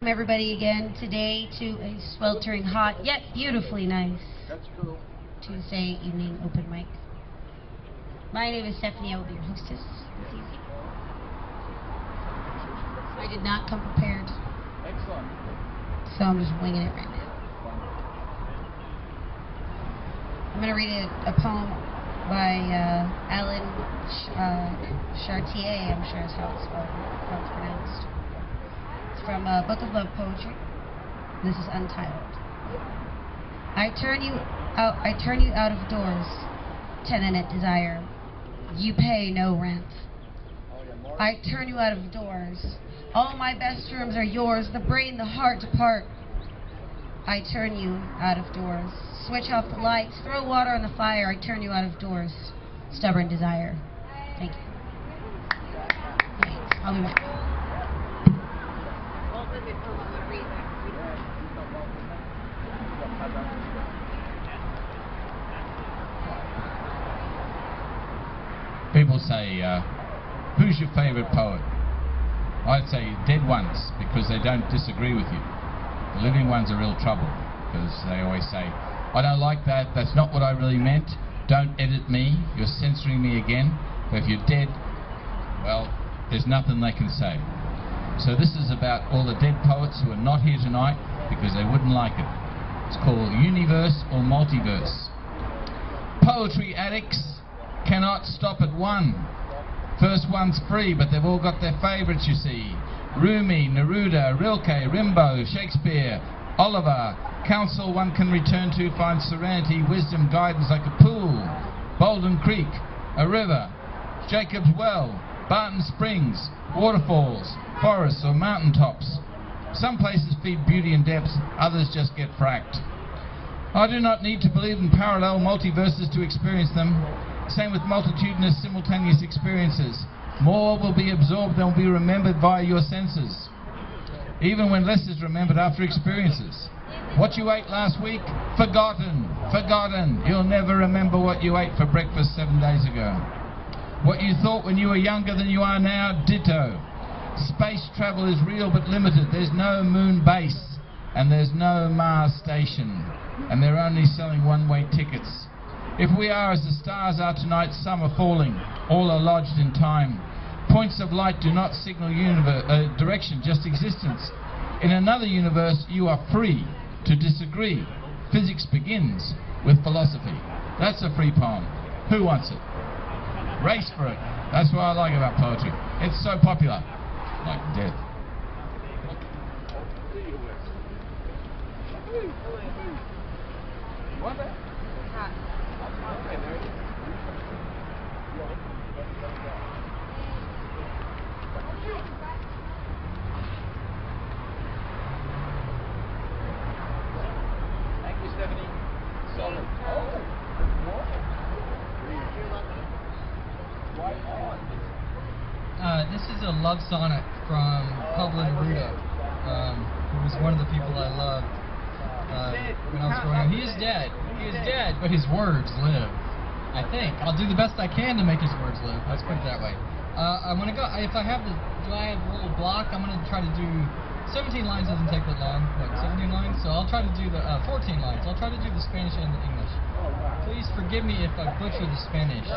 Everybody again today to a sweltering hot yet beautifully nice Tuesday evening open mic. My name is Stephanie. I will be your hostess this evening. I did not come prepared. Excellent. So I'm just winging it right now. I'm going to read a poem by Alan Chartier, I'm sure is how it's pronounced. From a Book of Love Poetry. This is untitled. I turn you out of doors, tenant desire. You pay no rent. I turn you out of doors. All my best rooms are yours, the brain, the heart depart. I turn you out of doors. Switch off the lights, throw water on the fire. I turn you out of doors. Stubborn desire. Thank you. Thanks. I'll be back. People say, who's your favorite poet? I'd say dead ones, because they don't disagree with you. The living ones are real trouble, because they always say, I don't like that, that's not what I really meant, don't edit me, you're censoring me again. But if you're dead, well, there's nothing they can say. So this is about all the dead poets who are not here tonight, because they wouldn't like it. It's called Universe or Multiverse. Poetry addicts cannot stop at one. First one's free, but they've all got their favourites, you see. Rumi, Neruda, Rilke, Rimbaud, Shakespeare, Oliver. Counsel one can return to, find serenity, wisdom, guidance like a pool. Bolden Creek, a river. Jacob's Well, Barton Springs, waterfalls, forests or mountain tops. Some places feed beauty and depth, others just get fracked. I do not need to believe in parallel multiverses to experience them. Same with multitudinous simultaneous experiences. More will be absorbed than will be remembered via your senses. Even when less is remembered after experiences. What you ate last week? Forgotten. Forgotten. You'll never remember what you ate for breakfast 7 days ago. What you thought when you were younger than you are now? Ditto. Space travel is real but limited. There's no moon base. And there's no Mars station. And they're only selling one-way tickets. If we are as the stars are tonight, some are falling. All are lodged in time. Points of light do not signal direction, just existence. In another universe, you are free to disagree. Physics begins with philosophy. That's a free poem. Who wants it? Race for it. That's what I like about poetry. It's so popular. Like death. Thank you, Stephanie. Solid. This is a love sonnet from Pablo Ruta, who was one of the people I loved when I was growing up. He is dead. He is dead, but his words live. I think. I'll do the best I can to make his words live. Let's put it that way. I'm going to go, if I have do I have a little block? I'm going to try to do 17 lines. Doesn't take that long. What, 17 lines? So I'll try to do the 14 lines. I'll try to do the Spanish and the English. Please forgive me if I butcher the Spanish.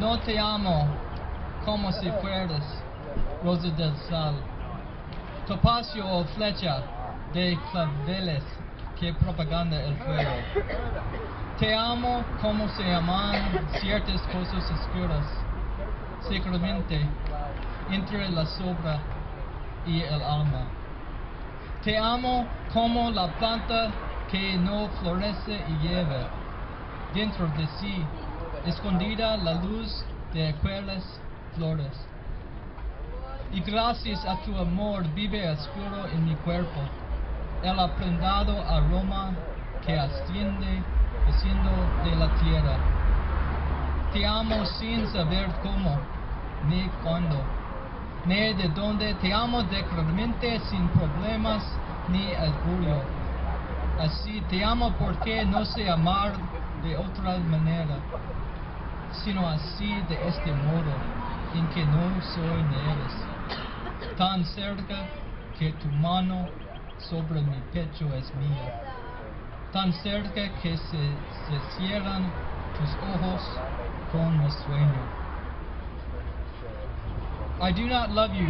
No te amo como si fueras rosa del sal, topacio o flecha de claveles que propaganda el fuego. Te amo como se aman ciertas cosas oscuras, secretamente entre la sombra y el alma. Te amo como la planta que no florece y lleva dentro de sí escondida la luz de aquellas flores. Y gracias a tu amor vive oscuro en mi cuerpo el prendado aroma que asciende desciendo de la tierra. Te amo sin saber cómo ni cuándo ni de dónde. Te amo declaramente sin problemas ni orgullo. Así te amo porque no sé amar de otra manera, sino así de este modo en que no soy ni eres. Tan cerca que tu mano sobre mi pecho es mía, tan cerca que se cierran tus ojos con mi sueño. I do not love you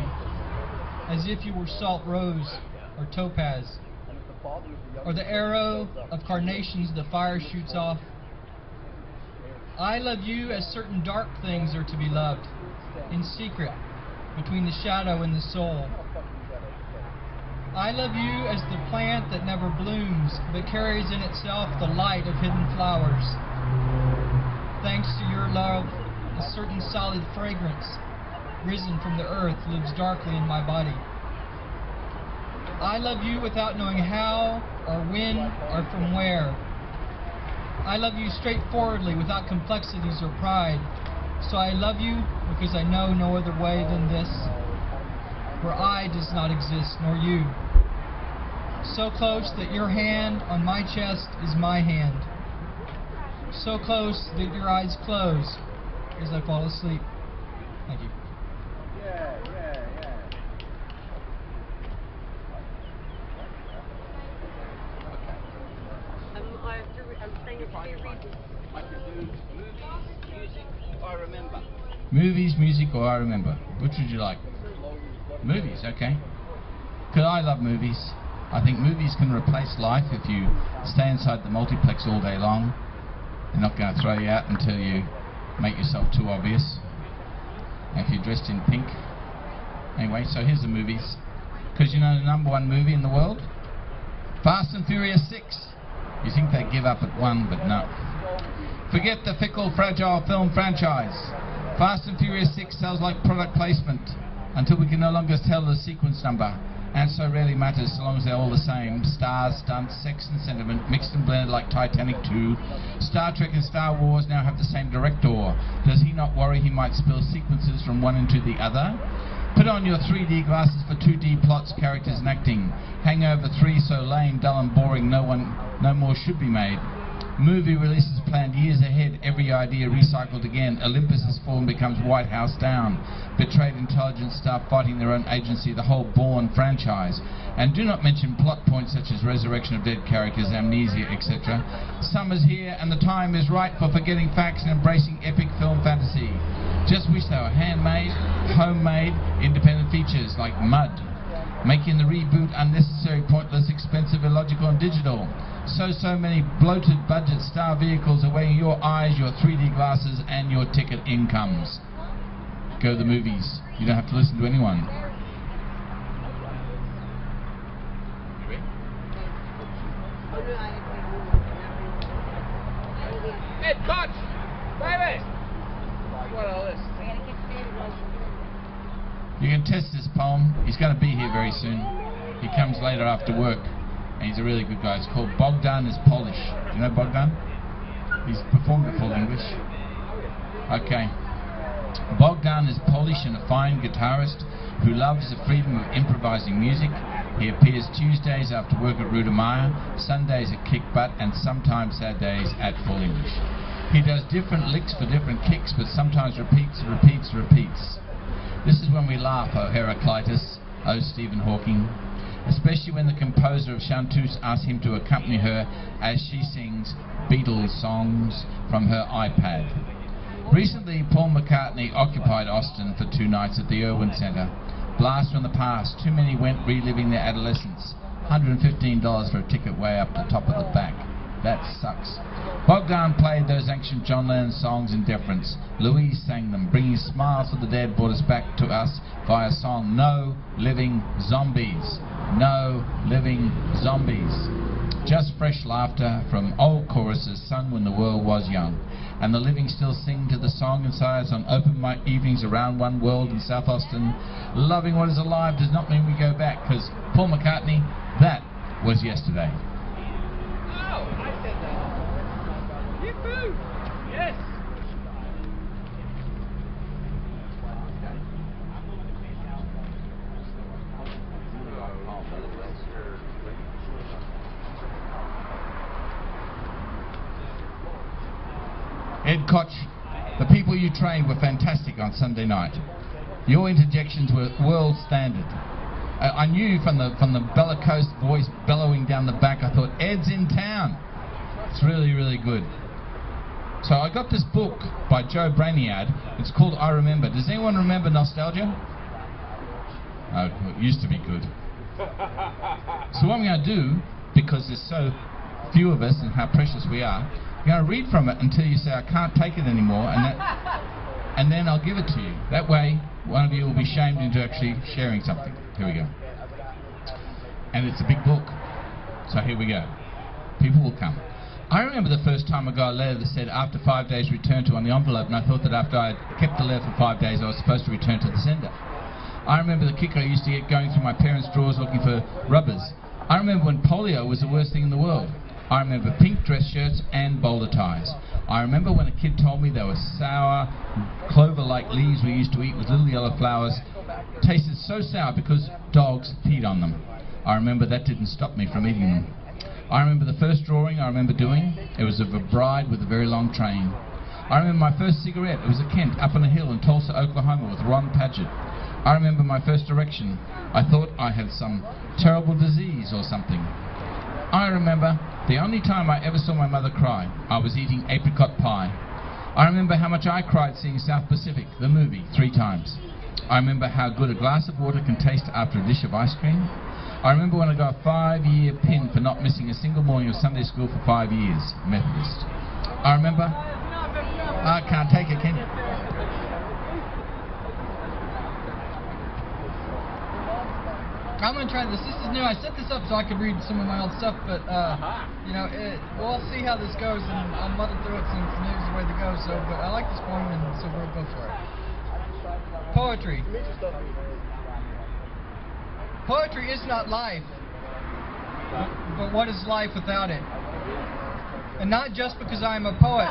as if you were salt rose or topaz, or the arrow of carnations the fire shoots off. I love you as certain dark things are to be loved, in secret, between the shadow and the soul. I love you as the plant that never blooms, but carries in itself the light of hidden flowers. Thanks to your love, a certain solid fragrance, risen from the earth, lives darkly in my body. I love you without knowing how, or when, or from where. I love you straightforwardly, without complexities or pride. So I love you because I know no other way than this, where I does not exist, nor you. So close that your hand on my chest is my hand. So close that your eyes close as I fall asleep. Thank you. Movies, music, or I remember. Which would you like? Movies, okay. Because I love movies. I think movies can replace life if you stay inside the multiplex all day long. They're not going to throw you out until you make yourself too obvious. And if you're dressed in pink. Anyway, so here's the movies. Because you know the #1 movie in the world? Fast and Furious 6. You think they'd give up at 1, but no. Forget the fickle, fragile film franchise. Fast and Furious 6 sounds like product placement until we can no longer tell the sequence number, and so rarely matters so long as they're all the same. Stars, stunts, sex and sentiment mixed and blended like Titanic 2. Star Trek and Star Wars now have the same director. Does he not worry he might spill sequences from one into the other? Put on your 3D glasses for 2D plots, characters and acting. Hangover 3 so lame, dull and boring no more should be made. Movie releases planned years ahead, every idea recycled again. Olympus has fallen, becomes White House down. Betrayed intelligence staff fighting their own agency, the whole Bourne franchise. And do not mention plot points such as resurrection of dead characters, amnesia, etc. Summer's here and the time is right for forgetting facts and embracing epic film fantasy. Just wish they were handmade, homemade, independent features like Mud, making the reboot unnecessary, pointless, expensive, illogical and digital. So many bloated budget star vehicles awaiting your eyes, your 3D glasses and your ticket incomes. Go to the movies. You don't have to listen to anyone. Hey, coach! Baby! What all this? You can test this poem. He's going to be here very soon. He comes later after work. And he's a really good guy. It's called Bogdan is Polish. Do you know Bogdan? He's performed at Full English. Okay. Bogdan is Polish and a fine guitarist who loves the freedom of improvising music. He appears Tuesdays after work at Ruta, Sundays at Kick Butt, and sometimes Saturdays at Full English. He does different licks for different kicks, but sometimes repeats. This is when we laugh, oh Heraclitus, oh Stephen Hawking. Especially when the composer of Chanteuse asks him to accompany her as she sings Beatles songs from her iPad. Recently, Paul McCartney occupied Austin for 2 nights at the Irwin Centre. Blast from the past, too many went reliving their adolescence. $115 for a ticket way up the top of the back. That sucks. Bogdan played those ancient John Lennon songs in deference. Louise sang them, bringing smiles for the dead, brought us back to us via song No Living Zombies. No living zombies. Just fresh laughter from old choruses sung when the world was young. And the living still sing to the song inside us on open mic evenings around One World in South Austin. Loving what is alive does not mean we go back, because Paul McCartney, that was yesterday. Oh, I said that. Yippoo! Yes! Ed Koch, the people you trained were fantastic on Sunday night. Your interjections were world standard. I knew from the bellicose voice bellowing down the back, I thought, Ed's in town. It's really, really good. So I got this book by Joe Brainiad. It's called I Remember. Does anyone remember Nostalgia? Oh, it used to be good. So what I'm going to do, because there's so few of us and how precious we are, I'm going to read from it until you say I can't take it anymore, and then I'll give it to you. That way, one of you will be shamed into actually sharing something. Here we go. And it's a big book. So here we go. People will come. I remember the first time I got a letter that said after 5 days return to on the envelope, and I thought that after I had kept the letter for 5 days I was supposed to return to the sender. I remember the kick I used to get going through my parents' drawers looking for rubbers. I remember when polio was the worst thing in the world. I remember pink dress shirts and bowler ties. I remember when a kid told me they were sour, clover-like leaves we used to eat with little yellow flowers. Tasted so sour because dogs peed on them. I remember that didn't stop me from eating them. I remember the first drawing I remember doing. It was of a bride with a very long train. I remember my first cigarette. It was a Kent up on a hill in Tulsa, Oklahoma with Ron Padgett. I remember my first erection. I thought I had some terrible disease or something. I remember the only time I ever saw my mother cry. I was eating apricot pie. I remember how much I cried seeing South Pacific, the movie, 3 times. I remember how good a glass of water can taste after a dish of ice cream. I remember when I got a 5-year pin for not missing a single morning of Sunday school for 5 years, Methodist. I remember... I can't take it, can you? I'm going to try this. This is new. I set this up so I could read some of my old stuff, but, you know, we'll see how this goes, and I'll muddle through it since new is the way to go, so, but I like this poem, and so we'll go for it. Poetry. Poetry is not life, but what is life without it? And not just because I am a poet,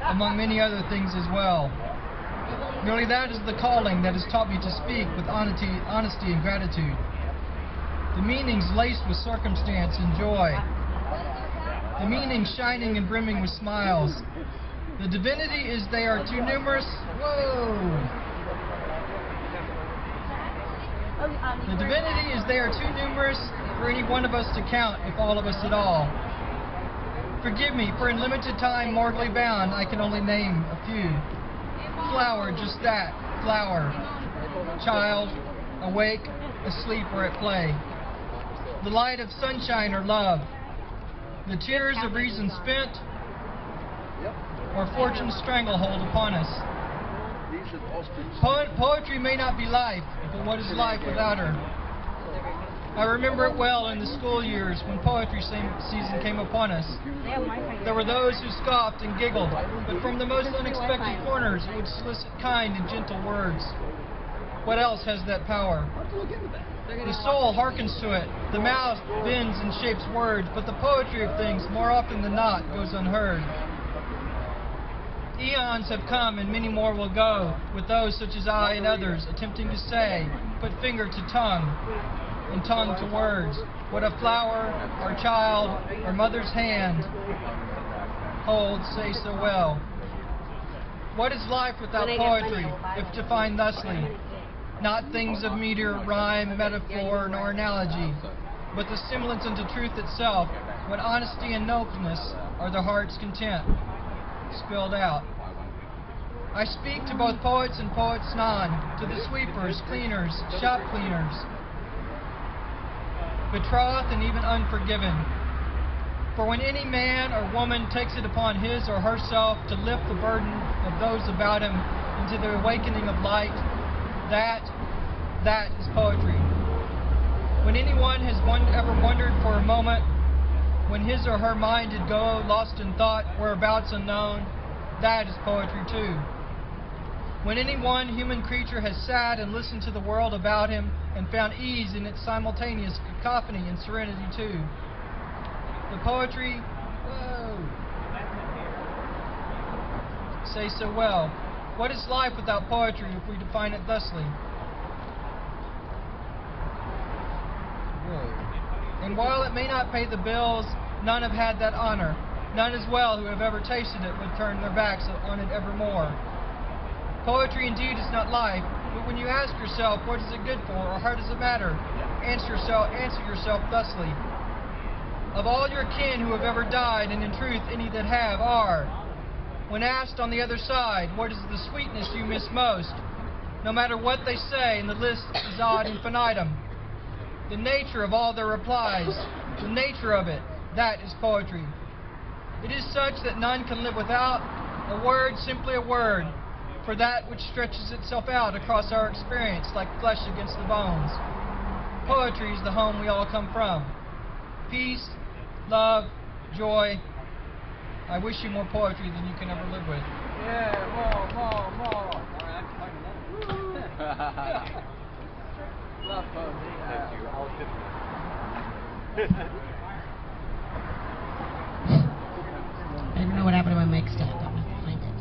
among many other things as well. Merely that is the calling that has taught me to speak with honesty and gratitude. The meanings laced with circumstance and joy. The meanings shining and brimming with smiles. The divinity is they are too numerous. Whoa! The divinity is they are too numerous for any one of us to count, if all of us at all. Forgive me, for in limited time, mortally bound, I can only name a few. Flower, just that, flower. Child, awake, asleep, or at play. The light of sunshine or love. The tears of reason spent, or fortune's stranglehold upon us. Poetry may not be life, but what is life without her? I remember it well in the school years when poetry season came upon us. There were those who scoffed and giggled, but from the most unexpected corners it would solicit kind and gentle words. What else has that power? The soul hearkens to it. The mouth bends and shapes words, but the poetry of things, more often than not, goes unheard. Eons have come and many more will go, with those such as I and others attempting to say, put finger to tongue, and tongue to words, what a flower, or child, or mother's hand holds, say so well. What is life without poetry, if defined thusly? Not things of meter, rhyme, metaphor, nor analogy, but the semblance unto truth itself, when honesty and nobleness are the heart's content, spilled out. I speak to both poets and poets non, to the sweepers, cleaners, shop cleaners, betrothed and even unforgiven. For when any man or woman takes it upon his or herself to lift the burden of those about him into the awakening of light, that is poetry. When anyone has ever wondered for a moment, when his or her mind did go lost in thought, whereabouts unknown, that is poetry too. When any one human creature has sat and listened to the world about him and found ease in its simultaneous cacophony and serenity too. The poetry, say so well. What is life without poetry if we define it thusly? And while it may not pay the bills, none have had that honor. None as well who have ever tasted it would turn their backs on it evermore. Poetry indeed is not life, but when you ask yourself, what is it good for, or how does it matter? answer yourself thusly. Of all your kin who have ever died, and in truth any that have, are, when asked on the other side, what is the sweetness you miss most, no matter what they say, and the list is ad infinitum, the nature of all their replies, the nature of it, that is poetry. It is such that none can live without a word, simply a word, for that which stretches itself out across our experience like flesh against the bones. Poetry is the home we all come from. Peace, love, joy. I wish you more poetry than you can ever live with. Yeah, more. Love poetry. Thank you. I don't know what happened to my mic stand. I'm going to find it.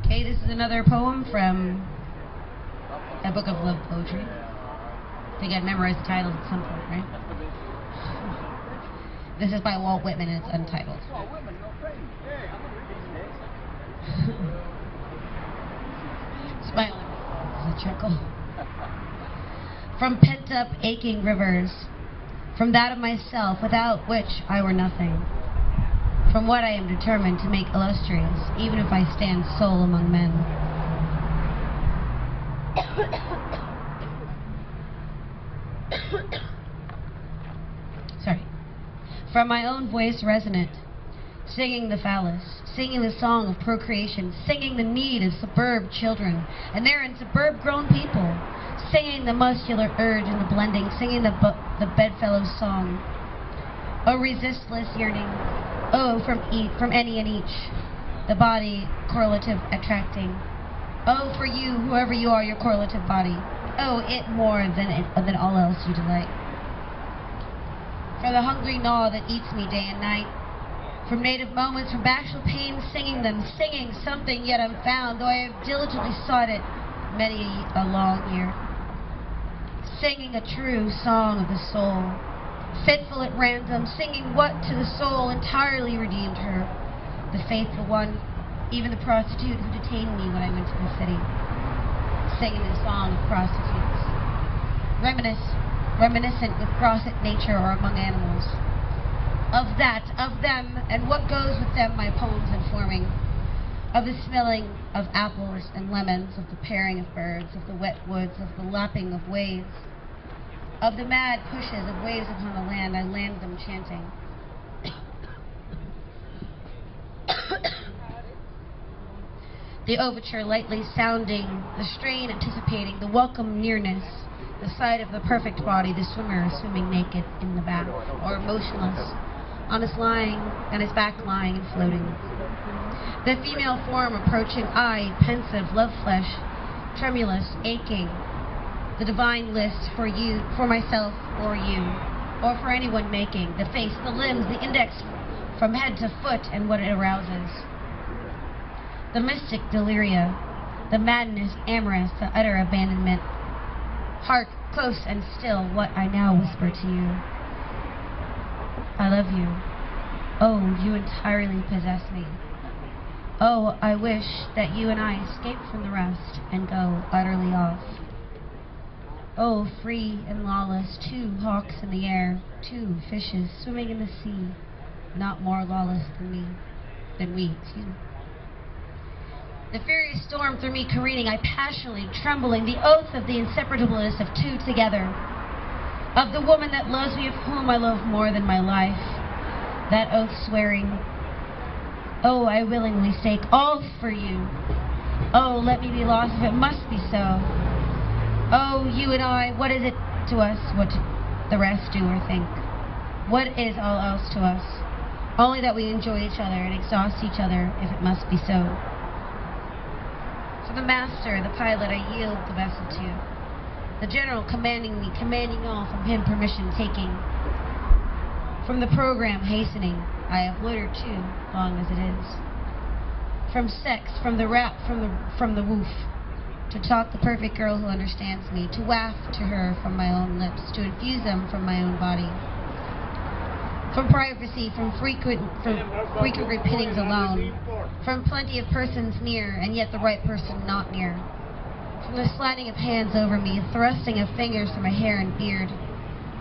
Okay, this is another poem from a book of love poetry. I think I'd memorized the title at some point, right? This is by Walt Whitman and it's untitled. Smile. There's a chuckle. From pent-up, aching rivers, from that of myself, without which I were nothing, from what I am determined to make illustrious, even if I stand sole among men. Sorry. From my own voice resonant, singing the phallus, singing the song of procreation, singing the need of suburb children, and therein suburb-grown people, singing the muscular urge and the blending, singing the bedfellow's song. Oh, resistless yearning, oh, from any and each, the body correlative attracting. Oh, for you, whoever you are, your correlative body. Oh, it more than all else you delight. For the hungry gnaw that eats me day and night, from native moments, from bashful pain, singing them, singing something yet unfound, though I have diligently sought it many a long year. Singing a true song of the soul, fitful at random, singing what to the soul entirely redeemed her, the faithful one, even the prostitute who detained me when I went to the city, singing the song of prostitutes, reminiscent with crosset nature or among animals. Of that, of them, and what goes with them my poems informing, of the smelling of apples and lemons, of the pairing of birds, of the wet woods, of the lapping of waves, of the mad pushes of waves upon the land, I land them chanting. The overture lightly sounding, the strain anticipating, the welcome nearness, the sight of the perfect body, the swimmer swimming naked in the bath, or motionless, on his back lying and floating. The female form approaching, I, pensive, love flesh, tremulous, aching, the divine list for you, for myself, or you, or for anyone making, the face, the limbs, the index from head to foot, and what it arouses. The mystic deliria, the madness amorous, the utter abandonment. Hark, close and still, what I now whisper to you. I love you. Oh, you entirely possess me. Oh, I wish that you and I escape from the rest and go utterly off. Oh, free and lawless, 2 hawks in the air, 2 fishes swimming in the sea, not more lawless than we. The furious storm through me careening, I passionately trembling, the oath of the inseparableness of 2 together, of the woman that loves me, of whom I love more than my life, that oath swearing, oh, I willingly stake all for you. Oh, let me be lost if it must be so. Oh, you and I, what is it to us what the rest do or think? What is all else to us? Only that we enjoy each other and exhaust each other if it must be so. To the master, the pilot, I yield the vessel to. The general commanding me, commanding all, from him permission taking. From the program hastening, I have loitered too, long as it is. From sex, from the rap, from the woof, to talk the perfect girl who understands me, to waft to her from my own lips, to infuse them from my own body. From privacy, from frequent repeatings alone, from plenty of persons near, and yet the right person not near. From the sliding of hands over me, thrusting of fingers through my hair and beard,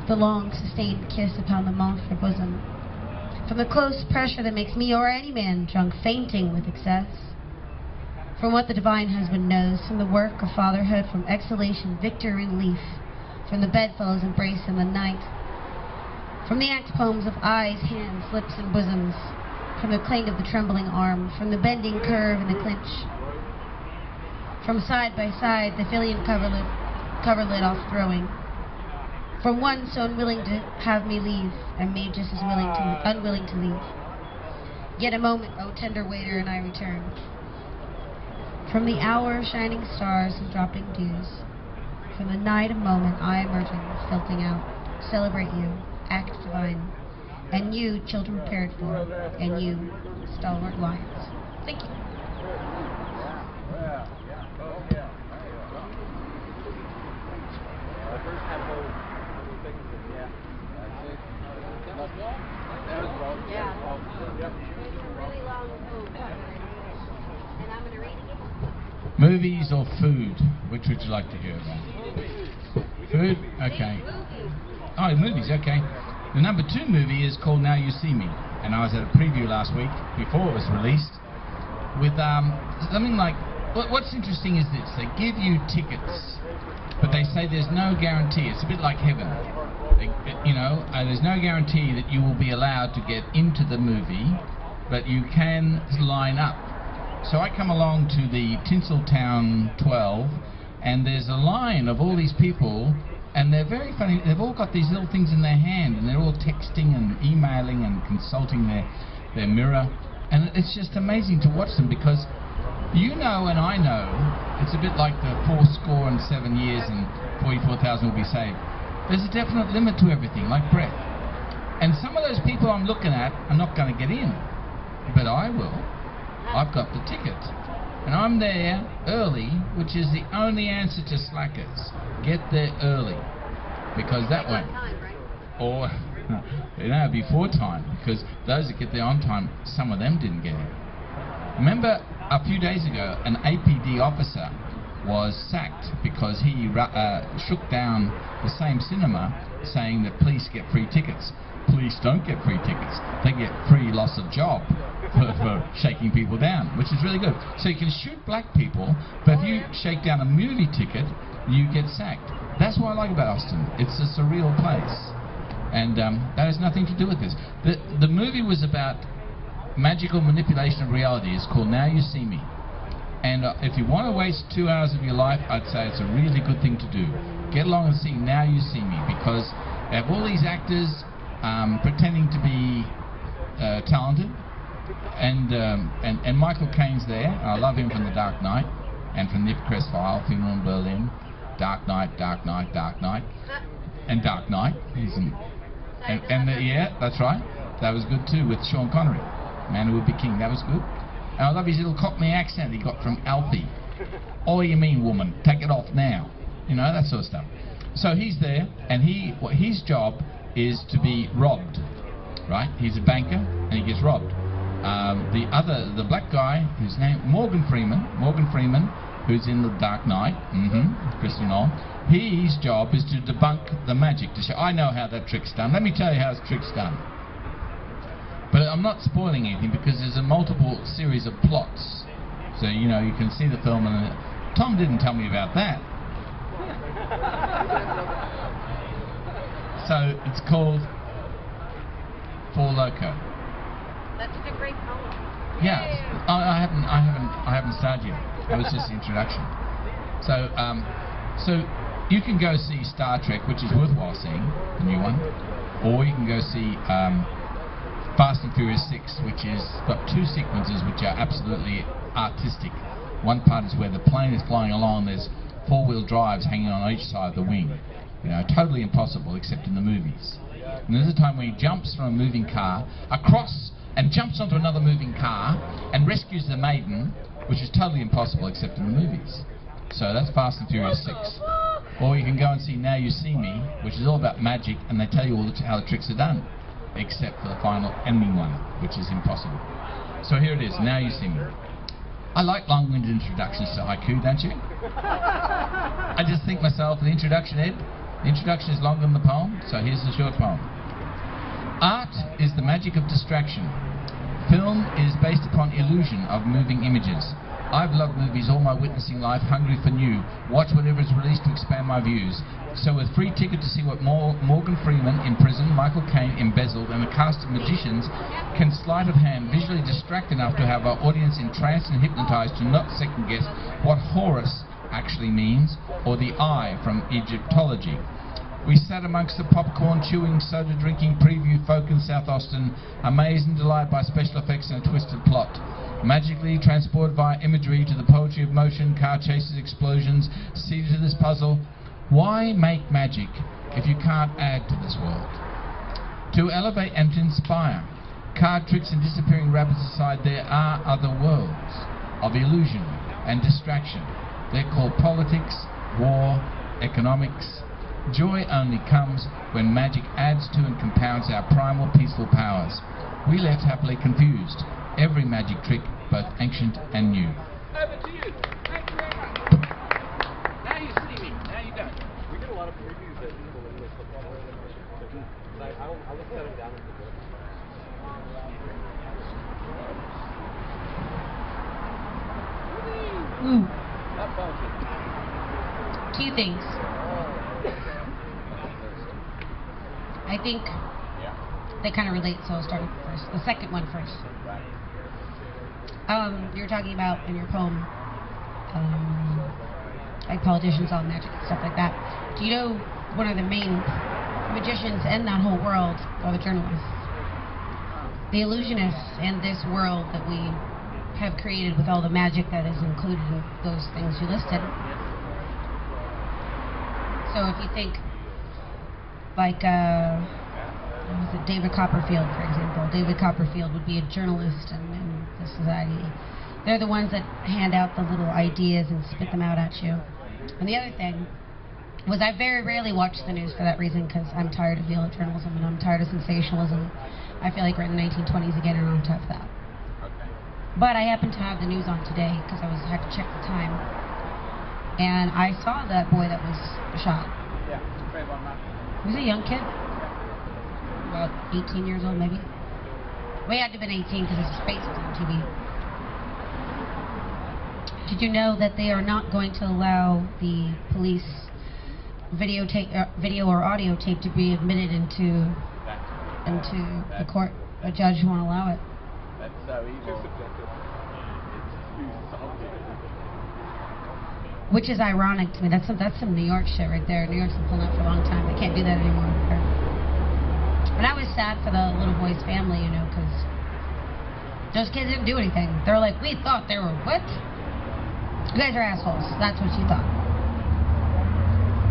the long, sustained kiss upon the monster bosom. From the close pressure that makes me or any man drunk, fainting with excess. From what the divine husband knows, from the work of fatherhood, from exhalation, victory and relief, from the bedfellow's embrace in the night, from the act poems of eyes, hands, lips, and bosoms, from the clang of the trembling arm, from the bending curve and the clinch, from side by side the filial coverlid off throwing, from one so unwilling to have me leave, and me just as unwilling to leave. Yet a moment, O tender waiter, and I return. From the hour, shining stars and dropping dews, from the night a moment, I emerging, filtering out, celebrate you, act divine, and you, children prepared for, and you, stalwart lions. Thank you. Movies or food? Which would you like to hear about? Food? Okay. Oh, movies, okay. The number 2 movie is called Now You See Me, and I was at a preview last week, before it was released, with something like, what's interesting is this, they give you tickets, but they say there's no guarantee. It's a bit like heaven. There's no guarantee that you will be allowed to get into the movie, but you can line up. So I come along to the Tinseltown 12, and there's a line of all these people, and they're very funny. They've all got these little things in their hand, and they're all texting and emailing and consulting their mirror, and it's just amazing to watch them, because you know and I know it's a bit like the 407 years and 44,000 will be saved. There's a definite limit to everything, like breath. And some of those people I'm looking at are not going to get in, but I will. I've got the ticket, and I'm there early, which is the only answer to slackers. Get there early, because that won't. Or before time, because those that get there on time, some of them didn't get in. Remember, a few days ago, an APD officer was sacked because he shook down the same cinema, saying that police get free tickets. Police don't get free tickets. They get free loss of job for shaking people down, which is really good. So you can shoot black people, but if you shake down a movie ticket, you get sacked. That's what I like about Austin. It's a surreal place. And that has nothing to do with this. The movie was about magical manipulation of reality. It's called Now You See Me. And if you want to waste 2 hours of your life, I'd say it's a really good thing to do. Get along and see Now You See Me, because they have all these actors pretending to be talented, and Michael Caine's there. I love him from The Dark Knight, and from The Ipcress File, Funeral in Berlin, Dark Knight, Dark Knight, Dark Knight, and Dark Knight. Yeah, that's right. That was good too, with Sean Connery, Man Who Would Be King. That was good. And I love his little Cockney accent he got from Alfie. All you mean, woman? Take it off now. You know, that sort of stuff. So he's there, and his job is to be robbed, right? He's a banker, and he gets robbed. The black guy, whose name Morgan Freeman, who's in The Dark Knight, Christopher Nolan. His job is to debunk the magic, to show I know how that trick's done. Let me tell you how this trick's done. But I'm not spoiling anything, because there's a multiple series of plots, so you can see the film. And Thom didn't tell me about that. So it's called Four Loko. That's a great poem. Yeah, I haven't started yet. It was just the introduction. So you can go see Star Trek, which is worthwhile seeing, the new one, or you can go see Fast and Furious 6, which is got 2 sequences which are absolutely artistic. One part is where the plane is flying along. There's 4-wheel drives hanging on each side of the wing. Totally impossible except in the movies. And there's a time when he jumps from a moving car across and jumps onto another moving car and rescues the maiden, which is totally impossible except in the movies. So that's Fast and Furious 6. Or you can go and see Now You See Me, which is all about magic, and they tell you all how the tricks are done, except for the final ending one, which is impossible. So here it is, Now You See Me. I like long-winded introductions to haiku, don't you? I just think myself, the introduction, Ed. The introduction is longer than the poem, so here's the short poem. Art is the magic of distraction. Film is based upon illusion of moving images. I've loved movies all my witnessing life, hungry for new. Watch whatever is released to expand my views. So with free ticket to see what Morgan Freeman in prison, Michael Caine embezzled, and a cast of magicians can sleight of hand visually distract enough to have our audience entranced and hypnotized to not second guess what Horus actually means, or the eye from Egyptology. We sat amongst the popcorn chewing, soda drinking preview folk in South Austin, amazed and delighted by special effects and a twisted plot. Magically transported via imagery to the poetry of motion, car chases, explosions, seated to this puzzle. Why make magic if you can't add to this world? To elevate and to inspire. Card tricks and disappearing rabbits aside, there are other worlds of illusion and distraction. They're called politics, war, economics. Joy only comes when magic adds to and compounds our primal peaceful powers. We left happily confused. Every magic trick, both ancient and new. Over to you. Thank you very much. Now you see me. Now you don't. We get a lot of previews that people in this I'll look at them down in the book. That bullshit. Two things. I think they kind of relate, so I'll start with first. The second one first. You were talking about in your poem, like politicians, all magic and stuff like that. Do you know one of the main magicians in that whole world are the journalists? The illusionists in this world that we have created with all the magic that is included in those things you listed. So if you think, like, was it David Copperfield, for example? David Copperfield would be a journalist in the society. They're the ones that hand out the little ideas and spit them out at you. And the other thing was I very rarely watch the news for that reason, because I'm tired of yellow journalism and I'm tired of sensationalism. I feel like we're in the 1920s again and I'm tough of that. But I happened to have the news on today because I had to check the time. And I saw that boy that was shot. Yeah, very well, man. He was a young kid. About 18 years old, maybe. Well, he had to have been 18 because his face was on TV. Did you know that they are not going to allow the police video or audio tape to be admitted into the court? A judge won't allow it. That's so evil. Which is ironic to me. That's some New York shit right there. New York's been pulling up for a long time. They can't do that anymore. And I was sad for the little boy's family, you know, because those kids didn't do anything. They were like, we thought they were what? You guys are assholes. That's what you thought.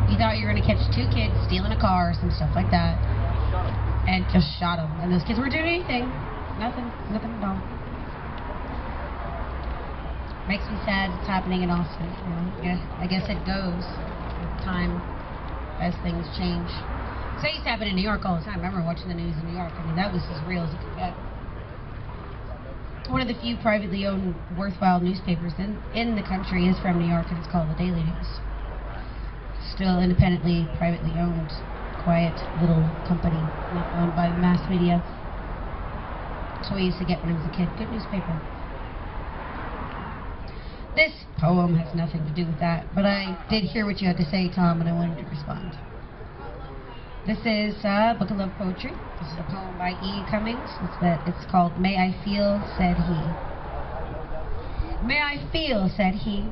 You thought you were going to catch two kids stealing a car or some stuff like that. And just shot them. And those kids weren't doing anything. Nothing at all. Makes me sad it's happening in Austin. You know? Yeah, I guess it goes with time as things change. So it used to happen in New York all the time. I remember watching the news in New York. I mean, that was as real as it could get. One of the few privately owned, worthwhile newspapers in the country is from New York, and it's called the Daily News. Still independently, privately owned, quiet little company, not owned by the mass media. That's what I used to get when I was a kid. Good newspaper. This poem has nothing to do with that, but I did hear what you had to say, Thom, and I wanted to respond. This is Book of Love Poetry. This is a poem by E. Cummings. It's called May I Feel, Said He. May I feel, said he.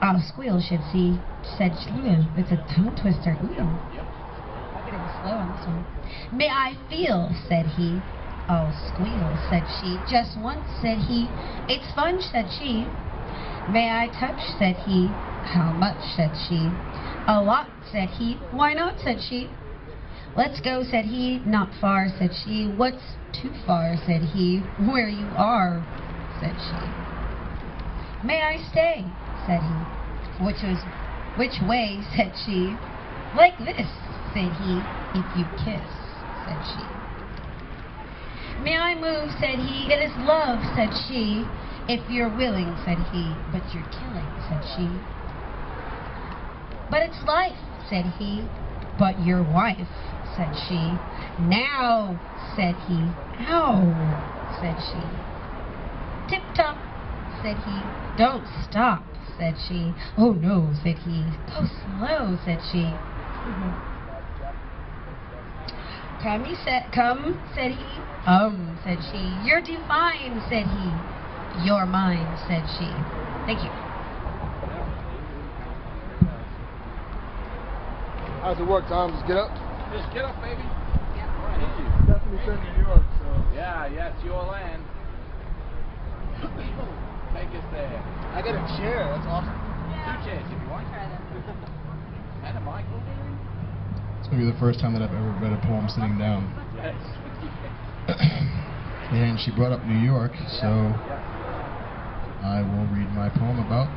I'll squeal, should see, said Julien. It's a tongue twister. Ooh. I'll get it slow on this one. May I feel, said he. I'll squeal, said she. Just once, said he. It's fun, said she. May I touch, said he. How much, said she. A lot, said he. Why not, said she. Let's go, said he. Not far, said she. What's too far, said he. Where you are, said she. May I stay, said he. Which way, said she. Like this, said he. If you kiss, said she. May I move, said he. It is love, said she. If you're willing, said he. But you're killing, said she. But it's life, said he. But your wife, said she. Now, said he. Ow, said she. Tip-top, said he. Don't stop, said she. Oh no, said he. Go slow, said she. Come, said he. Said she. You're divine, said he. You're mine, said she. Thank you. How does it work, Thom? Just get up? Just get up, baby. Definitely said New York, so. Yeah, it's your land. Take us there. I got a chair, that's awesome. Two chairs if you want. And a mic. It's going to be the first time that I've ever read a poem sitting down. Yes. And she brought up New York, so I will read my poem about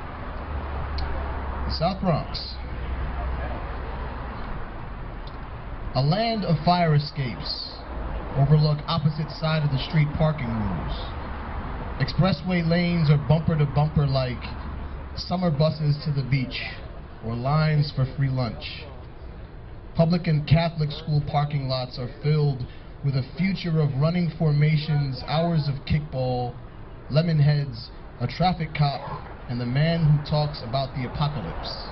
the South Bronx. A land of fire escapes overlook opposite side of the street parking rules. Expressway lanes are bumper to bumper like summer buses to the beach or lines for free lunch. Public and Catholic school parking lots are filled with a future of running formations, hours of kickball, lemon heads, a traffic cop, and the man who talks about the apocalypse.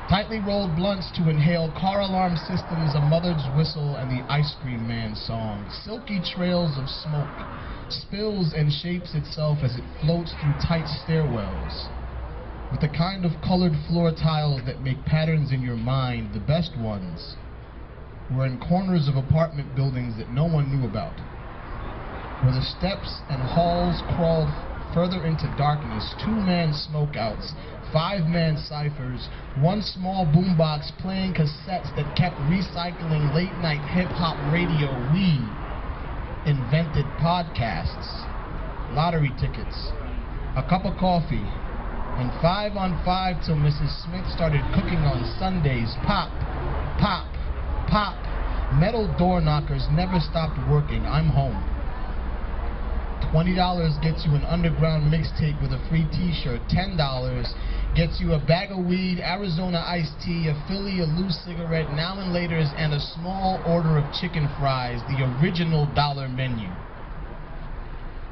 Tightly rolled blunts to inhale car alarm systems, a mother's whistle, and the ice cream man song. Silky trails of smoke spills and shapes itself as it floats through tight stairwells. With the kind of colored floor tiles that make patterns in your mind, the best ones were in corners of apartment buildings that no one knew about, where the steps and halls crawled further into darkness, two-man smokeouts, five-man ciphers, one small boombox playing cassettes that kept recycling late-night hip-hop radio. We invented podcasts, lottery tickets, a cup of coffee, and 5 on 5 till Mrs. Smith started cooking on Sundays. Pop, pop, pop. Metal door knockers never stopped working. I'm home. $20 gets you an underground mixtape with a free t-shirt. $10 gets you a bag of weed, Arizona iced tea, a Philly, a loose cigarette, now and laters, and a small order of chicken fries, the original dollar menu.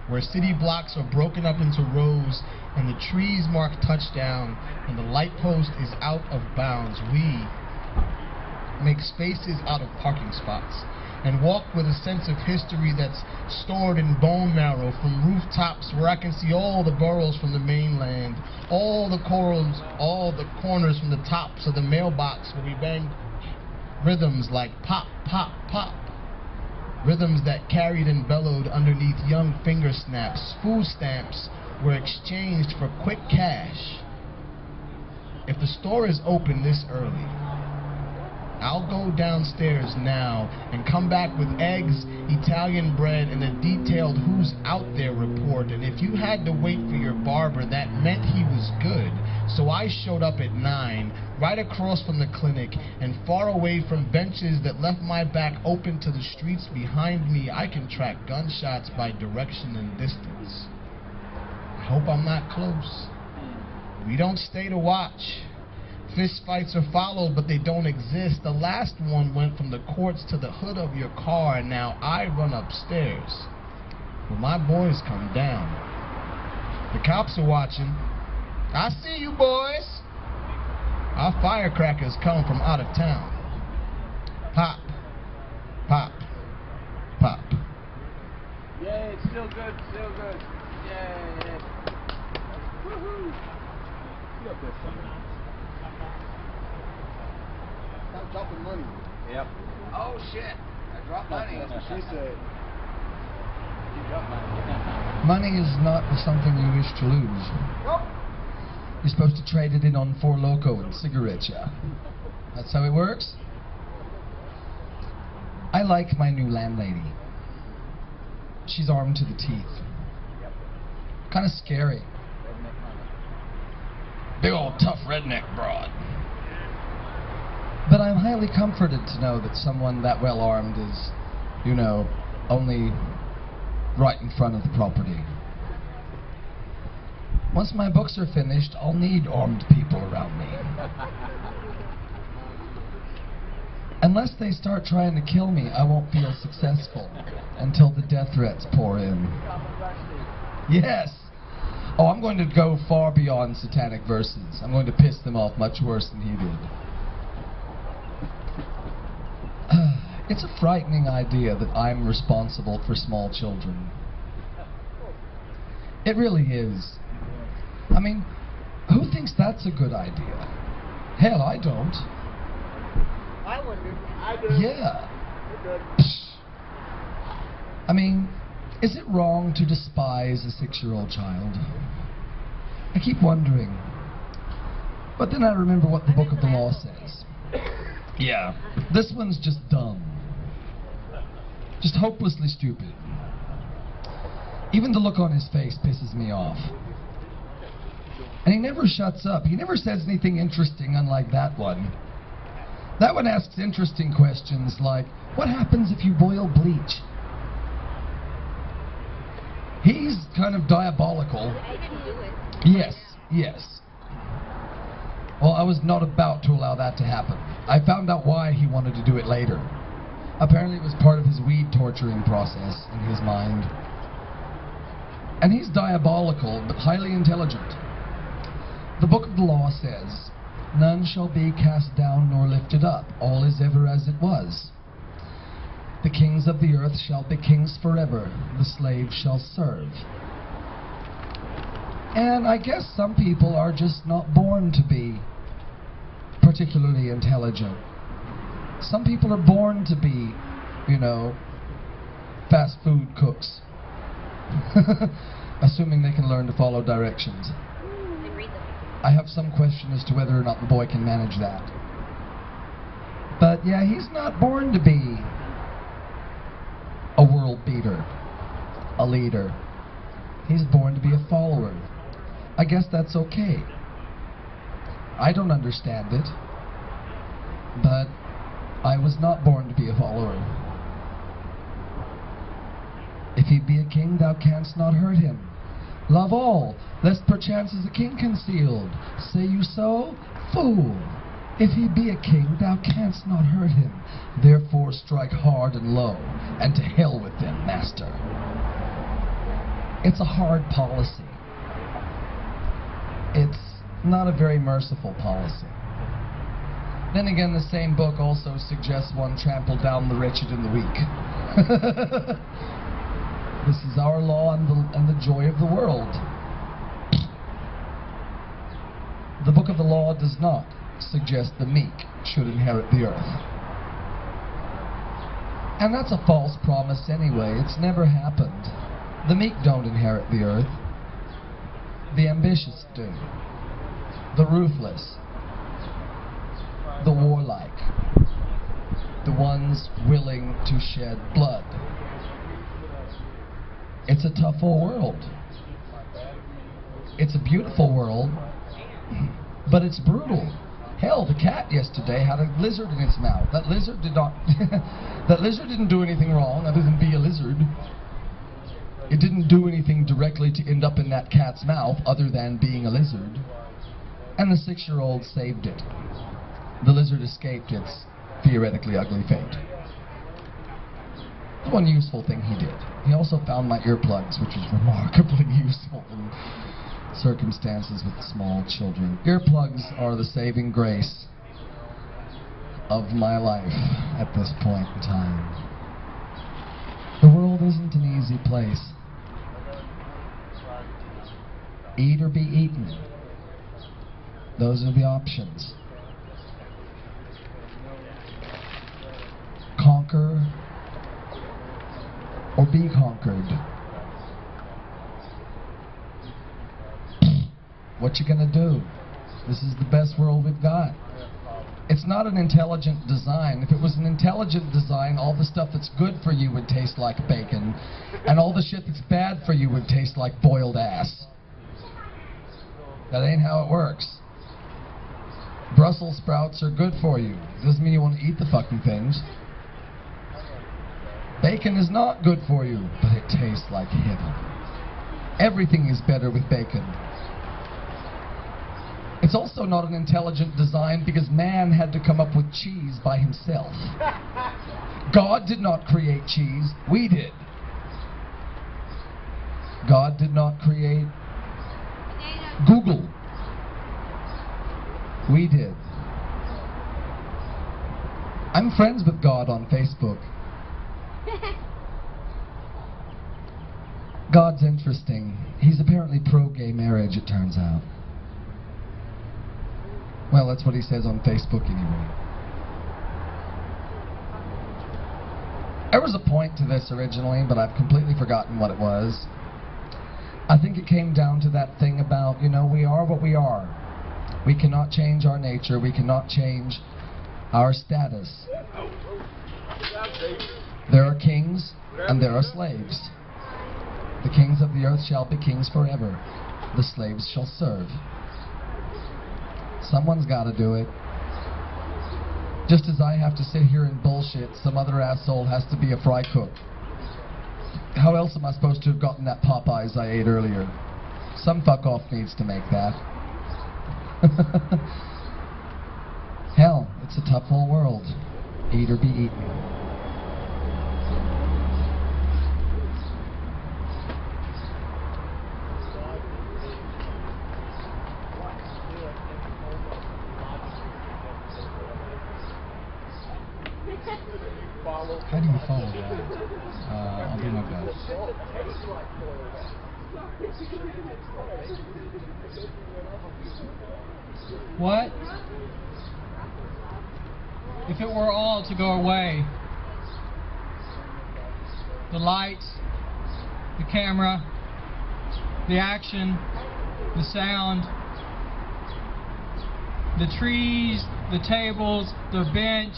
Where city blocks are broken up into rows, and the trees mark touchdown, and the light post is out of bounds. We make spaces out of parking spots, and walk with a sense of history that's stored in bone marrow, from rooftops where I can see all the boroughs from the mainland, all the corners from the tops of the mailbox where we bang rhythms like pop, pop, pop. Rhythms that carried and bellowed underneath young finger snaps. Food stamps were exchanged for quick cash. If the store is open this early, I'll go downstairs now and come back with eggs, Italian bread, and a detailed who's out there report. And if you had to wait for your barber, that meant he was good. So I showed up at 9, right across from the clinic, and far away from benches that left my back open to the streets behind me. I can track gunshots by direction and distance. I hope I'm not close. We don't stay to watch. Fist fights are followed, but they don't exist. The last one went from the courts to the hood of your car, and now I run upstairs. Well, my boys come down. The cops are watching. I see you, boys. Our firecrackers come from out of town. Pop, pop, pop. Yay, it's still good, still good. Yay. Woohoo. Get up there, son. Stop dropping money. Yep. Oh shit. I dropped money. That's what she said. You dropped money. Money is not something you wish to lose. Nope. You're supposed to trade it in on Four Loko and cigarettes, yeah. That's how it works. I like my new landlady. She's armed to the teeth. Kind of scary. Big old tough redneck broad. But I'm highly comforted to know that someone that well armed is, you know, only right in front of the property. Once my books are finished, I'll need armed people around me. Unless they start trying to kill me, I won't feel successful until the death threats pour in. Yes! Oh, I'm going to go far beyond satanic verses. I'm going to piss them off much worse than he did. It's a frightening idea that I'm responsible for small children. It really is. I mean, who thinks that's a good idea? Hell, I don't. I wouldn't. I do. Yeah. You're good. I mean, is it wrong to despise a 6-year-old child? I keep wondering. But then I remember what the book of the law says. Yeah, this one's just dumb. Just hopelessly stupid. Even the look on his face pisses me off. And he never shuts up. He never says anything interesting, unlike that one. That one asks interesting questions like, what happens if you boil bleach? He's kind of diabolical. I didn't do it. Yes, yes. Well, I was not about to allow that to happen. I found out why he wanted to do it later. Apparently it was part of his weed torturing process in his mind. And he's diabolical, but highly intelligent. The book of the law says, none shall be cast down nor lifted up. All is ever as it was. The kings of the earth shall be kings forever. The slaves shall serve. And I guess some people are just not born to be particularly intelligent. Some people are born to be, you know, fast food cooks. Assuming they can learn to follow directions. And read them. I have some question as to whether or not the boy can manage that. But yeah, he's not born to be a world beater, a leader. He's born to be a follower. I guess that's okay. I don't understand it, but I was not born to be a follower. If he be a king, thou canst not hurt him. Love all, lest perchance is a king concealed. Say you so? Fool! If he be a king, thou canst not hurt him. Therefore strike hard and low, and to hell with them, master. It's a hard policy. It's not a very merciful policy. Then again, the same book also suggests one trample down the wretched and the weak. This is our law and the joy of the world. The book of the law does not suggest the meek should inherit the earth. And that's a false promise anyway. It's never happened. The meek don't inherit the earth. The ambitious do. The ruthless. The warlike. The ones willing to shed blood. It's a tough old world. It's a beautiful world, but it's brutal. Hell, the cat yesterday had a lizard in its mouth. That lizard did not that lizard didn't do anything wrong other than be a lizard. It didn't do anything directly to end up in that cat's mouth other than being a lizard. And the 6-year-old saved it. The lizard escaped its theoretically ugly fate. The one useful thing he did. He also found my earplugs, which was remarkably useful in circumstances with small children. Earplugs are the saving grace of my life at this point in time. The world isn't an easy place. Eat or be eaten. Those are the options. Conquer or be conquered. What you gonna do? This is the best world we've got. It's not an intelligent design. If it was an intelligent design, all the stuff that's good for you would taste like bacon, and all the shit that's bad for you would taste like boiled ass. That ain't how it works. Brussels sprouts are good for you. Doesn't mean you want to eat the fucking things. Bacon is not good for you, but it tastes like heaven. Everything is better with bacon. If It's also not an intelligent design because man had to come up with cheese by himself. God did not create cheese, we did. God did not create Google, we did. I'm friends with God on Facebook. God's interesting. He's apparently pro-gay marriage, it turns out. Well, that's what he says on Facebook anyway. There was a point to this originally, but I've completely forgotten what it was. I think it came down to that thing about, you know, we are what we are. We cannot change our nature. We cannot change our status. There are kings and there are slaves. The kings of the earth shall be kings forever. The slaves shall serve. Someone's got to do it. Just as I have to sit here and bullshit, some other asshole has to be a fry cook. How else am I supposed to have gotten that Popeyes I ate earlier? Some fuck-off needs to make that. Hell, it's a tough whole world. Eat or be eaten. How do you follow that? I'll do my best. What if it were all to go away? The lights, the camera, the action, the sound, the trees, the tables, the bench,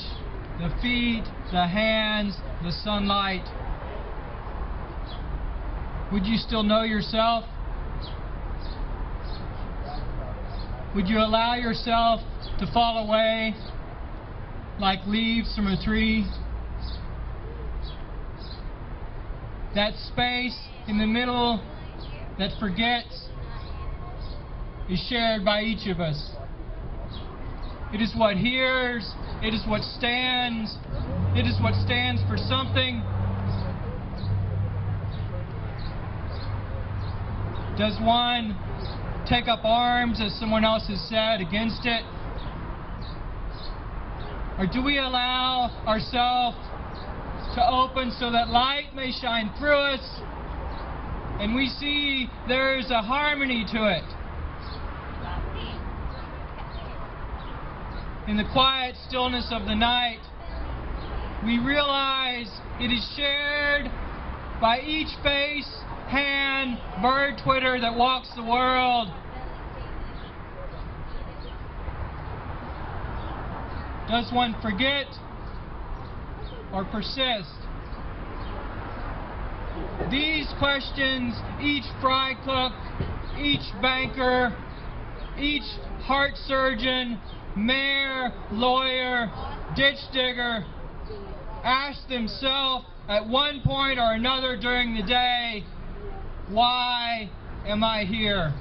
the feet, the hands, the sunlight. Would you still know yourself? Would you allow yourself to fall away like leaves from a tree? That space in the middle that forgets is shared by each of us. It is what hears, it is what stands for something. Does one take up arms, as someone else has said, against it? Or do we allow ourselves to open so that light may shine through us and we see there's a harmony to it? In the quiet stillness of the night, we realize it is shared by each face, hand, bird twitter that walks the world. Does one forget or persist? These questions, each fry cook, each banker, each heart surgeon, mayor, lawyer, ditch digger, ask themselves at one point or another during the day, why am I here?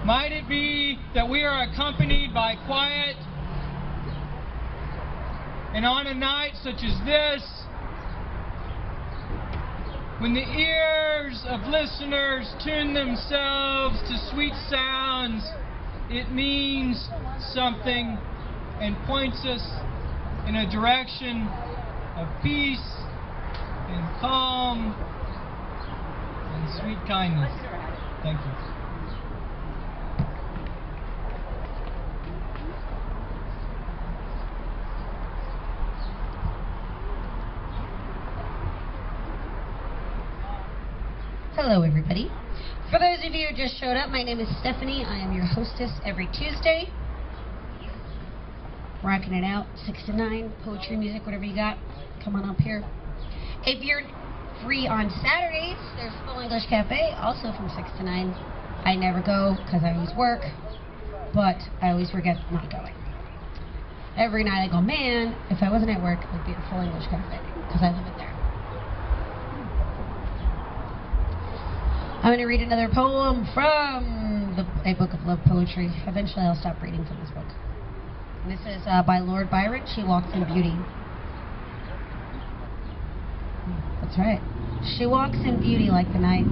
Might it be that we are accompanied by quiet, and on a night such as this, when the ears of listeners tune themselves to sweet sounds, it means something and points us in a direction of peace and calm and sweet kindness. Thank you. Hello, everybody. For those of you who just showed up, my name is Stephanie. I am your hostess every Tuesday. Rocking it out, 6 to 9, poetry, music, whatever you got. Come on up here. If you're free on Saturdays, there's Full English Cafe, also from 6 to 9. I never go because I always work, but I always forget not going. Every night I go, man, if I wasn't at work, I'd be at Full English Cafe because I live in there. I'm going to read another poem from a book of love poetry. Eventually I'll stop reading from this book. And this is by Lord Byron. She walks in beauty. That's right. She walks in beauty like the night,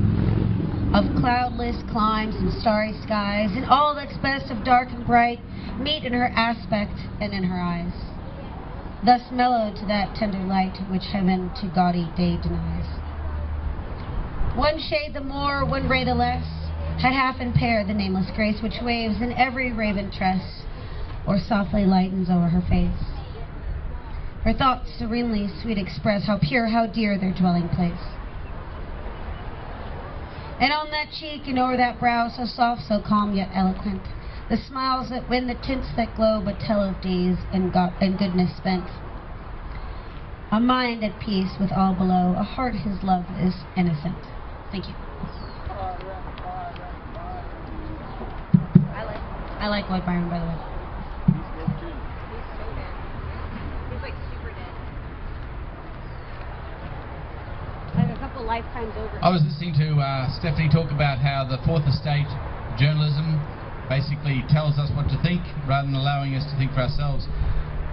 of cloudless climes and starry skies, and all that's best of dark and bright meet in her aspect and in her eyes, thus mellow to that tender light which heaven to gaudy day denies. One shade the more, one ray the less, had half impaired the nameless grace which waves in every raven tress, or softly lightens o'er her face. Her thoughts serenely sweet express how pure, how dear their dwelling place. And on that cheek and o'er that brow, so soft, so calm, yet eloquent, the smiles that win, the tints that glow, but tell of days and goodness spent. A mind at peace with all below, a heart whose love is innocent. Thank you. I like Lord Byron, by the way. He's like super dead. I have a couple lifetimes over. I was listening to Stephanie talk about how the Fourth Estate journalism basically tells us what to think rather than allowing us to think for ourselves.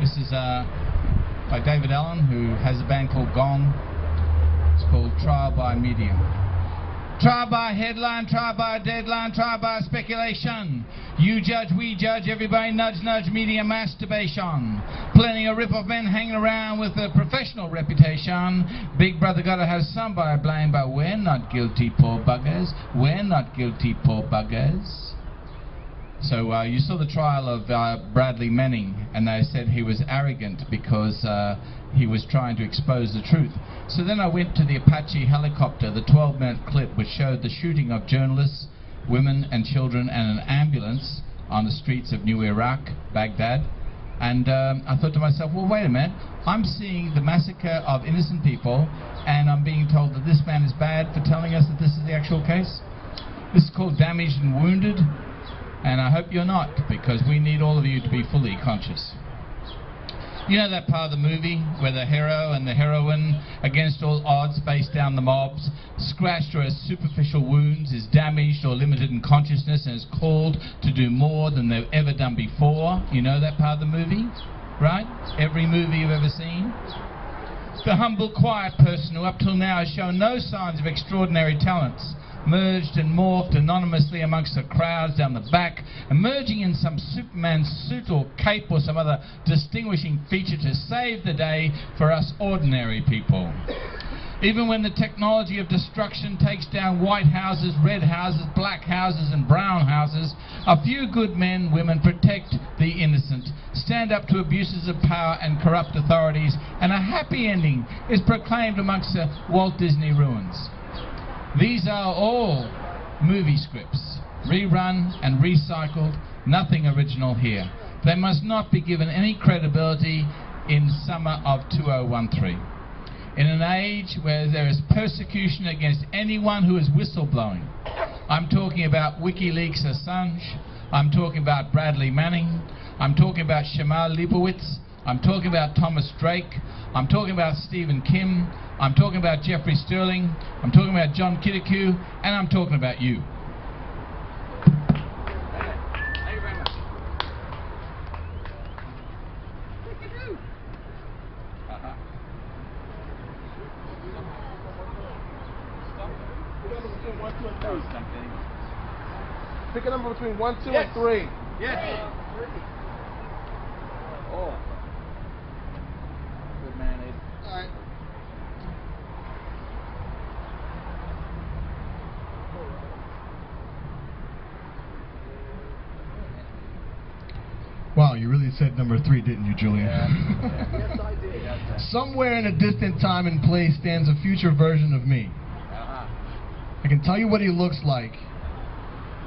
This is by David Allen, who has a band called Gone. It's called Trial by Media. Trial by headline, trial by deadline, trial by speculation. You judge, we judge, everybody nudge, nudge, media masturbation. Plenty of rip-off men hanging around with a professional reputation. Big Brother gotta have somebody blamed, but we're not guilty, poor buggers. We're not guilty, poor buggers. So you saw the trial of Bradley Manning, and they said he was arrogant because he was trying to expose the truth. So then I went to the Apache helicopter, the 12-minute clip which showed the shooting of journalists, women and children, and an ambulance on the streets of New Iraq, Baghdad. And I thought to myself, well, wait a minute, I'm seeing the massacre of innocent people, and I'm being told that this man is bad for telling us that this is the actual case. This is called Damaged and Wounded. And I hope you're not, because we need all of you to be fully conscious. You know that part of the movie where the hero and the heroine, against all odds, face down the mobs, scratched or has superficial wounds, is damaged or limited in consciousness, and is called to do more than they've ever done before? You know that part of the movie, right? Every movie you've ever seen. The humble, quiet person who up till now has shown no signs of extraordinary talents, merged and morphed anonymously amongst the crowds down the back, emerging in some Superman suit or cape or some other distinguishing feature to save the day for us ordinary people. Even when the technology of destruction takes down white houses, red houses, black houses and brown houses, a few good men, women protect the innocent, stand up to abuses of power and corrupt authorities, and a happy ending is proclaimed amongst the Walt Disney ruins. These are all movie scripts, rerun and recycled, nothing original here. They must not be given any credibility in summer of 2013. In an age where there is persecution against anyone who is whistleblowing. I'm talking about WikiLeaks Assange, I'm talking about Bradley Manning, I'm talking about Jamal Leibowitz, I'm talking about Thomas Drake, I'm talking about Stephen Kim, I'm talking about Jeffrey Sterling, I'm talking about John Kirikou, and I'm talking about you. Thank you very much. Pick a number between 1, 2, and 3. Yes. Oh. Good man, Ed. All right. Wow, you really said number 3, didn't you, Julien? Yes, I did. Somewhere in a distant time and place stands a future version of me. I can tell you what he looks like.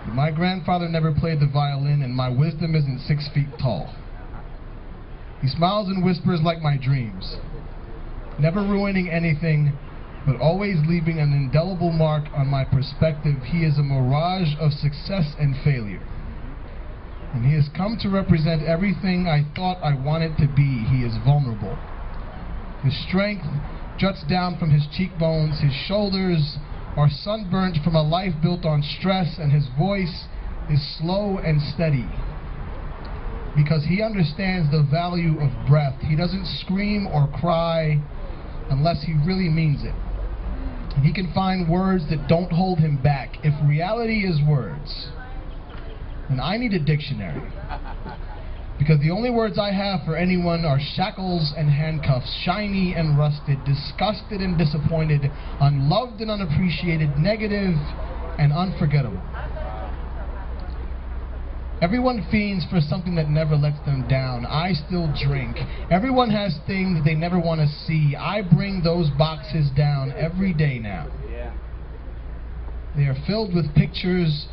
But my grandfather never played the violin, and my wisdom isn't 6 feet tall. He smiles and whispers like my dreams, never ruining anything, but always leaving an indelible mark on my perspective. He is a mirage of success and failure. And he has come to represent everything I thought I wanted to be. He is vulnerable. His strength juts down from his cheekbones, his shoulders are sunburnt from a life built on stress, and his voice is slow and steady. Because he understands the value of breath. He doesn't scream or cry unless he really means it. He can find words that don't hold him back. If reality is words, then I need a dictionary. Because the only words I have for anyone are shackles and handcuffs, shiny and rusted, disgusted and disappointed, unloved and unappreciated, negative and unforgettable. Everyone fiends for something that never lets them down. I still drink. Everyone has things they never want to see. I bring those boxes down every day now. Yeah. They are filled with pictures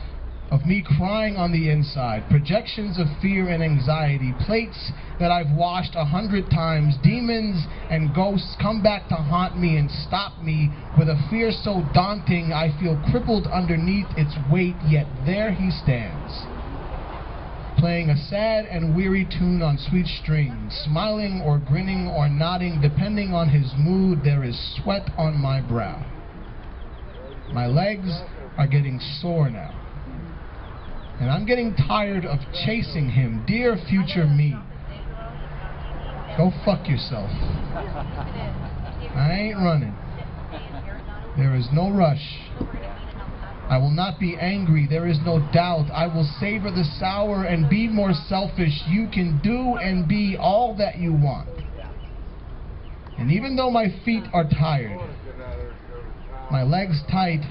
of me crying on the inside, projections of fear and anxiety, plates that I've washed 100 times, demons and ghosts come back to haunt me and stop me with a fear so daunting I feel crippled underneath its weight, yet there he stands, playing a sad and weary tune on sweet strings, smiling or grinning or nodding depending on his mood. There is sweat on my brow. My legs are getting sore now. And I'm getting tired of chasing him. Dear future me, go fuck yourself. I ain't running. There is no rush. I will not be angry. There is no doubt. I will savor the sour and be more selfish. You can do and be all that you want. And even though my feet are tired, my legs tight,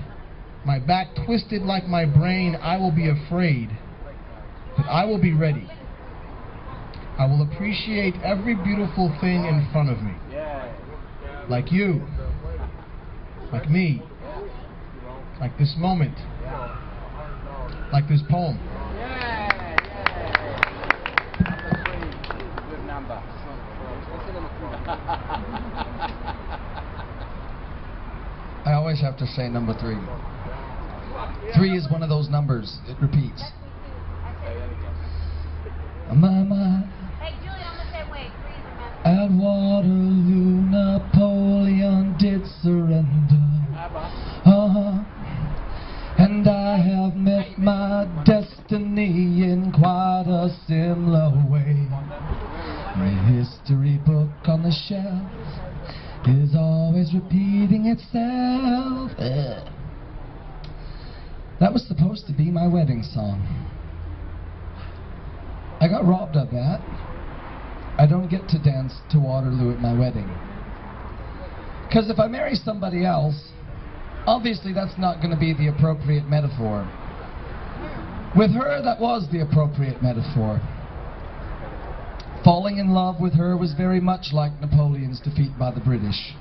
my back twisted like my brain, I will be afraid, but I will be ready. I will appreciate every beautiful thing in front of me. Like you, like me, like this moment, like this poem. Good number. I always have to say number 3. 3 is one of those numbers. It repeats. Mama, Hey, Julien, I'm the same way. Please remember. at Waterloo, Napoleon did surrender. And I have met my destiny in quite a similar way. The history book on the shelf is always repeating itself. That was supposed to be my wedding song. I got robbed of that. I don't get to dance to Waterloo at my wedding. Because if I marry somebody else, obviously that's not going to be the appropriate metaphor. With her, that was the appropriate metaphor. Falling in love with her was very much like Napoleon's defeat by the British.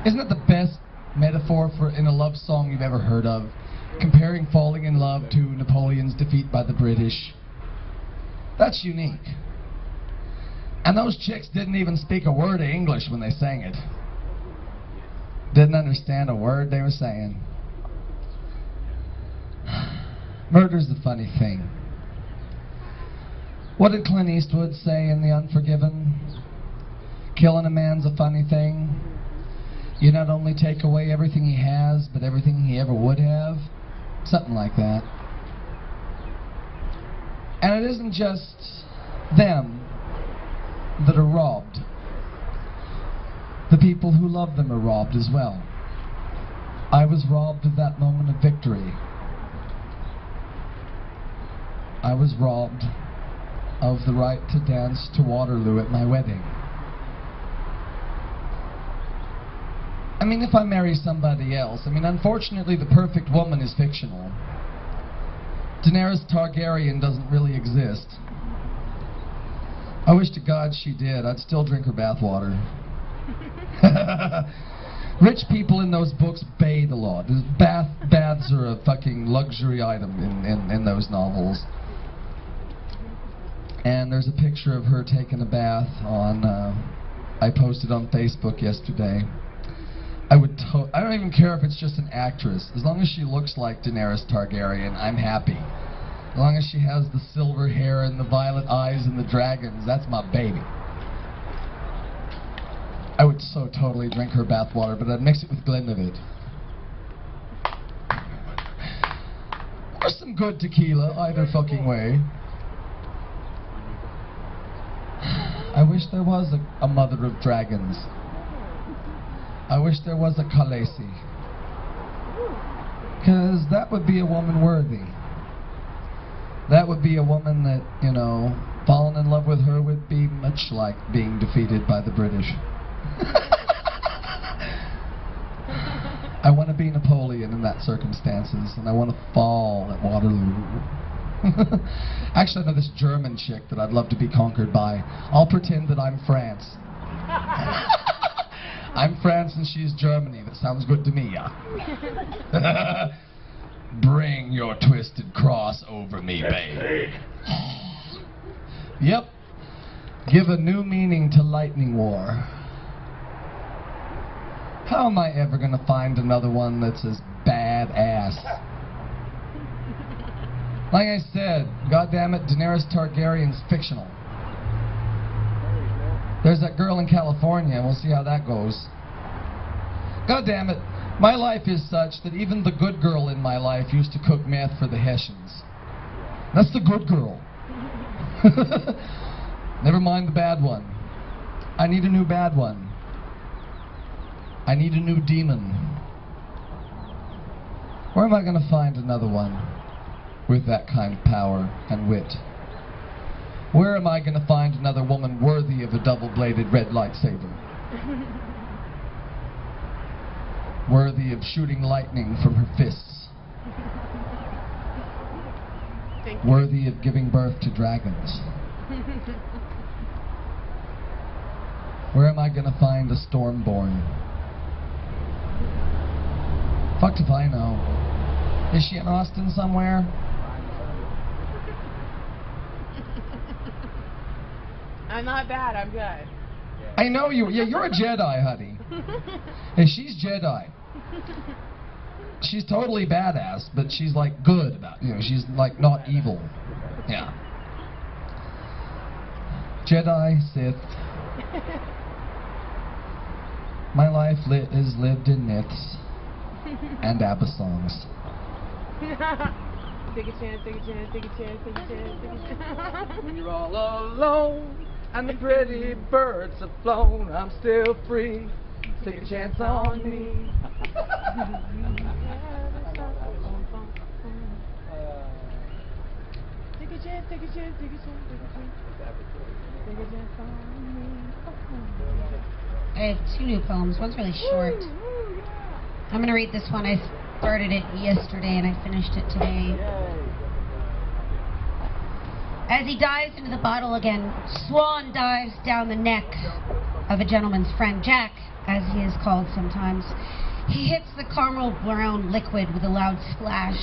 Isn't it the best metaphor in a love song you've ever heard of? Comparing falling in love to Napoleon's defeat by the British. That's unique. And those chicks didn't even speak a word of English when they sang it. Didn't understand a word they were saying. Murder's the funny thing. What did Clint Eastwood say in The Unforgiven? Killing a man's a funny thing. You not only take away everything he has, but everything he ever would have. Something like that. And it isn't just them that are robbed. The people who love them are robbed as well. I was robbed of that moment of victory. I was robbed of the right to dance to Waterloo at my wedding. I mean, if I marry somebody else, unfortunately the perfect woman is fictional. Daenerys Targaryen doesn't really exist. I wish to God she did. I'd still drink her bathwater. Rich people in those books bathe a lot. Baths are a fucking luxury item in those novels. And there's a picture of her taking a bath on, I posted on Facebook yesterday. I don't even care if it's just an actress. As long as she looks like Daenerys Targaryen, I'm happy. As long as she has the silver hair and the violet eyes and the dragons, that's my baby. I would so totally drink her bathwater, but I'd mix it with Glenlivet. some good tequila, either fucking way. I wish there was a mother of dragons. I wish there was a Khaleesi. Because that would be a woman worthy. That would be a woman that, you know, falling in love with her would be much like being defeated by the British. I want to be Napoleon in that circumstances, and I want to fall at Waterloo. Actually, I know this German chick that I'd love to be conquered by. I'll pretend that I'm France. I'm France and she's Germany. That sounds good to me, yeah. Bring your twisted cross over me, babe. Yep. Give a new meaning to Lightning War. How am I ever going to find another one that's as badass? Like I said, goddammit, Daenerys Targaryen's fictional. There's that girl in California, and we'll see how that goes. Goddammit, my life is such that even the good girl in my life used to cook meth for the Hessians. That's the good girl. Never mind the bad one. I need a new bad one. I need a new demon. Where am I going to find another one with that kind of power and wit? Where am I going to find another woman worthy of a double-bladed red lightsaber? Worthy of shooting lightning from her fists. Worthy of giving birth to dragons. Where am I going to find a Stormborn? Fucked if I know. Is she in Austin somewhere? I'm not bad, I'm good. I know you. Yeah, you're a Jedi, honey. And she's Jedi. She's totally badass, but she's like good about, you know, she's like not evil. Yeah. Jedi, Sith. My life is lived in myths and ABBA songs. Take a chance, take a chance, take a chance, take a chance, take a chance. When you're all alone and the pretty birds have flown, I'm still free. Take a chance on me. Take a chance, take a chance, take a chance, take a chance. Take a chance on me. I have two new poems. One's really short. I'm going to read this one. I started it yesterday and I finished it today. As he dives into the bottle again, Swan dives down the neck of a gentleman's friend, Jack, as he is called sometimes. He hits the caramel brown liquid with a loud splash.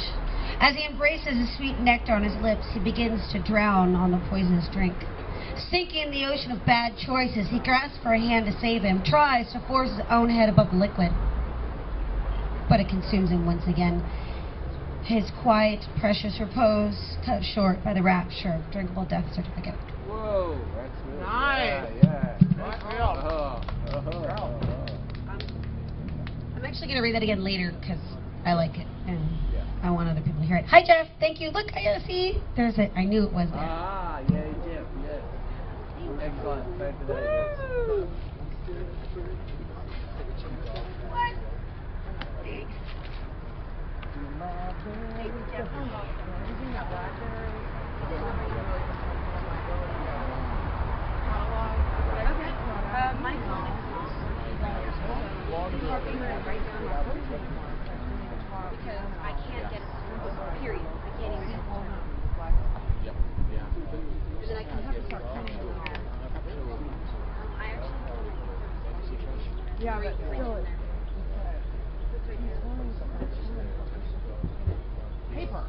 As he embraces the sweet nectar on his lips, he begins to drown on the poisonous drink. Sinking in the ocean of bad choices, he grasps for a hand to save him, tries to force his own head above the liquid. But it consumes him once again. His quiet, precious repose cut short by the rapture of drinkable death certificate. Whoa, that's really Nice. Yeah. I'm actually going to read that again later because I like it and I want other people to hear it. Hi, Jeff. Thank you. Look, see? There's it. I knew it was there. Ah, yeah, Jeff, yes. Excellent. Thank you very much. What? Because I can't get a period. I can't even get a home. And then I can have to start cutting. I actually Yeah, but still. Paper.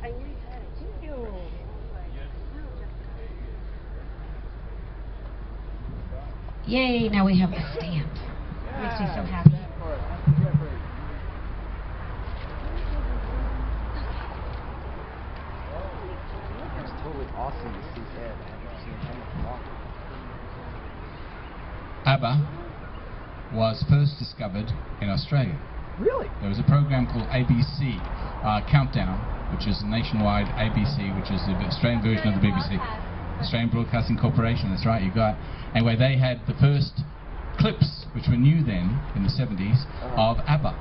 I knew you had it. Thank you. Yay, now we have the stamp. Makes me so happy. It's totally awesome to see Ed. I haven't seen him in a while. ABBA was first discovered in Australia. Really? There was a program called ABC Countdown, which is nationwide ABC, which is the Australian version of the BBC. Australian Broadcasting Corporation, that's right, you got it. Anyway, they had the first clips, which were new then, in the 70s, of ABBA.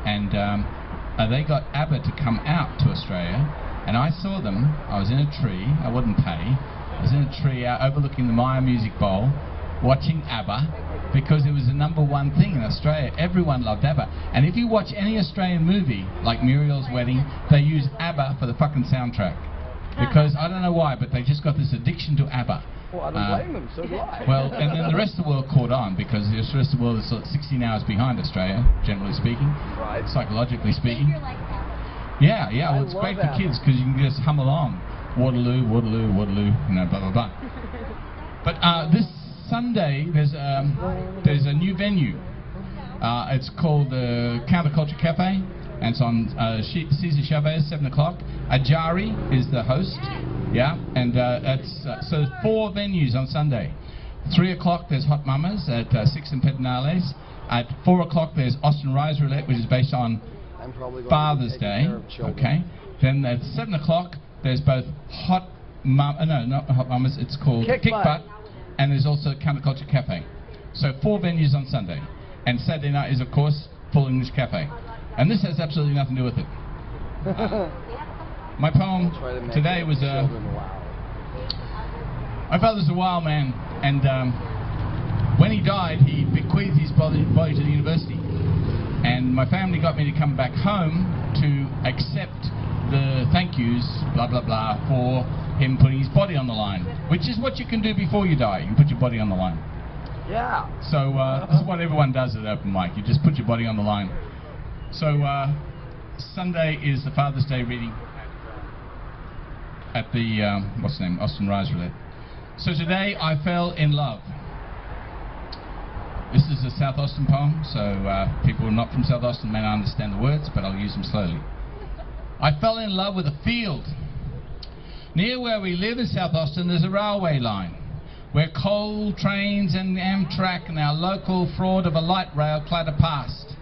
And they got ABBA to come out to Australia, and I saw them. I was in a tree, I wouldn't pay. I was in a tree overlooking the Maya Music Bowl, watching ABBA, because it was the #1 thing in Australia. Everyone loved ABBA. And if you watch any Australian movie, like Muriel's Wedding, they use ABBA for the fucking soundtrack. Because, I don't know why, but they just got this addiction to ABBA. Well, I don't blame them, so do I. Well, and then the rest of the world caught on, because the rest of the world is sort of 16 hours behind Australia, generally speaking, Right. psychologically speaking. Yeah, well, it's great for kids, because you can just hum along. Waterloo, Waterloo, Waterloo, you know, blah, blah, blah. But this Sunday, there's a new venue. It's called the Counterculture Cafe, and it's on Cesar Chavez, 7 o'clock. Ajari is the host, yeah, and so 4 venues on Sunday. 3 o'clock there's Hot Mamas at 6 and Pedernales. At 4 o'clock there's Austin Rise Roulette, which is based on Father's Day, okay. Then at 7 o'clock there's both not Hot Mamas, it's called Kick Butt, and there's also Counterculture Cafe. So 4 venues on Sunday. And Saturday night is, of course, Full English Cafe. And this has absolutely nothing to do with it. My poem today was, my father's a wild man, and when he died, he bequeathed his body to the university. And my family got me to come back home to accept the thank yous, blah, blah, blah, for him putting his body on the line, which is what you can do before you die. You can put your body on the line. Yeah. So this is what everyone does at open mic. You just put your body on the line. So Sunday is the Father's Day reading at the Austin Rise Roulette. So today I fell in love. This is a South Austin poem, so people who are not from South Austin may not understand the words, but I'll use them slowly. I fell in love with a field. Near where we live in South Austin, there's a railway line where coal trains and Amtrak and our local fraud of a light rail clatter past.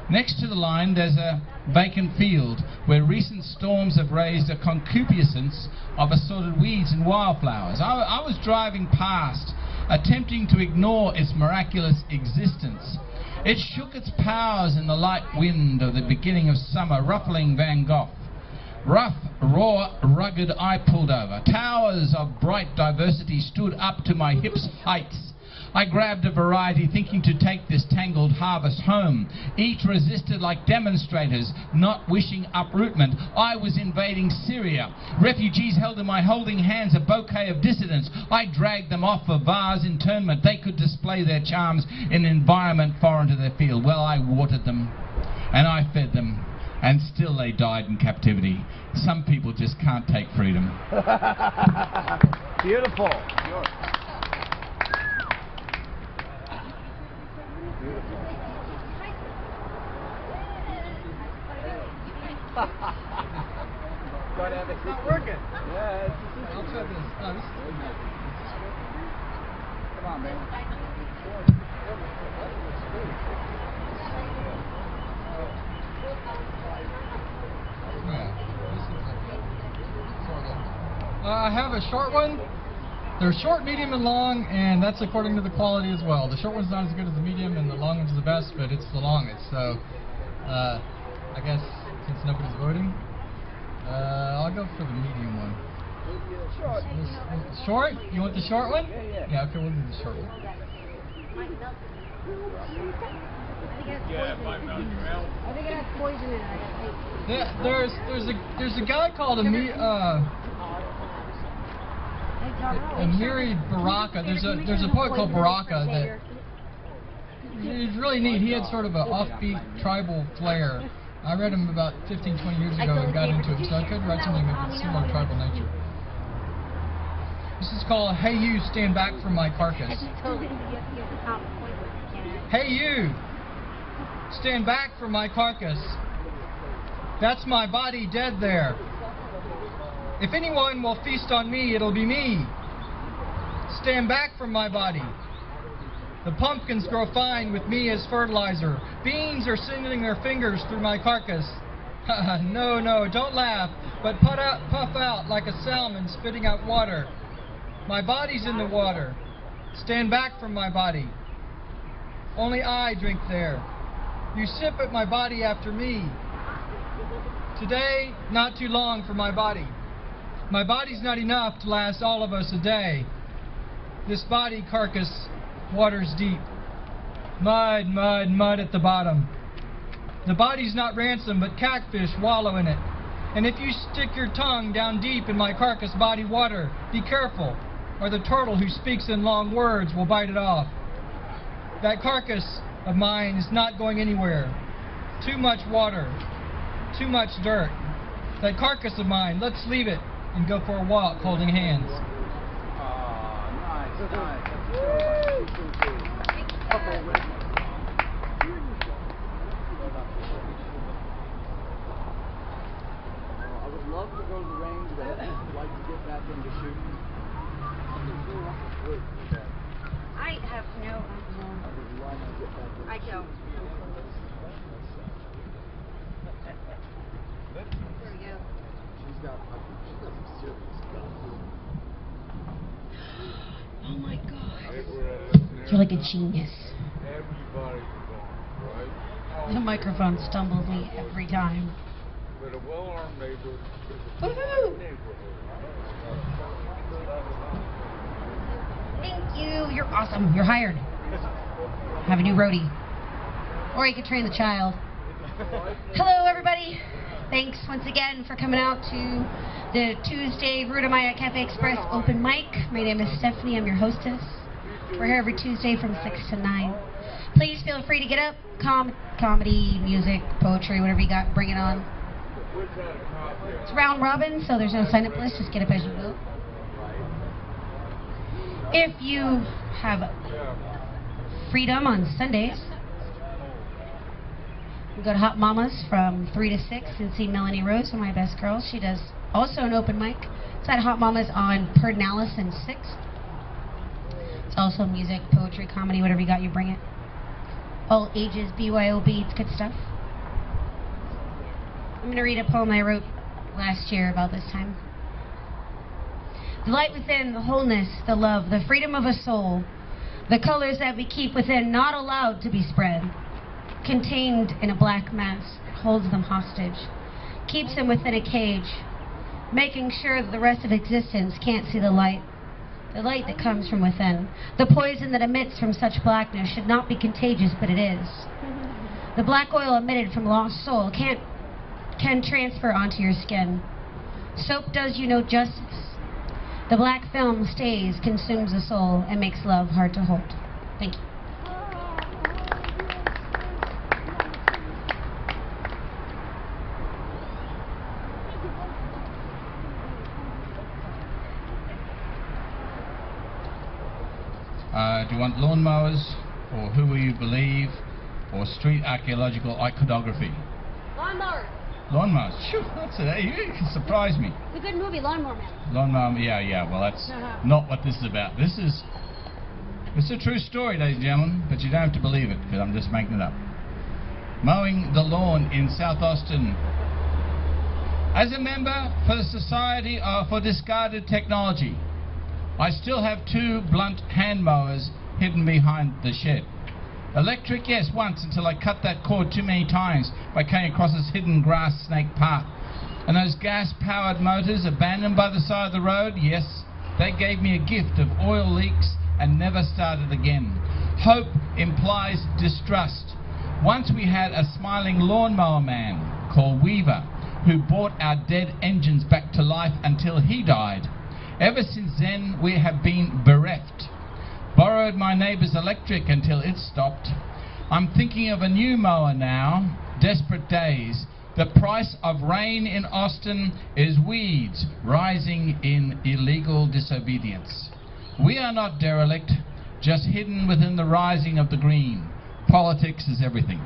Next to the line, there's a vacant field where recent storms have raised a concupiscence of assorted weeds and wildflowers. I was driving past, attempting to ignore its miraculous existence. It shook its powers in the light wind of the beginning of summer, ruffling Van Gogh. Rough, raw, rugged, I pulled over. Towers of bright diversity stood up to my hips' heights. I grabbed a variety, thinking to take this tangled harvest home. Each resisted like demonstrators, not wishing uprootment. I was invading Syria. Refugees held in my holding hands a bouquet of dissidents. I dragged them off for vase internment. They could display their charms in an environment foreign to their field. Well, I watered them, and I fed them, and still they died in captivity. Some people just can't take freedom. Beautiful. It's not working. Yeah, I'll try this. No, this is come on, man. I have a short one. They're short, medium, and long, and that's according to the quality as well. The short one's not as good as the medium, and the long one's the best, but it's the longest. So, I guess since nobody's voting, I'll go for the medium one. Short? You want the short one? Yeah, okay, we'll do the short one. I think it has poison in it. Yeah, there's a guy called Amiri Baraka. There's a poet called Baraka that he's really neat. He had sort of an offbeat tribal flair. I read him about 15, 20 years ago and got into it, so I could write something of a similar tribal nature. This is called Hey You, Stand Back From My Carcass. Hey you, stand back from my carcass. That's my body dead there. If anyone will feast on me, it'll be me. Stand back from my body. The pumpkins grow fine with me as fertilizer. Beans are sending their fingers through my carcass. No, no, don't laugh, but puff out like a salmon spitting out water. My body's in the water. Stand back from my body. Only I drink there. You sip at my body after me. Today, not too long for my body. My body's not enough to last all of us a day. This body carcass water's deep. Mud, mud, mud at the bottom. The body's not ransom, but catfish wallow in it. And if you stick your tongue down deep in my carcass body water, be careful, or the turtle who speaks in long words will bite it off. That carcass of mine is not going anywhere. Too much water, too much dirt. That carcass of mine, let's leave it and go for a walk holding hands. I would love to go to the range, but I'd like to get back into shooting. I have no. I don't. There we go. She's got some serious stuff. Oh my God. You're like a genius. The microphone stumbles me every time. But a well-armed neighbor. Woohoo! Thank you. You're awesome. You're hired. Have a new roadie. Or you could train the child. Hello, everybody. Thanks once again for coming out to the Tuesday Ruta Cafe Express open mic. My name is Stephanie. I'm your hostess. We're here every Tuesday from 6 to 9. Please feel free to get up. Comedy, music, poetry, whatever you got, bring it on. It's round robin, so there's no sign-up list. Just get up as you will. If you have freedom on Sundays, we go to Hot Mamas from 3 to 6 and see Melanie Rose, one of my best girls. She does also an open mic. It's at Hot Mamas on Pernalis and 6th. It's also music, poetry, comedy, whatever you got, you bring it. All ages, BYOB, it's good stuff. I'm going to read a poem I wrote last year about this time. The light within, the wholeness, the love, the freedom of a soul, the colors that we keep within, not allowed to be spread, contained in a black mask, holds them hostage, keeps them within a cage, making sure that the rest of existence can't see the light that comes from within. The poison that emits from such blackness should not be contagious, but it is. The black oil emitted from lost soul can transfer onto your skin. Soap does you no justice. The black film stays, consumes the soul, and makes love hard to hold. Thank you. Do you want lawnmowers, or Who Will You Believe, or street archaeological iconography? Lawnmower. Lawnmowers. Phew, that's it. You can surprise me. It's a good movie, Lawnmower Man. Lawnmower, yeah. Well, that's not what this is about. It's a true story, ladies and gentlemen, but you don't have to believe it, because I'm just making it up. Mowing the lawn in South Austin. As a member for the Society for Discarded Technology, I still have 2 blunt hand mowers hidden behind the shed. Electric, yes, once, until I cut that cord too many times by coming across this hidden grass snake path. And those gas-powered motors abandoned by the side of the road, yes, they gave me a gift of oil leaks and never started again. Hope implies distrust. Once we had a smiling lawnmower man called Weaver who brought our dead engines back to life until he died. Ever since then, we have been bereft. Borrowed my neighbor's electric until it stopped. I'm thinking of a new mower now. Desperate days. The price of rain in Austin is weeds rising in illegal disobedience. We are not derelict, just hidden within the rising of the green. Politics is everything.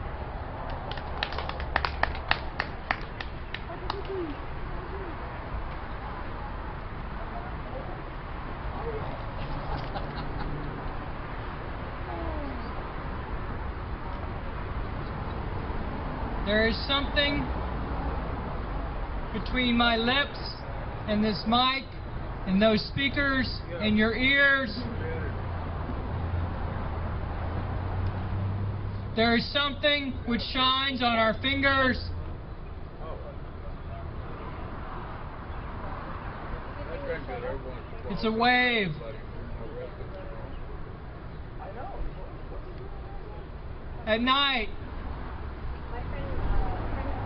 There is something between my lips and this mic and those speakers and your ears. There is something which shines on our fingers. It's a wave. At night,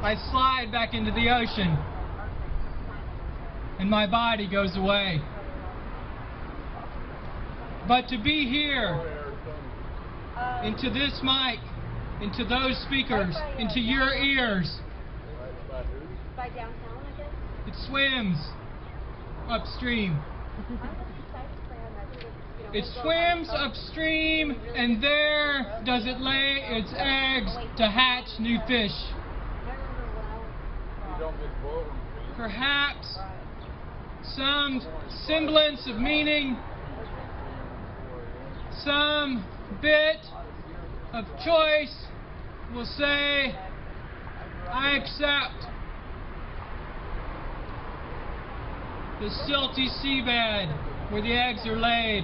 I slide back into the ocean, and my body goes away. But to be here, into this mic, into those speakers, into your ears, By downtown, I guess. it swims upstream. It swims upstream, and there does it lay its eggs to hatch new fish. Perhaps some semblance of meaning, some bit of choice will say, I accept the silty seabed where the eggs are laid.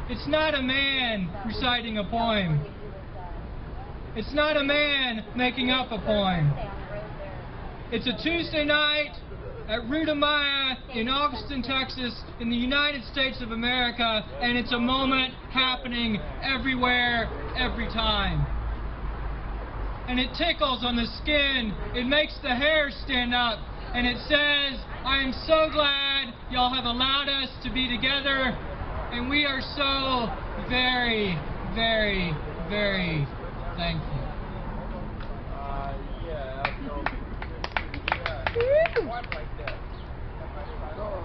It's not a man reciting a poem. It's not a man making up a poem. It's a Tuesday night at Ruta in Austin, Texas, in the United States of America, and it's a moment happening everywhere, every time. And it tickles on the skin, it makes the hair stand up, and it says, I am so glad y'all have allowed us to be together, and we are so very, very, very thankful.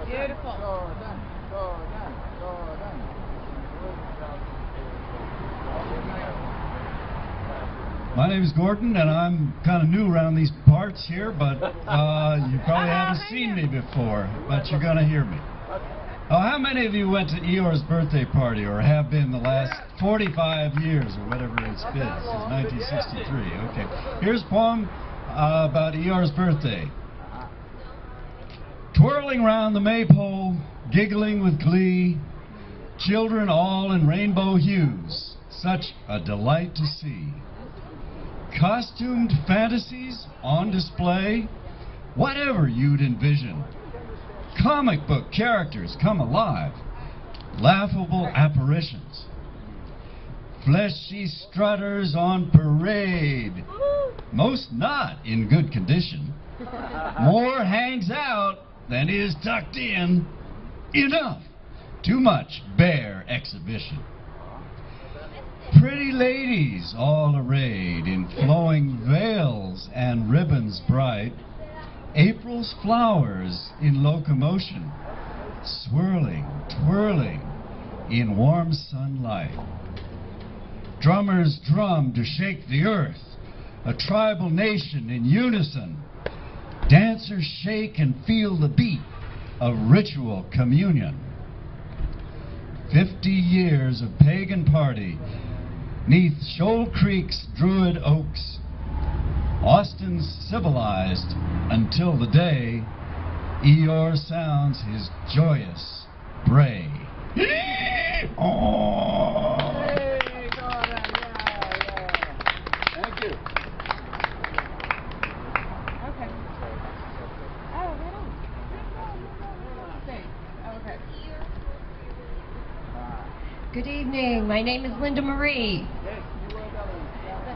Beautiful. My name is Gordon, and I'm kind of new around these parts here, but you probably haven't seen me before, but you're going to hear me. Oh, how many of you went to Eeyore's birthday party, or have been the last 45 years, or whatever it's been, since 1963? Okay. Here's a poem about Eeyore's birthday. Twirling round the maypole, giggling with glee, children all in rainbow hues, such a delight to see. Costumed fantasies on display, whatever you'd envision. Comic book characters come alive, laughable apparitions. Fleshy strutters on parade, most not in good condition. More hangs out than is tucked in. Enough, too much bare exhibition. Pretty ladies all arrayed in flowing veils and ribbons bright. April's flowers in locomotion, swirling, twirling in warm sunlight. Drummers drum to shake the earth, a tribal nation in unison. Dancers shake and feel the beat of ritual communion. 50 years of pagan party, 'neath Shoal Creek's druid oaks. Austin's civilized until the day Eeyore sounds his joyous bray. Oh. Hey, Gordon, Thank you. Okay. Oh, right on. Thanks. Okay. Good evening. My name is Linda Marie,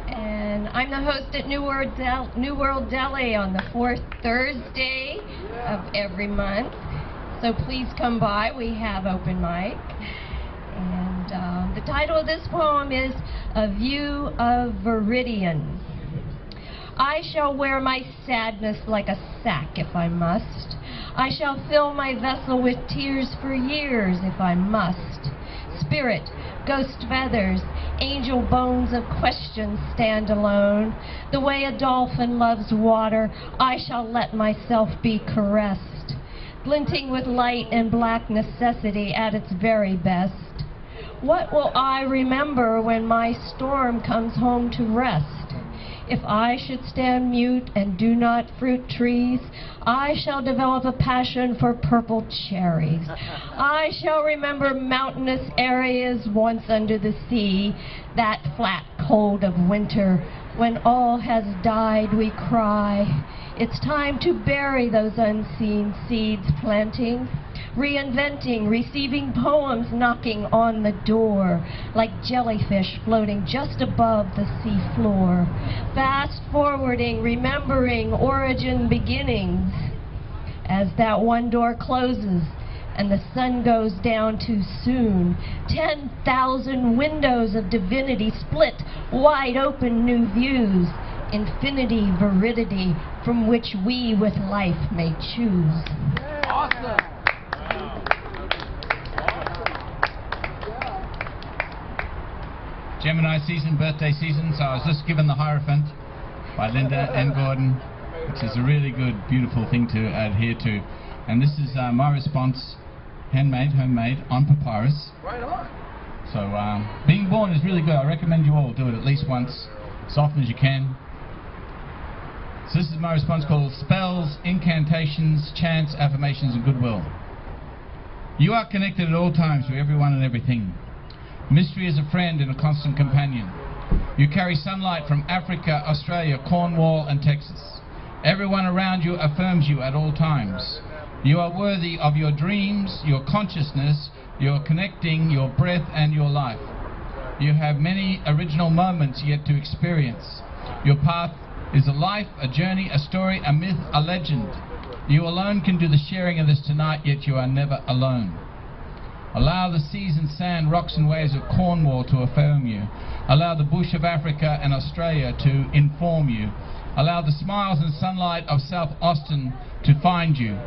and I'm the host at New World Deli on the fourth Thursday of every month. So please come by. We have open mic. And the title of this poem is A View of Viridian. I shall wear my sadness like a sack if I must. I shall fill my vessel with tears for years if I must. Spirit, ghost feathers, angel bones of questions stand alone. The way a dolphin loves water, I shall let myself be caressed, glinting with light and black necessity at its very best. What will I remember when my storm comes home to rest? If I should stand mute and do not fruit trees, I shall develop a passion for purple cherries. I shall remember mountainous areas once under the sea, that flat cold of winter. When all has died, we cry. It's time to bury those unseen seeds, planting, reinventing, receiving poems knocking on the door, like jellyfish floating just above the sea floor. Fast forwarding, remembering origin beginnings. As that one door closes and the sun goes down too soon, 10,000 windows of divinity split, wide open new views, infinity veridity from which we with life may choose. Awesome. Gemini season, birthday season, so I was just given the Hierophant by Linda and Gordon, which is a really good, beautiful thing to adhere to. And this is my response, handmade, homemade, on papyrus. Right on. So being born is really good. I recommend you all do it at least once, as often as you can. So this is my response called Spells, Incantations, Chants, Affirmations, and Goodwill. You are connected at all times to everyone and everything. Mystery is a friend and a constant companion. You carry sunlight from Africa, Australia, Cornwall, and Texas. Everyone around you affirms you at all times. You are worthy of your dreams, your consciousness, your connecting, your breath, and your life. You have many original moments yet to experience. Your path is a life, a journey, a story, a myth, a legend. You alone can do the sharing of this tonight, yet you are never alone. Allow the seas and sand, rocks and waves of Cornwall to affirm you. Allow the bush of Africa and Australia to inform you. Allow the smiles and sunlight of South Austin to find you.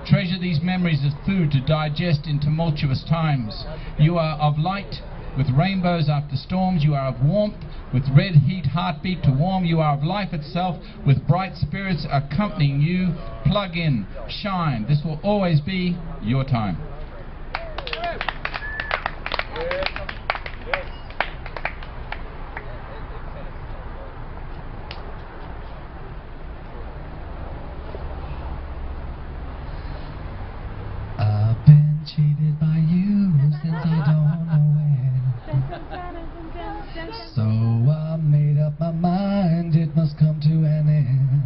Treasure these memories as food to digest in tumultuous times. You are of light, with rainbows after storms. You are of warmth, with red heat heartbeat to warm. You are of life itself, with bright spirits accompanying you. Plug in, shine. This will always be your time. I've been cheated by you since I don't know when. So I made up my mind it must come to an end.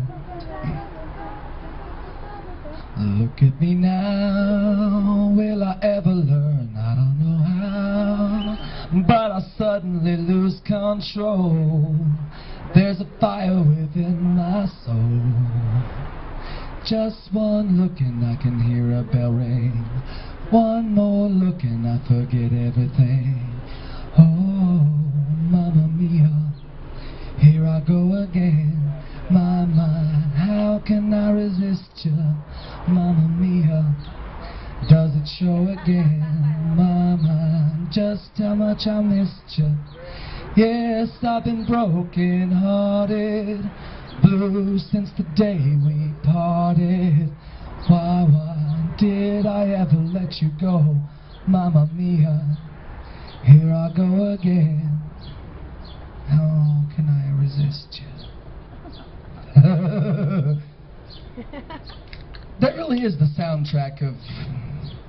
Look at me now, will I ever learn? I don't know how, but I suddenly lose control. There's a fire within my soul. Just one look and I can hear a bell ring. One more look and I forget everything. Oh, Mamma Mia, here I go again. My mind, how can I resist you? Mamma Mia, does it show again? My mind, just how much I missed you. Yes, I've been broken hearted, blue since the day we parted. Why did I ever let you go? Mamma Mia, here I go again. How can I resist you? That really is the soundtrack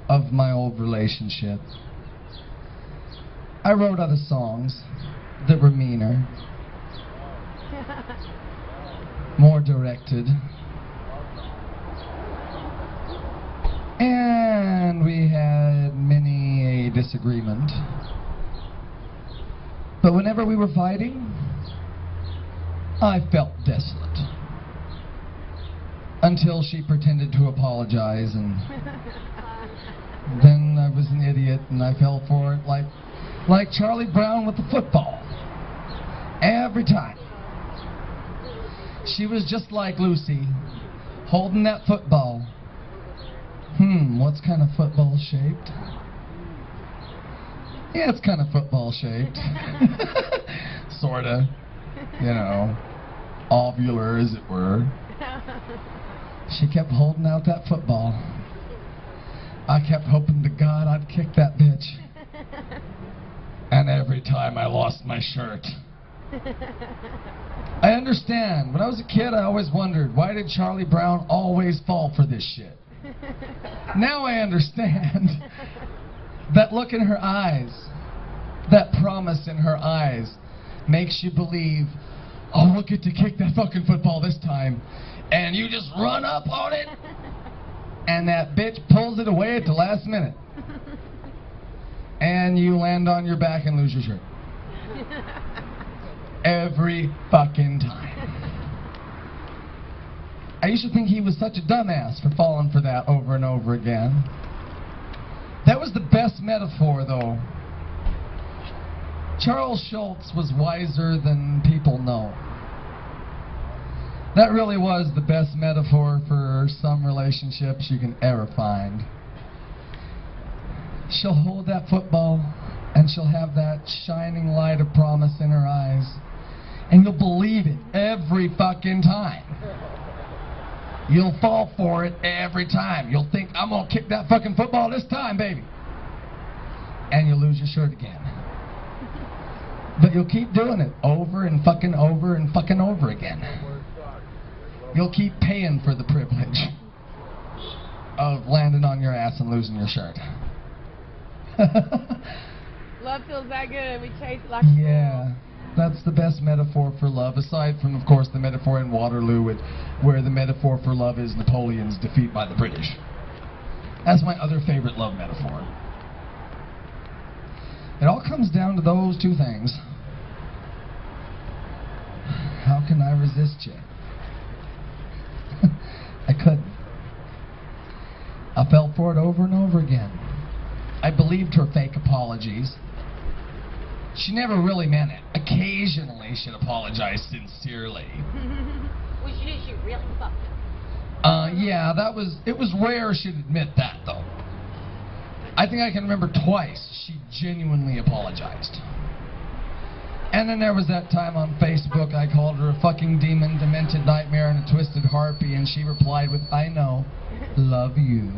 of my old relationship. I wrote other songs that were meaner, more directed, and we had many a disagreement. But whenever we were fighting, I felt desolate. Until she pretended to apologize, and then I was an idiot and I fell for it like Charlie Brown with the football. Every time. She was just like Lucy, holding that football. What's kind of football shaped? Yeah, it's kind of football shaped. Sorta. You know, ovular as it were. She kept holding out that football. I kept hoping to God I'd kick that bitch. And every time I lost my shirt. I understand. When I was a kid, I always wondered, why did Charlie Brown always fall for this shit? Now I understand. That look in her eyes, that promise in her eyes, makes you believe, oh, we'll get to kick that fucking football this time. And you just run up on it, and that bitch pulls it away at the last minute. And you land on your back and lose your shirt. Every fucking time. I used to think he was such a dumbass for falling for that over and over again. That was the best metaphor, though. Charles Schultz was wiser than people know. That really was the best metaphor for some relationships you can ever find. She'll hold that football, and she'll have that shining light of promise in her eyes. And you'll believe it every fucking time. You'll fall for it every time. You'll think, I'm gonna kick that fucking football this time, baby. And you'll lose your shirt again. But you'll keep doing it over and fucking over and fucking over again. You'll keep paying for the privilege of landing on your ass and losing your shirt. Love feels that good. We chase it like Yeah, that's the best metaphor for love, aside from, of course, the metaphor in Waterloo, where the metaphor for love is Napoleon's defeat by the British. That's my other favorite love metaphor. It all comes down to those two things. How can I resist you? I couldn't. I fell for it over and over again. I believed her fake apologies. She never really meant it. Occasionally she'd apologize sincerely. Well, she really fucked it. Yeah, it was rare she'd admit that, though. I think I can remember twice she genuinely apologized. And then there was that time on Facebook I called her a fucking demon, demented nightmare, and a twisted harpy, and she replied with, I know, love you.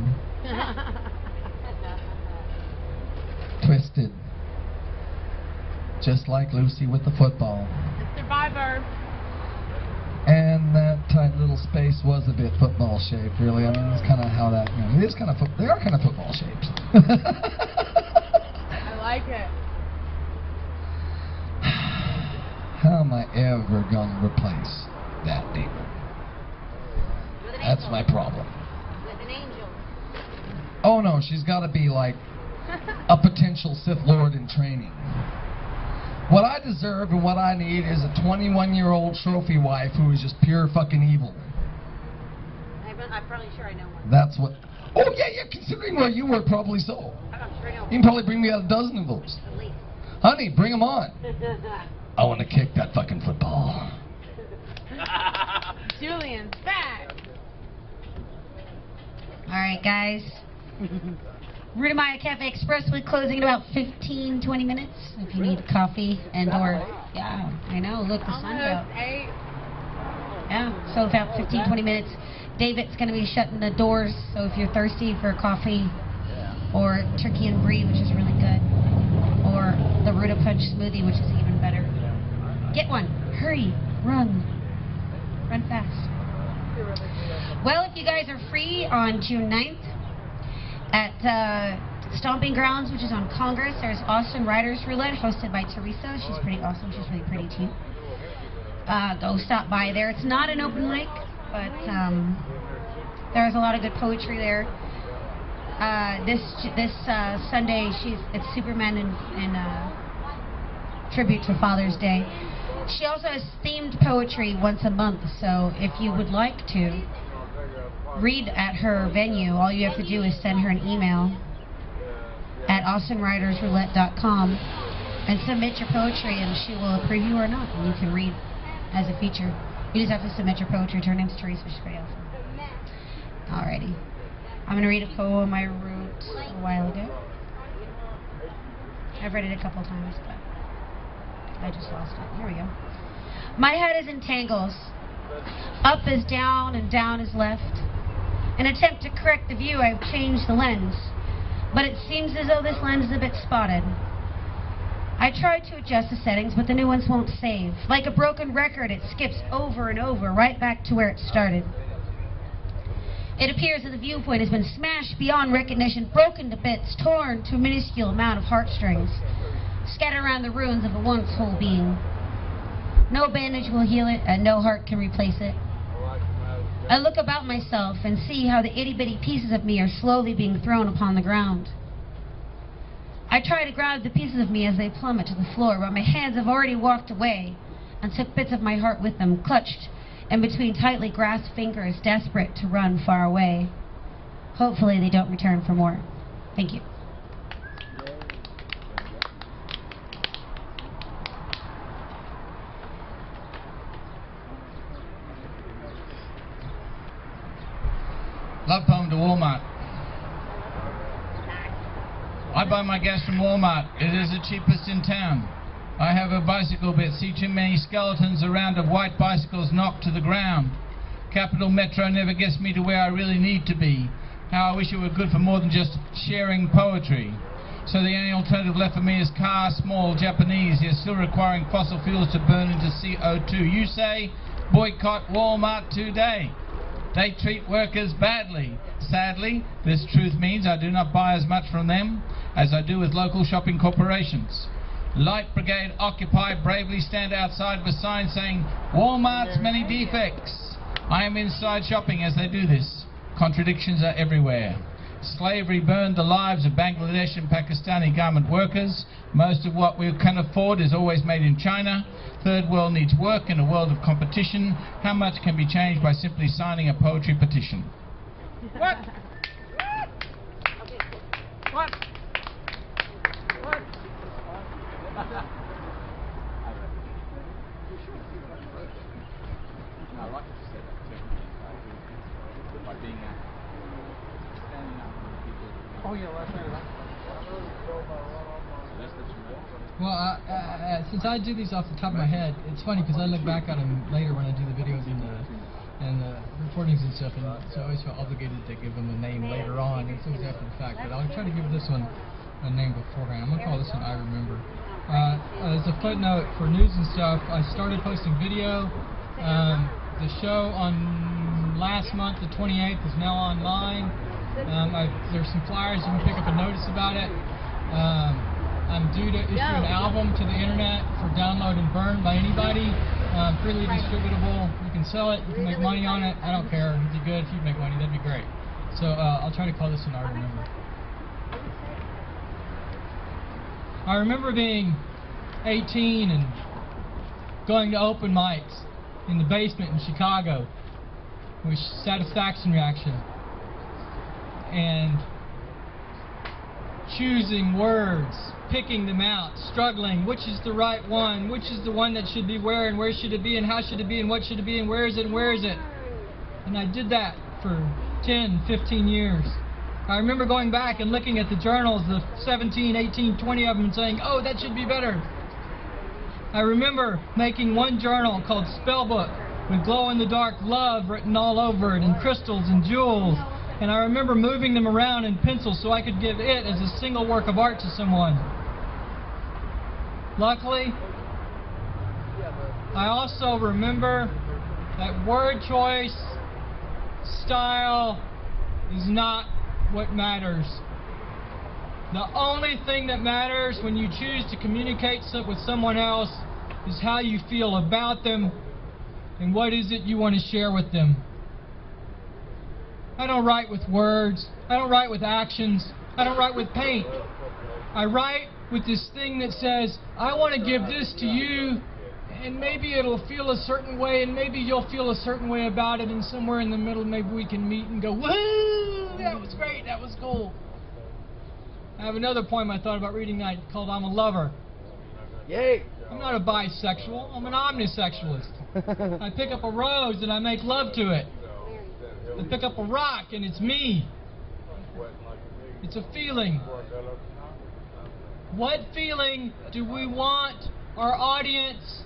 Twisted. Just like Lucy with the football. Survivor. And that tight little space was a bit football shaped, really. I mean, that's kind of how that, it is kind of, they are kind of football shaped. I like it. How am I ever going to replace that demon? That's my problem. With an angel. Oh no, she's got to be like a potential Sith Lord in training. What I deserve and what I need is a 21-year-old trophy wife who is just pure fucking evil. I'm probably sure I know one. That's what... Oh yeah, considering where you were, probably so. I'm sure I know one. You can probably bring me out a dozen of those. At least. Honey, bring them on. I want to kick that fucking football. Julien's back. Alright, guys. Ruta Maya Cafe Express will be closing in about 15-20 minutes. If you need coffee and or... Yeah, I know. Look, the sun's out. Yeah, so about 15-20 minutes. David's going to be shutting the doors, so if you're thirsty for coffee or turkey and brie, which is really good, or the Ruta Punch smoothie, which is even better, get one. Hurry. Run. Run fast. Well, if you guys are free on June 9th at Stomping Grounds, which is on Congress, there's Awesome Riders Roulette hosted by Teresa. She's pretty awesome. She's really pretty too. Go stop by there. It's not an open mic, but there's a lot of good poetry there. This Sunday, it's Superman in tribute to Father's Day. She also has themed poetry once a month, so if you would like to read at her venue, all you have to do is send her an email at awesomewritersroulette.com and submit your poetry, and she will approve you or not, and you can read as a feature. You just have to submit your poetry. Her name's Teresa, which is pretty awesome. Alrighty. I'm going to read a poem I wrote a while ago. I've read it a couple times, but I just lost it. Here we go. My head is in tangles. Up is down and down is left. In an attempt to correct the view, I've changed the lens. But it seems as though this lens is a bit spotted. I try to adjust the settings, but the new ones won't save. Like a broken record, it skips over and over, right back to where it started. It appears that the viewpoint has been smashed beyond recognition, broken to bits, torn to a minuscule amount of heartstrings, scattered around the ruins of a once whole being. No bandage will heal it, and no heart can replace it. I look about myself and see how the itty-bitty pieces of me are slowly being thrown upon the ground. I try to grab the pieces of me as they plummet to the floor, but my hands have already walked away and took bits of my heart with them, clutched in between tightly grasped fingers, desperate to run far away. Hopefully they don't return for more. Thank you. Love poem to Walmart. I buy my gas from Walmart. It is the cheapest in town. I have a bicycle but see too many skeletons around of white bicycles knocked to the ground. Capital Metro never gets me to where I really need to be. How I wish it were good for more than just sharing poetry. So the only alternative left for me is car, small, Japanese, yet still requiring fossil fuels to burn into CO2. You say, boycott Walmart today. They treat workers badly. Sadly, this truth means I do not buy as much from them as I do with local shopping corporations. Light Brigade Occupy bravely stand outside with signs saying, Walmart's many defects. I am inside shopping as they do this. Contradictions are everywhere. Slavery burned the lives of Bangladesh and Pakistani garment workers. Most of what we can afford is always made in China. Third world needs work in a world of competition. How much can be changed by simply signing a poetry petition? What? What? What? I like to say that too. By being standing up for the people. Oh yeah, last night. Well, since I do these off the top of my head, it's funny because I look back at them later when I do the videos and the recordings and stuff, and so I always feel obligated to give them a name later on. It's always after the fact, but I'll try to give this one a name beforehand. I'm gonna call this one I Remember. As a footnote for news and stuff, I started posting video. The show on last month, the 28th, is now online. There's some flyers, you can pick up a notice about it. I'm due to issue an album to the internet for download and burn by anybody. Freely distributable. You can sell it, you can make money on it. I don't care. It'd be good if you make money, that'd be great. So I'll try to call this one I Remember. I remember being 18 and going to open mics in the basement in Chicago with Satisfaction Reaction and choosing words, picking them out, struggling, which is the right one, which is the one that should be where, and where should it be, and how should it be, and what should it be, and where is it, and where is it. And I did that for 10, 15 years. I remember going back and looking at the journals, the 17, 18, 20 of them, and saying, oh, that should be better. I remember making one journal called Spellbook with glow-in-the-dark love written all over it, and crystals and jewels. And I remember moving them around in pencil so I could give it as a single work of art to someone. Luckily, I also remember that word choice, style, is not what matters. The only thing that matters when you choose to communicate with someone else is how you feel about them and what is it you want to share with them. I don't write with words. I don't write with actions. I don't write with paint. I write with this thing that says, I want to give this to you, and maybe it'll feel a certain way, and maybe you'll feel a certain way about it, and somewhere in the middle maybe we can meet and go, woo, that was great, that was cool. I have another poem I thought about reading tonight called I'm a Lover. Yay! I'm not a bisexual, I'm an omnisexualist. I pick up a rose and I make love to it. I pick up a rock and it's me. It's a feeling. What feeling do we want our audience,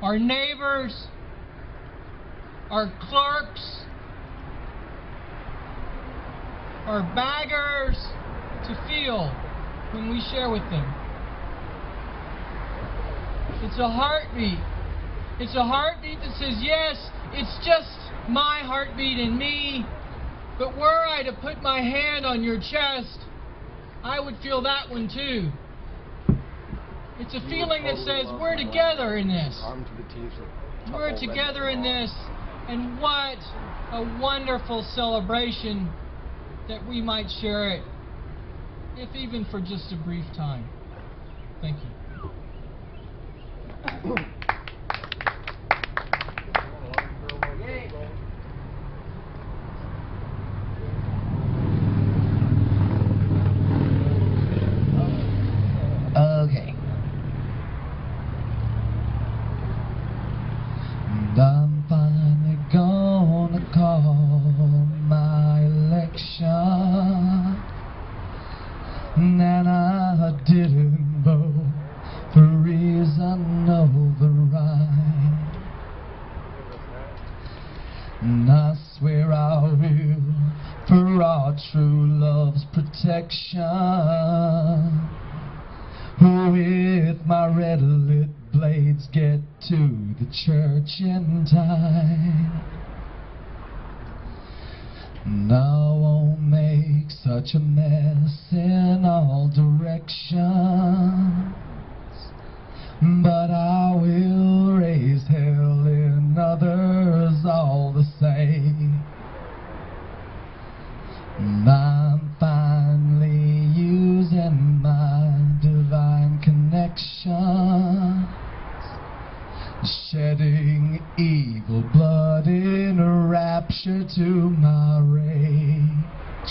our neighbors, our clerks, our baggers to feel when we share with them? It's a heartbeat. It's a heartbeat that says, yes, it's just my heartbeat and me, but were I to put my hand on your chest, I would feel that one too. It's a feeling that says, we're together in this. We're together in this, and what a wonderful celebration that we might share it, if even for just a brief time. Thank you. Okay. And I'm finally gonna call my election. And I didn't vote for reason override. And I swear I will, for our true love's protection. With my red-lit blades get to the church in time. And I won't make such a mess in all directions, but I will raise hell in others all the same. And I'm finally using my divine connections, shedding evil blood in a rapture to my rage.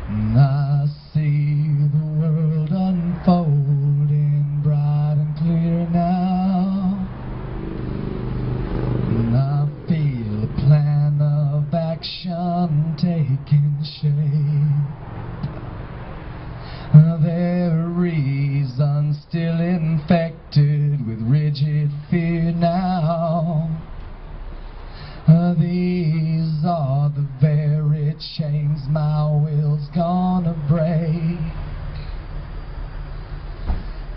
And I see the world unfolding bright and clear now, and I feel a plan of action taking shape. There are reasons still infected with rigid fear now. These are the very chains my will's gonna break.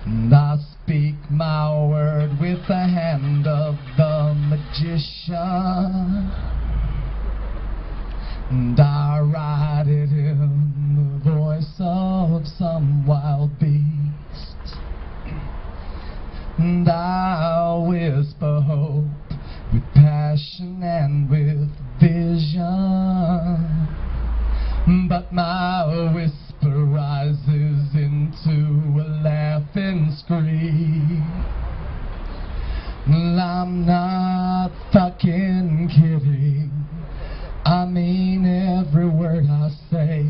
And I speak my word with the hand of the magician, and I write it in the voice of some wild beast. And I whisper hope with passion and with vision, but my whisper rises into a laughing scream. Well, I'm not fucking kidding, I mean every word I say.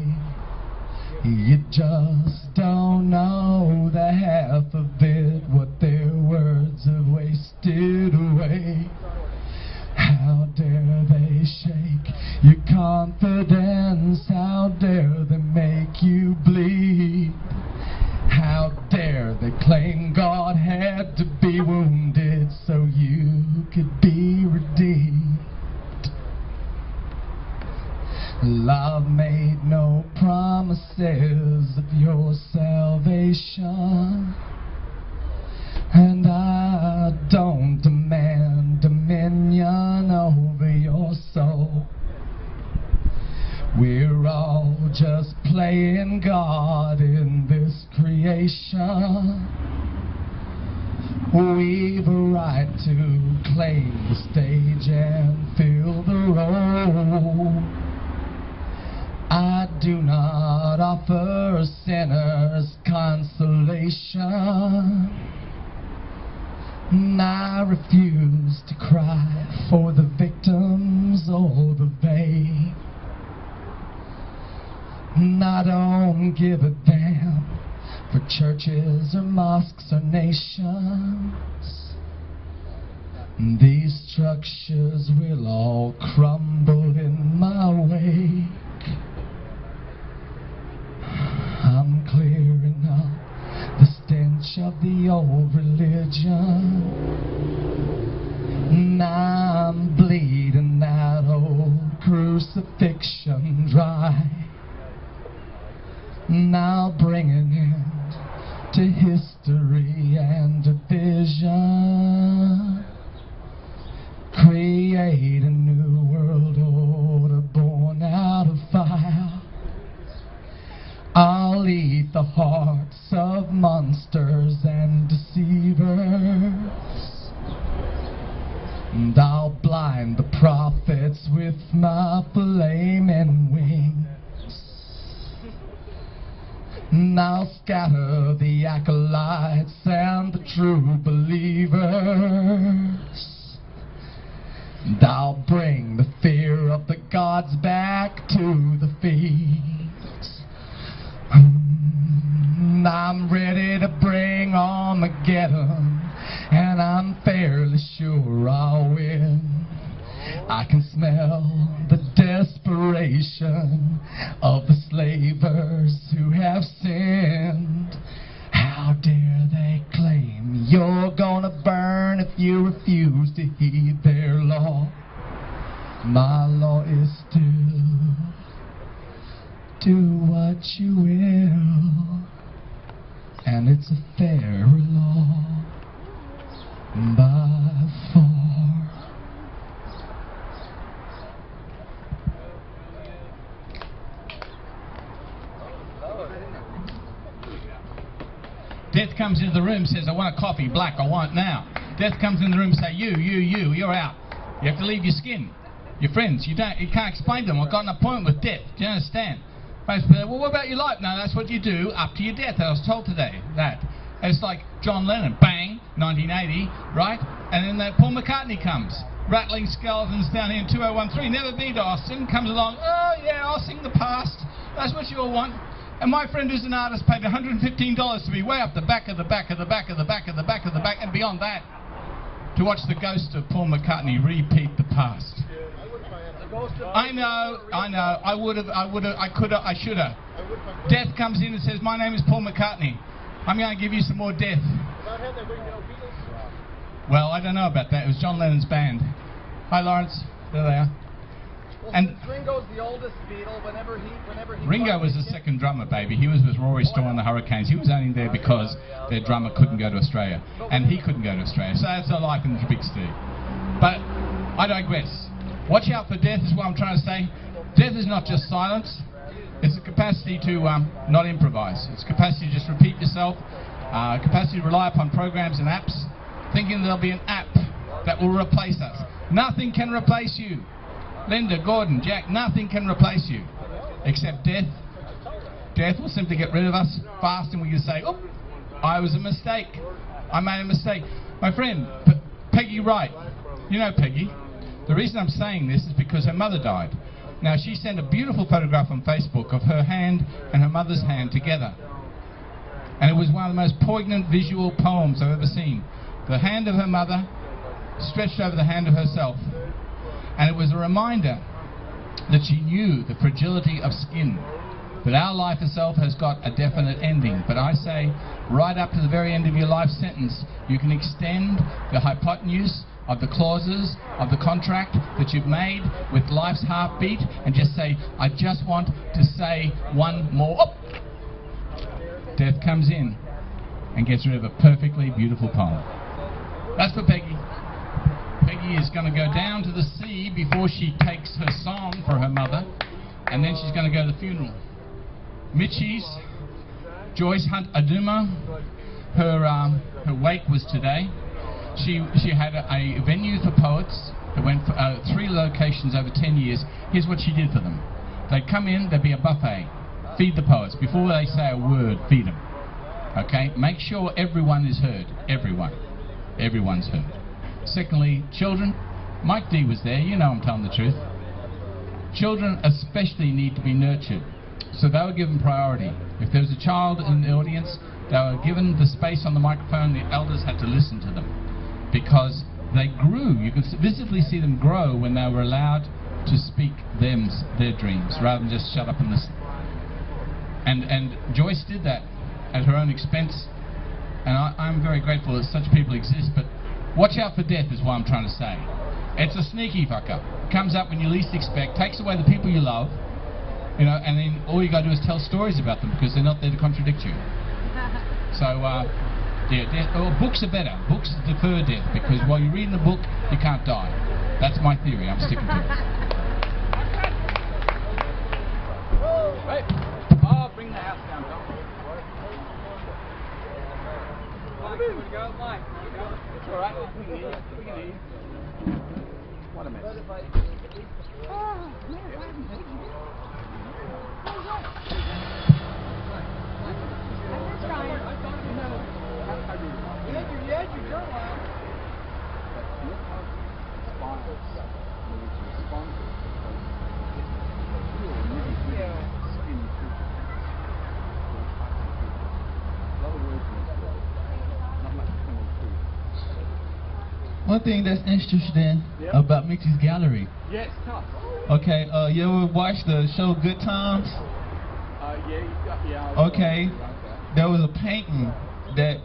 You just don't know the half of it, what their words have wasted away. How dare they shake your confidence? How dare they make you bleed? How dare they claim God had to be wounded so you could be redeemed? Love made no promises of your salvation, and I don't demand dominion over your soul. We're all just playing God in this creation. We've a right to claim the stage and fill the role. I do not offer sinners consolation. I refuse to cry for the victims or the vain. I don't give a damn for churches or mosques or nations. These structures will all crumble in my wake. I'm clearing up the stench of the old religion, and I'm bleeding that old crucifixion dry. Now bring an end to history and vision. Create a new world order born out of fire. I'll eat the hearts of monsters and deceivers. And I'll blind the prophets with my flaming wings. And I'll scatter the acolytes and the true believers. And I'll bring the fear of the gods back to the feast. I'm ready to bring Armageddon, and I'm fairly sure I'll win. I can smell the desperation of the slavers who have sinned. How dare they claim you're gonna burn if you refuse to heed their law? My law is still do what you will, and it's a fair law by far. Death comes into the room, says, I want a coffee, black, I want now. Death comes in the room and says, you're out. You have to leave your skin. Your friends, you can't explain to them. I've got an appointment with death. Do you understand? Well, what about your life? No, that's what you do up to your death. I was told today that. And it's like John Lennon, bang, 1980, right? And then Paul McCartney comes, rattling skeletons down here in 2013. Never been to Austin, comes along, oh yeah, I'll sing the past. That's what you all want. And my friend who's an artist paid $115 to be way up the back of the back of the back of the back of the back of the back and beyond that to watch the ghost of Paul McCartney repeat the past. I know, I should have. Death comes in and says, my name is Paul McCartney. I'm going to give you some more death. Well, I don't know about that. It was John Lennon's band. Hi, Lawrence. There they are. Well, and Ringo's the oldest Beatle. Whenever he Ringo was the second drummer, baby. He was with Rory Storr and the Hurricanes. He was only there because their drummer couldn't go to Australia, and he couldn't go to Australia. So that's a life in the big Steve. But I digress. Watch out for death is what I'm trying to say. Death is not just silence. It's the capacity to not improvise. It's capacity to just repeat yourself. Capacity to rely upon programs and apps, thinking there'll be an app that will replace us. Nothing can replace you. Linda, Gordon, Jack, nothing can replace you except death. Death will simply get rid of us fast, and we can say, oh, I was a mistake. I made a mistake. My friend, Peggy Wright, you know Peggy. The reason I'm saying this is because her mother died. Now, she sent a beautiful photograph on Facebook of her hand and her mother's hand together. And it was one of the most poignant visual poems I've ever seen. The hand of her mother stretched over the hand of herself. And it was a reminder that she knew the fragility of skin. That our life itself has got a definite ending. But I say, right up to the very end of your life sentence, you can extend the hypotenuse of the clauses of the contract that you've made with life's heartbeat and just say, I just want to say one more. Oh! Death comes in and gets rid of a perfectly beautiful poem. That's for Peggy. Peggy is going to go down to the sea before she takes her song for her mother, and then she's going to go to the funeral. Mitchie's, Joyce Hunt Aduma, her wake was today. She had a venue for poets that went for 3 locations over 10 years. Here's what she did for them. They'd come in, there'd be a buffet. Feed the poets. Before they say a word, feed them. Okay? Make sure everyone is heard. Everyone. Everyone's heard. Secondly, children. Mike D was there. You know I'm telling the truth. Children especially need to be nurtured. So they were given priority. If there was a child in the audience, they were given the space on the microphone. The elders had to listen to them. Because they grew. You could visibly see them grow when they were allowed to speak their dreams, rather than just shut up and listen. And Joyce did that at her own expense, and I'm very grateful that such people exist. But watch out for death is what I'm trying to say. It's a sneaky fucker. Comes up when you least expect, takes away the people you love, you know, and then all you got to do is tell stories about them because they're not there to contradict you. So Books are better. Books defer death because while you're reading the book, you can't die. That's my theory. I'm sticking to it. Right. Oh, bring the house down, Thom. It's all right. We can hear you. We can hear you. What a mess. One thing that's interesting about Mitch's gallery. Yeah, it's tough. Okay, you ever watch the show Good Times? Yeah. Okay, there was a painting that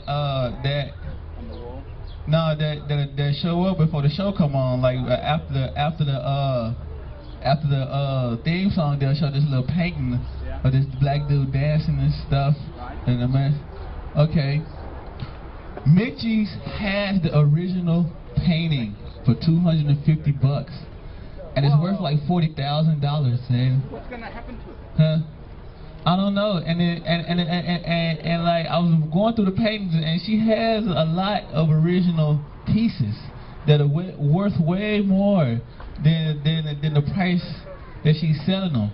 On the wall. no that show up before the show come on, like after the theme song. They'll show this little painting of this black dude dancing and stuff. And the man, okay. Mitchie's has the original painting for $250, and it's worth like $40,000, man. What's gonna happen to it? Huh? I don't know. And like I was going through the paintings, and she has a lot of original pieces that are worth way more than the price that she's selling them.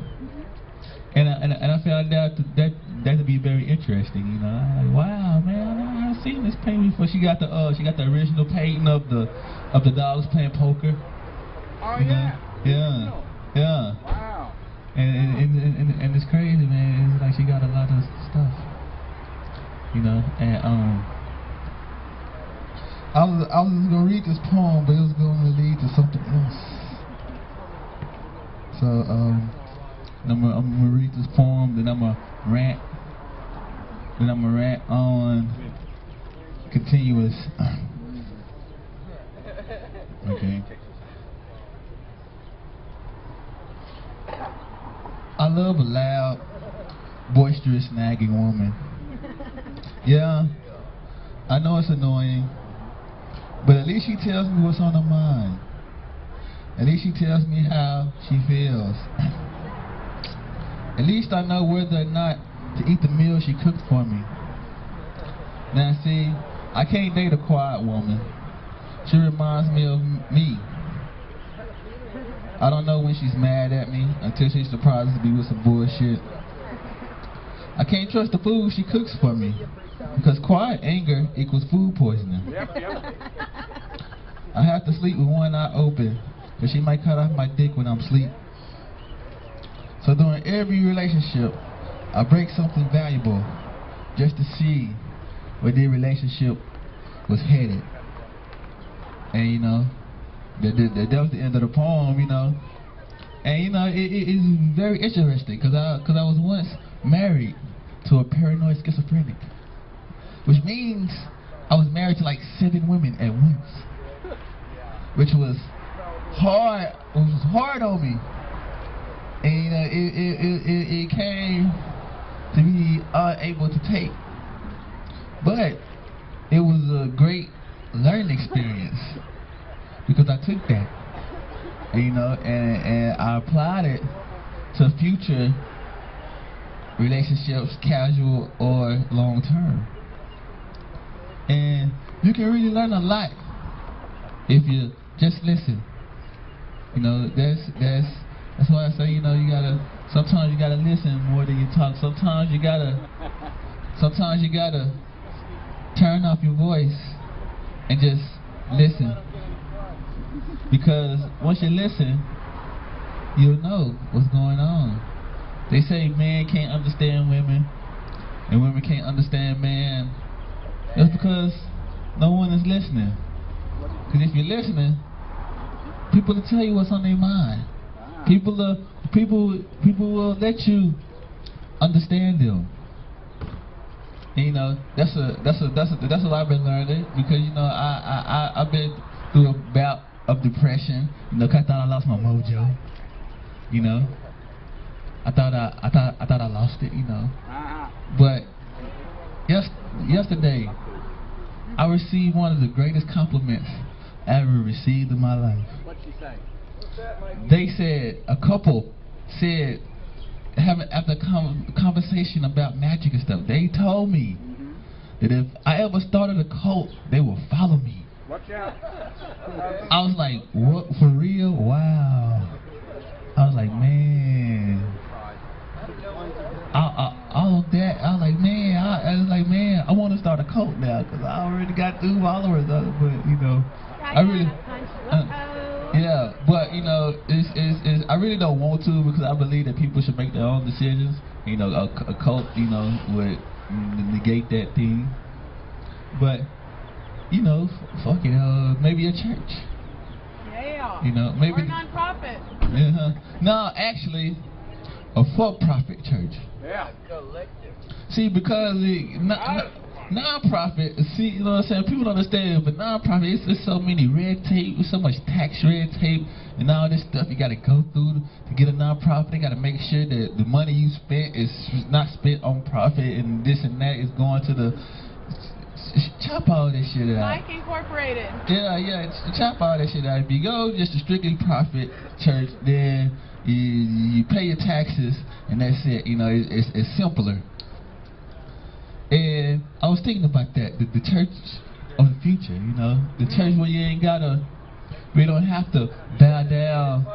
And I found out that to be very interesting, you know. I'm like, wow, man, I've seen this painting before. She got the original painting of the dogs playing poker. Oh yeah. Yeah. Wow. And it's crazy, man. It's like she got a lot of stuff, you know. And I was gonna read this poem, but it was gonna lead to something else. So I'm gonna read this poem, then I'm gonna rant. Then I'm gonna rant on continuous. Okay. I love a loud, boisterous, nagging woman. Yeah, I know it's annoying, but at least she tells me what's on her mind. At least she tells me how she feels. At least I know whether or not to eat the meal she cooked for me. Now see, I can't date a quiet woman. She reminds me of me. I don't know when she's mad at me until she surprises me with some bullshit. I can't trust the food she cooks for me because quiet anger equals food poisoning. I have to sleep with one eye open because she might cut off my dick when I'm asleep. So during every relationship, I break something valuable just to see where the relationship was headed. And you know, that was the end of the poem, you know. And you know, it's very interesting because I was once married to a paranoid schizophrenic, which means I was married to like 7 women at once, which was hard. It was hard on me. And you know, it came to be unable to take, but it was a great learning experience because I took that, you know, and I applied it to future relationships, casual or long term. And you can really learn a lot if you just listen. You know, that's why I say, you know, sometimes you gotta listen more than you talk. Sometimes you gotta turn off your voice and just listen. Because once you listen, you'll know what's going on. They say men can't understand women and women can't understand men. That's because no one is listening. Because if you're listening, people will tell you what's on their mind. People will let you understand them. And, you know, that's what I've been learning, because you know I've been through a bout of depression. You know, 'cause I thought I lost my mojo. You know, I thought I lost it. You know, but yesterday I received one of the greatest compliments I ever received in my life. What'd she say? They said, a couple said, after a conversation about magic and stuff, they told me that if I ever started a cult, they would follow me. Watch out. I was like, what, for real? Wow. I was like, man. All of that, I was like, man, I want to start a cult now because I already got 2 followers of it, but you know, I really, yeah, but you know, I really don't want to because I believe that people should make their own decisions. You know, a cult, you know, would negate that thing. But you know, fuck it, maybe a church. Yeah. You know, maybe or a non-profit. No, actually, a for-profit church. Yeah. See, because non-profit, see, you know what I'm saying? People don't understand, but non-profit, it's so many red tape, so much tax red tape, and all this stuff you got to go through to get a non-profit. They got to make sure that the money you spent is not spent on profit, and this and that is going to the chop all this shit out. Mike Incorporated. Yeah, chop all that shit out. If you go just a strictly profit church, then you pay your taxes, and that's it. You know, it's simpler. And I was thinking about that, the church of the future, you know, the church where you ain't gotta, we don't have to bow down,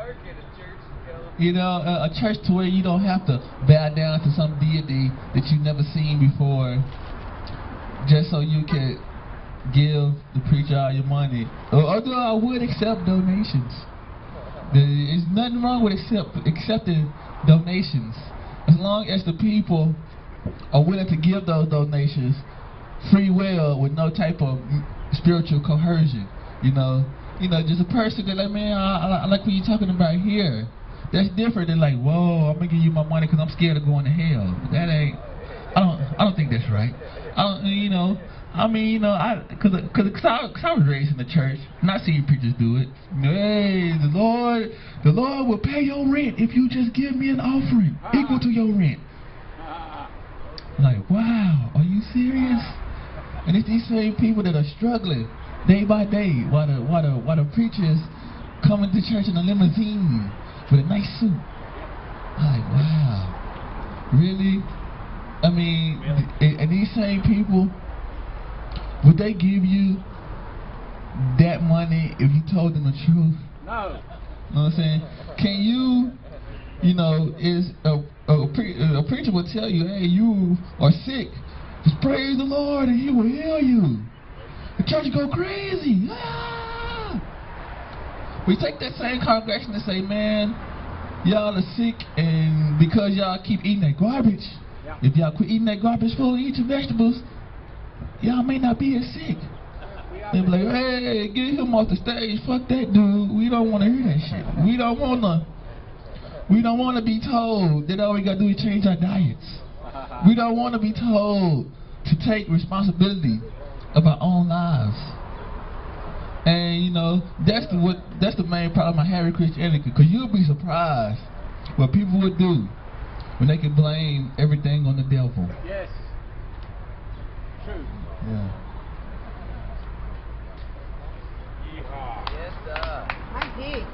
you know, a church to where you don't have to bow down to some deity that you've never seen before, just so you can give the preacher all your money. Although I would accept donations. There's nothing wrong with accepting donations, as long as the people are willing to give those donations free will with no type of spiritual coercion. You know, just a person that like, man, I like what you're talking about here. That's different than like, whoa, I'm gonna give you my money because I'm scared of going to hell. That ain't. I don't think that's right. Because I was raised in the church, and I see preachers do it. Hey, the Lord will pay your rent if you just give me an offering equal to your rent. Like, wow, are you serious? And it's these same people that are struggling day by day while the preachers coming to church in a limousine with a nice suit. I'm like, wow, really? I mean, and these same people, would they give you that money if you told them the truth? No. You know what I'm saying? Can you know, a preacher will tell you, hey, you are sick, just praise the Lord and He will heal you. The church go crazy. Ah! We take that same congregation and say, man, y'all are sick, and because y'all keep eating that garbage, if y'all quit eating that garbage food, eat your vegetables, y'all may not be as sick. They be like, hey, get him off the stage. Fuck that dude. We don't want to hear that shit. We don't want to be told that all we got to do is change our diets. We don't want to be told to take responsibility of our own lives. And you know, that's the main problem I have with Christianity, because you'll be surprised what people would do when they can blame everything on the devil. Yes. True. Yeah. Yes, sir. Mikey.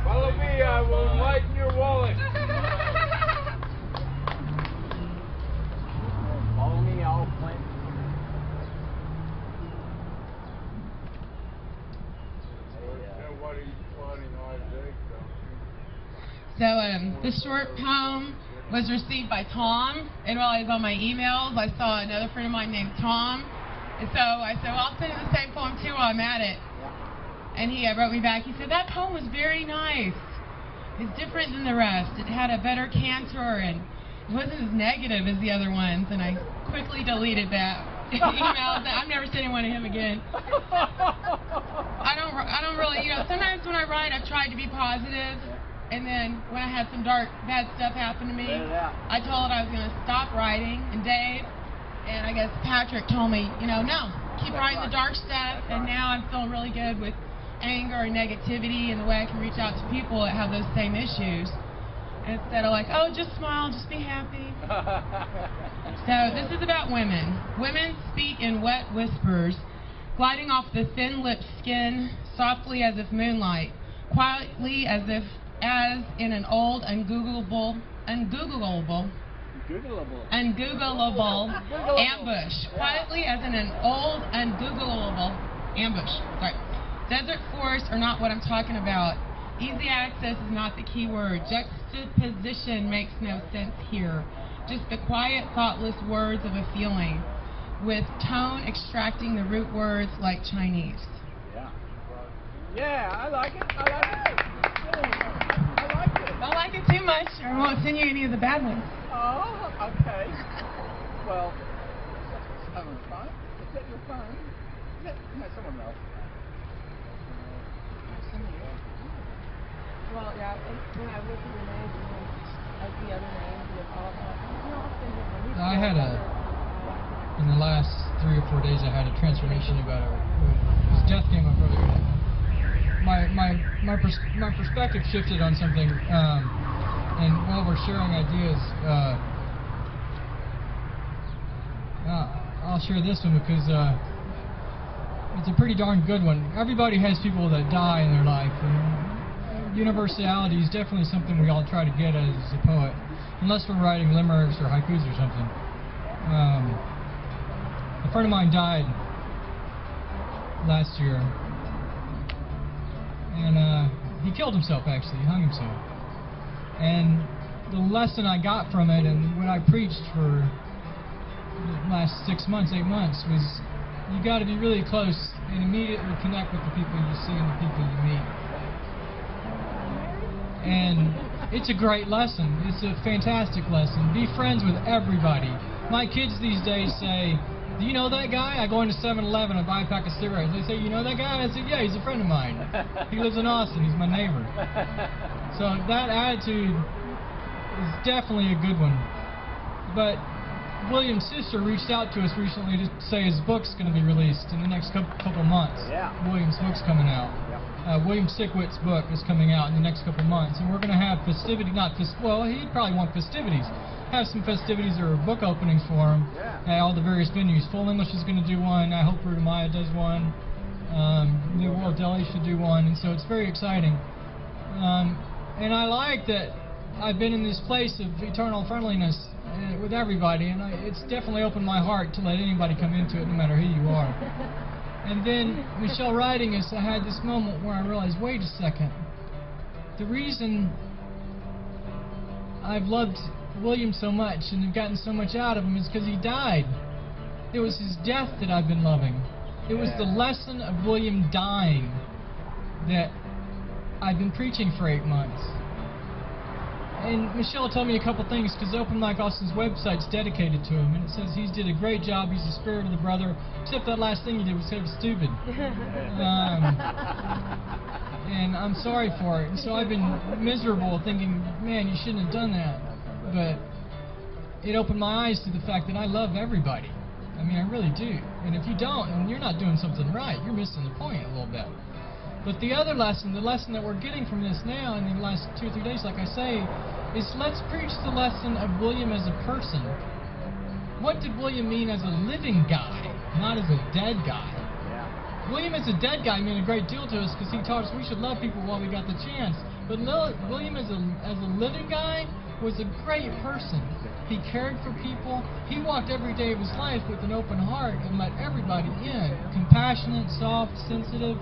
Follow me, I will enlighten your wallet. Follow me, I'll play. So this short poem was received by Thom, and while I was on my emails, I saw another friend of mine named Thom, and so I said, well, I'll send him the same poem too while I'm at it. And he wrote me back, he said, that poem was very nice. It's different than the rest. It had a better canter, and it wasn't as negative as the other ones, and I quickly deleted that email. I'm never sending one to him again. I don't really, you know, sometimes when I write, I've tried to be positive, and then when I had some dark, bad stuff happen to me, I told I was going to stop writing, and Dave, and I guess Patrick told me, you know, no, keep writing the dark stuff, and now I'm feeling really good with anger and negativity and the way I can reach out to people that have those same issues. Instead of like, oh, just smile, just be happy. So this is about women. Women speak in wet whispers. gliding off the thin-lipped skin, softly as if moonlight, quietly as in an old, ungoogleable ambush. Quietly as in an old, ungoogleable ambush. Sorry. Desert forests are not what I'm talking about. Easy access is not the key word. Juxtaposition makes no sense here. Just the quiet, thoughtless words of a feeling, with tone extracting the root words like Chinese. Yeah. Yeah, I like it. I like it. I like it. Don't like it too much, or I won't send you any of the bad ones. Oh, okay. Well, having fun? Is that your phone? No, someone else. Well, yeah, when I look at your names, like the other names, the I had in the last 3 or 4 days, I had a transformation about his death came up earlier. My perspective shifted on something, and while we're sharing ideas, I'll share this one because it's a pretty darn good one. Everybody has people that die in their life, and universality is definitely something we all try to get as a poet, unless we're writing limericks or haikus or something. A friend of mine died last year, and he killed himself, actually. He hung himself. And the lesson I got from it, and what I preached for the last 6 months, 8 months, was you got to be really close and immediately connect with the people you see and the people you meet. And it's a great lesson. It's a fantastic lesson. Be friends with everybody. My kids these days say, do you know that guy? I go into 7-Eleven and buy a pack of cigarettes. They say, you know that guy? And I say, yeah, he's a friend of mine. He lives in Austin. He's my neighbor. So that attitude is definitely a good one. But William's sister reached out to us recently to say his book's going to be released in the next couple months. Yeah. William's book's coming out. William Sickwitz's book is coming out in the next couple months, and we're going to have festivities, well, he'd probably want festivities. Have some festivities or book openings for him at all the various venues. Full English is going to do one. I hope Ruta does one. New World Deli should do one, and so it's very exciting. And I like that I've been in this place of eternal friendliness with everybody, and it's definitely opened my heart to let anybody come into it, no matter who you are. And then, Michelle writing us, I had this moment where I realized, wait a second. The reason I've loved William so much and have gotten so much out of him is because he died. It was his death that I've been loving. It was the lesson of William dying that I've been preaching for 8 months. And Michelle told me a couple things, because Open Mike Austin's website's dedicated to him, and it says he's did a great job, he's the spirit of the brother, except that last thing he did was kind of stupid. And I'm sorry for it. And so I've been miserable thinking, man, you shouldn't have done that. But it opened my eyes to the fact that I love everybody. I mean, I really do. And if you don't, and you're not doing something right, you're missing the point a little bit. But the other lesson, the lesson that we're getting from this now in the last 2 or 3 days, like I say, is let's preach the lesson of William as a person. What did William mean as a living guy, not as a dead guy? William as a dead guy meant a great deal to us because he taught us we should love people while we got the chance. But William as a living guy was a great person. He cared for people. He walked every day of his life with an open heart and let everybody in. Compassionate, soft, sensitive.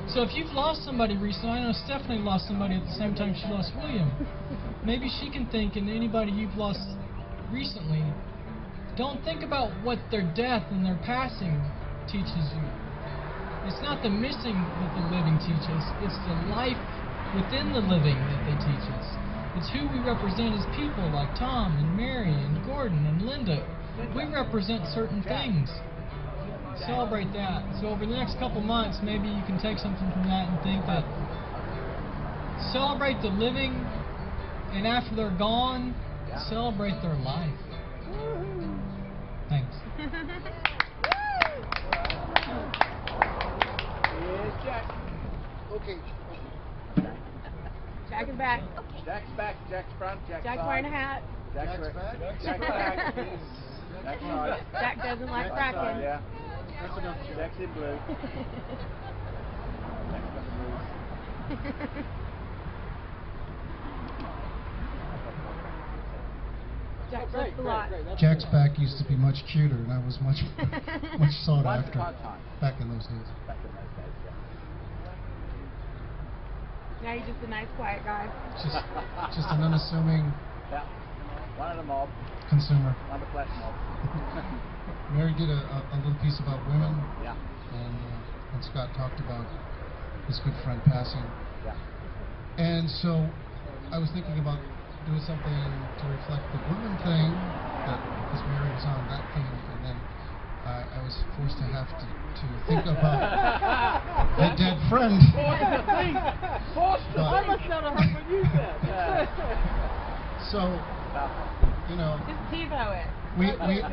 So if you've lost somebody recently, I know Stephanie lost somebody at the same time she lost William. Maybe she can think, and anybody you've lost recently, don't think about what their death and their passing teaches you. It's not the missing that the living teach us, it's the life within the living that they teach us. It's who we represent as people, like Thom and Mary and Gordon and Linda. We represent certain things. Celebrate that. So over the next couple months, maybe you can take something from that and think that celebrate the living, and after they're gone, celebrate their life. Thanks. Jack. Okay. Jack is back. Jack's back. Jack's front. Jack's Jack's side. wearing a hat. Jack's back. Jack's back. Jack's side. Jack doesn't like Jack's fracking. side, yeah. Jack's in blue. Jack left a lot. Jack's back used to be much cuter, and I was much sought Once after upon a time. back in those days. Back in those days, yeah. Now you're just a nice, quiet guy. Just an unassuming Yeah. One of the mob. consumer. One of the flash mob. Mary did a little piece about women, Yeah. and Scott talked about his good friend passing. Yeah. And so I was thinking about doing something to reflect the women thing, because Mary was on that theme, and then I was forced to have to think about a dead friend. Forced to think. Forced to I must not have heard what you said. So, you know, Just TiVo it.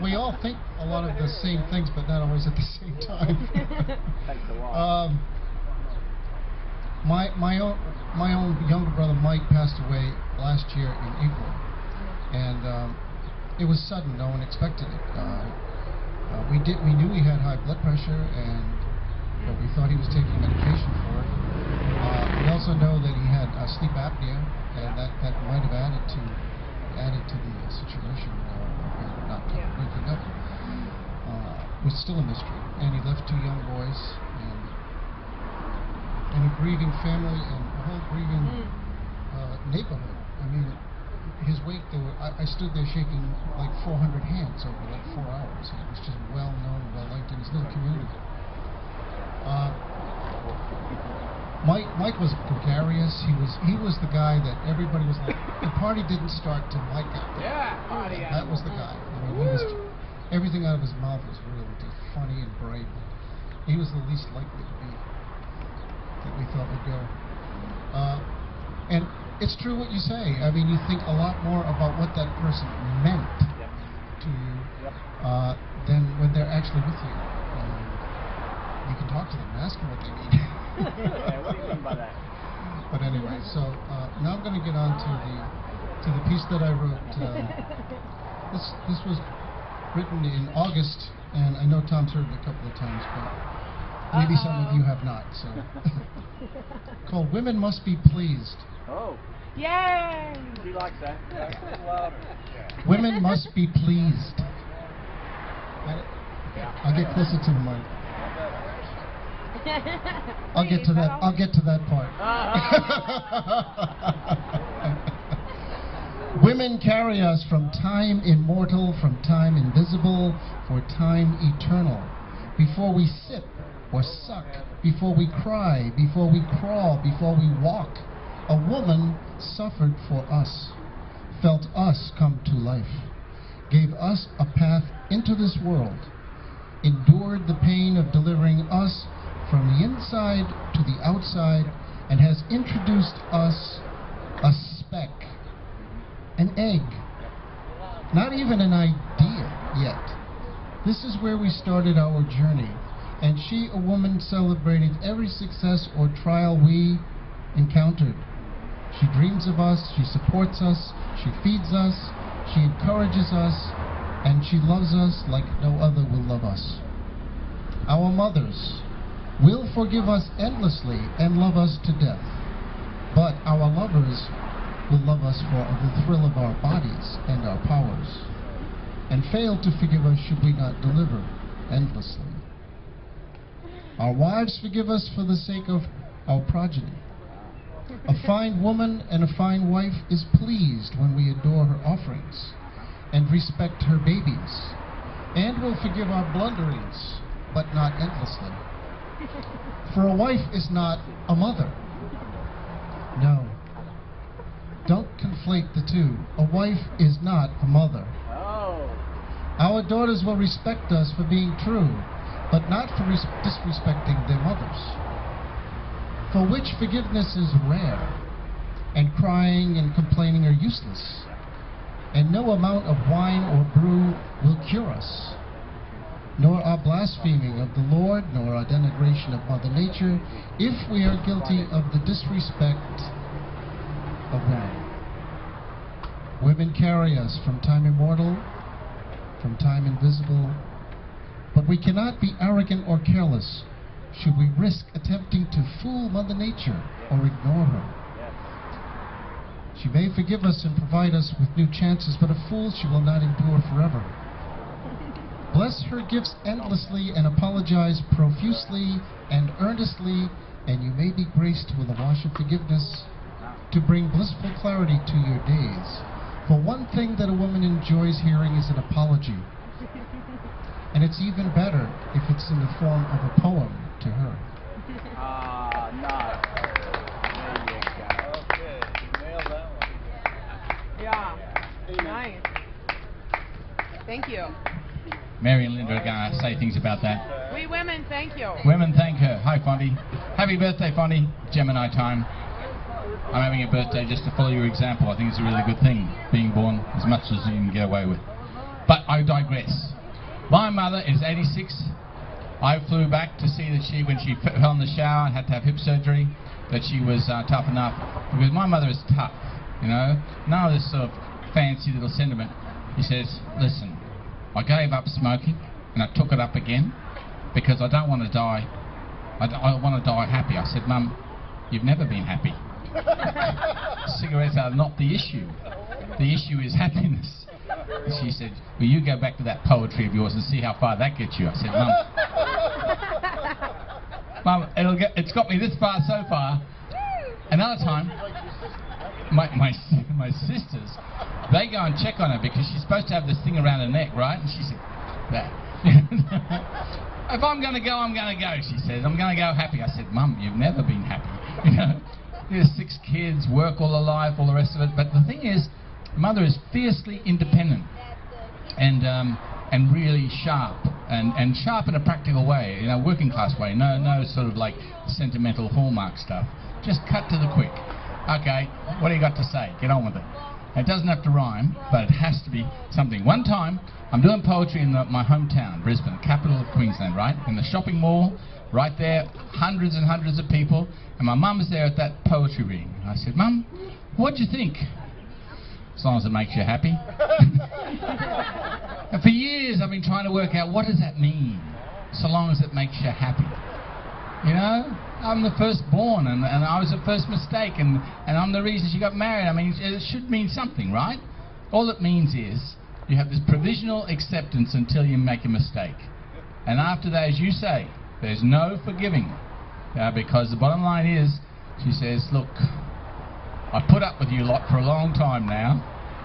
we all think a lot of the same things, but not always at the same time. Takes a while. My own younger brother Mike passed away last year in April, and it was sudden. No one expected it. We knew he had high blood pressure, but we thought he was taking medication for it. We also know that he had sleep apnea, and that might have added to the situation of not waking up. It was still a mystery, and he left 2 young boys and a grieving family and a whole grieving neighborhood. I mean, his wake, I stood there shaking like 400 hands over like 4 hours. It was just well known, well liked in his little community. Mike was gregarious. He was the guy that everybody was like, the party didn't start till Mike got there. Yeah, party That was the guy. I mean, he was, everything out of his mouth was really just funny and bright. He was the least likely to be that we thought would go. And it's true what you say. I mean, you think a lot more about what that person meant to you than when they're actually with you. You can talk to them and ask them what they need. Yeah, what do you mean by that? But anyway, so now I'm going to get on to the piece that I wrote. This was written in August, and I know Tom's heard it a couple of times, but maybe some of you have not. So, called "Women Must Be Pleased." Oh. Yay! She likes that. That's a little louder. Yeah. Women must be pleased. I'll get closer to the mic. I'll get to that. I'll get to that part. Women carry us from time immortal, from time invisible, for time eternal. Before we sip or suck, before we cry, before we crawl, before we walk, a woman suffered for us, felt us come to life, gave us a path into this world, endured the pain of delivering us from the inside to the outside, and has introduced us a speck, an egg, not even an idea yet. This is where we started our journey, and she, a woman, celebrated every success or trial we encountered. She dreams of us, she supports us, she feeds us, she encourages us, and she loves us like no other will love us. Our mothers will forgive us endlessly and love us to death, but our lovers will love us for the thrill of our bodies and our powers, and fail to forgive us should we not deliver endlessly. Our wives forgive us for the sake of our progeny. A fine woman and a fine wife is pleased when we adore her offerings and respect her babies, and will forgive our blunderings, but not endlessly. For a wife is not a mother. No. Don't conflate the two. A wife is not a mother. Oh. Our daughters will respect us for being true, but not for disrespecting their mothers. For which forgiveness is rare, and crying and complaining are useless, and no amount of wine or brew will cure us, nor our blaspheming of the Lord, nor our denigration of Mother Nature, if we are guilty of the disrespect of women. Women carry us from time immortal, from time invisible, but But we cannot be arrogant or careless. Should we risk attempting to fool Mother Nature or ignore her? She may forgive us and provide us with new chances, but a fool she will not endure forever. Bless her gifts endlessly and apologize profusely and earnestly, and you may be graced with a wash of forgiveness to bring blissful clarity to your days. For one thing that a woman enjoys hearing is an apology. And it's even better if it's in the form of a poem to her. Nice. There you go. Okay, nailed that one. Yeah. Nice. Thank you. Mary and Linda are going to say things about that. We women, thank you. Women thank her. Hi, Fondy. Happy birthday, Fondy. Gemini time. I'm having a birthday just to follow your example. I think it's a really good thing, being born as much as you can get away with. But I digress. My mother is 86. I flew back to see that when she fell in the shower and had to have hip surgery, that she was tough enough. Because my mother is tough, you know. None of this sort of fancy little sentiment. He says, listen, I gave up smoking and I took it up again because I don't want to die. I want to die happy. I said, Mum, you've never been happy. Cigarettes are not the issue. The issue is happiness. And she said, well, you go back to that poetry of yours and see how far that gets you. I said, Mum, it's got me this far so far. Another time, my sisters, they go and check on her because she's supposed to have this thing around her neck, right? And she said, that. If I'm going to go, I'm going to go, she said. I'm going to go happy. I said, Mum, you've never been happy. You know, there's 6 kids, work all her life, all the rest of it. But the thing is, Mother is fiercely independent and really sharp, and sharp in a practical way, you know, working class way. No sort of like sentimental hallmark stuff. Just cut to the quick. Okay, what do you got to say? Get on with it. It doesn't have to rhyme, but it has to be something. One time, I'm doing poetry in my hometown, Brisbane, capital of Queensland, right? In the shopping mall, right there, hundreds and hundreds of people, and my mum's there at that poetry reading. I said, Mum, what'd you think? As long as it makes you happy. And for years I've been trying to work out, what does that mean? So long as it makes you happy. You know? I'm the firstborn, and I was the first mistake, and I'm the reason she got married. I mean, it should mean something, right? All it means is you have this provisional acceptance until you make a mistake. And after that, as you say, there's no forgiving. Because the bottom line is, she says, look, I put up with you lot for a long time now,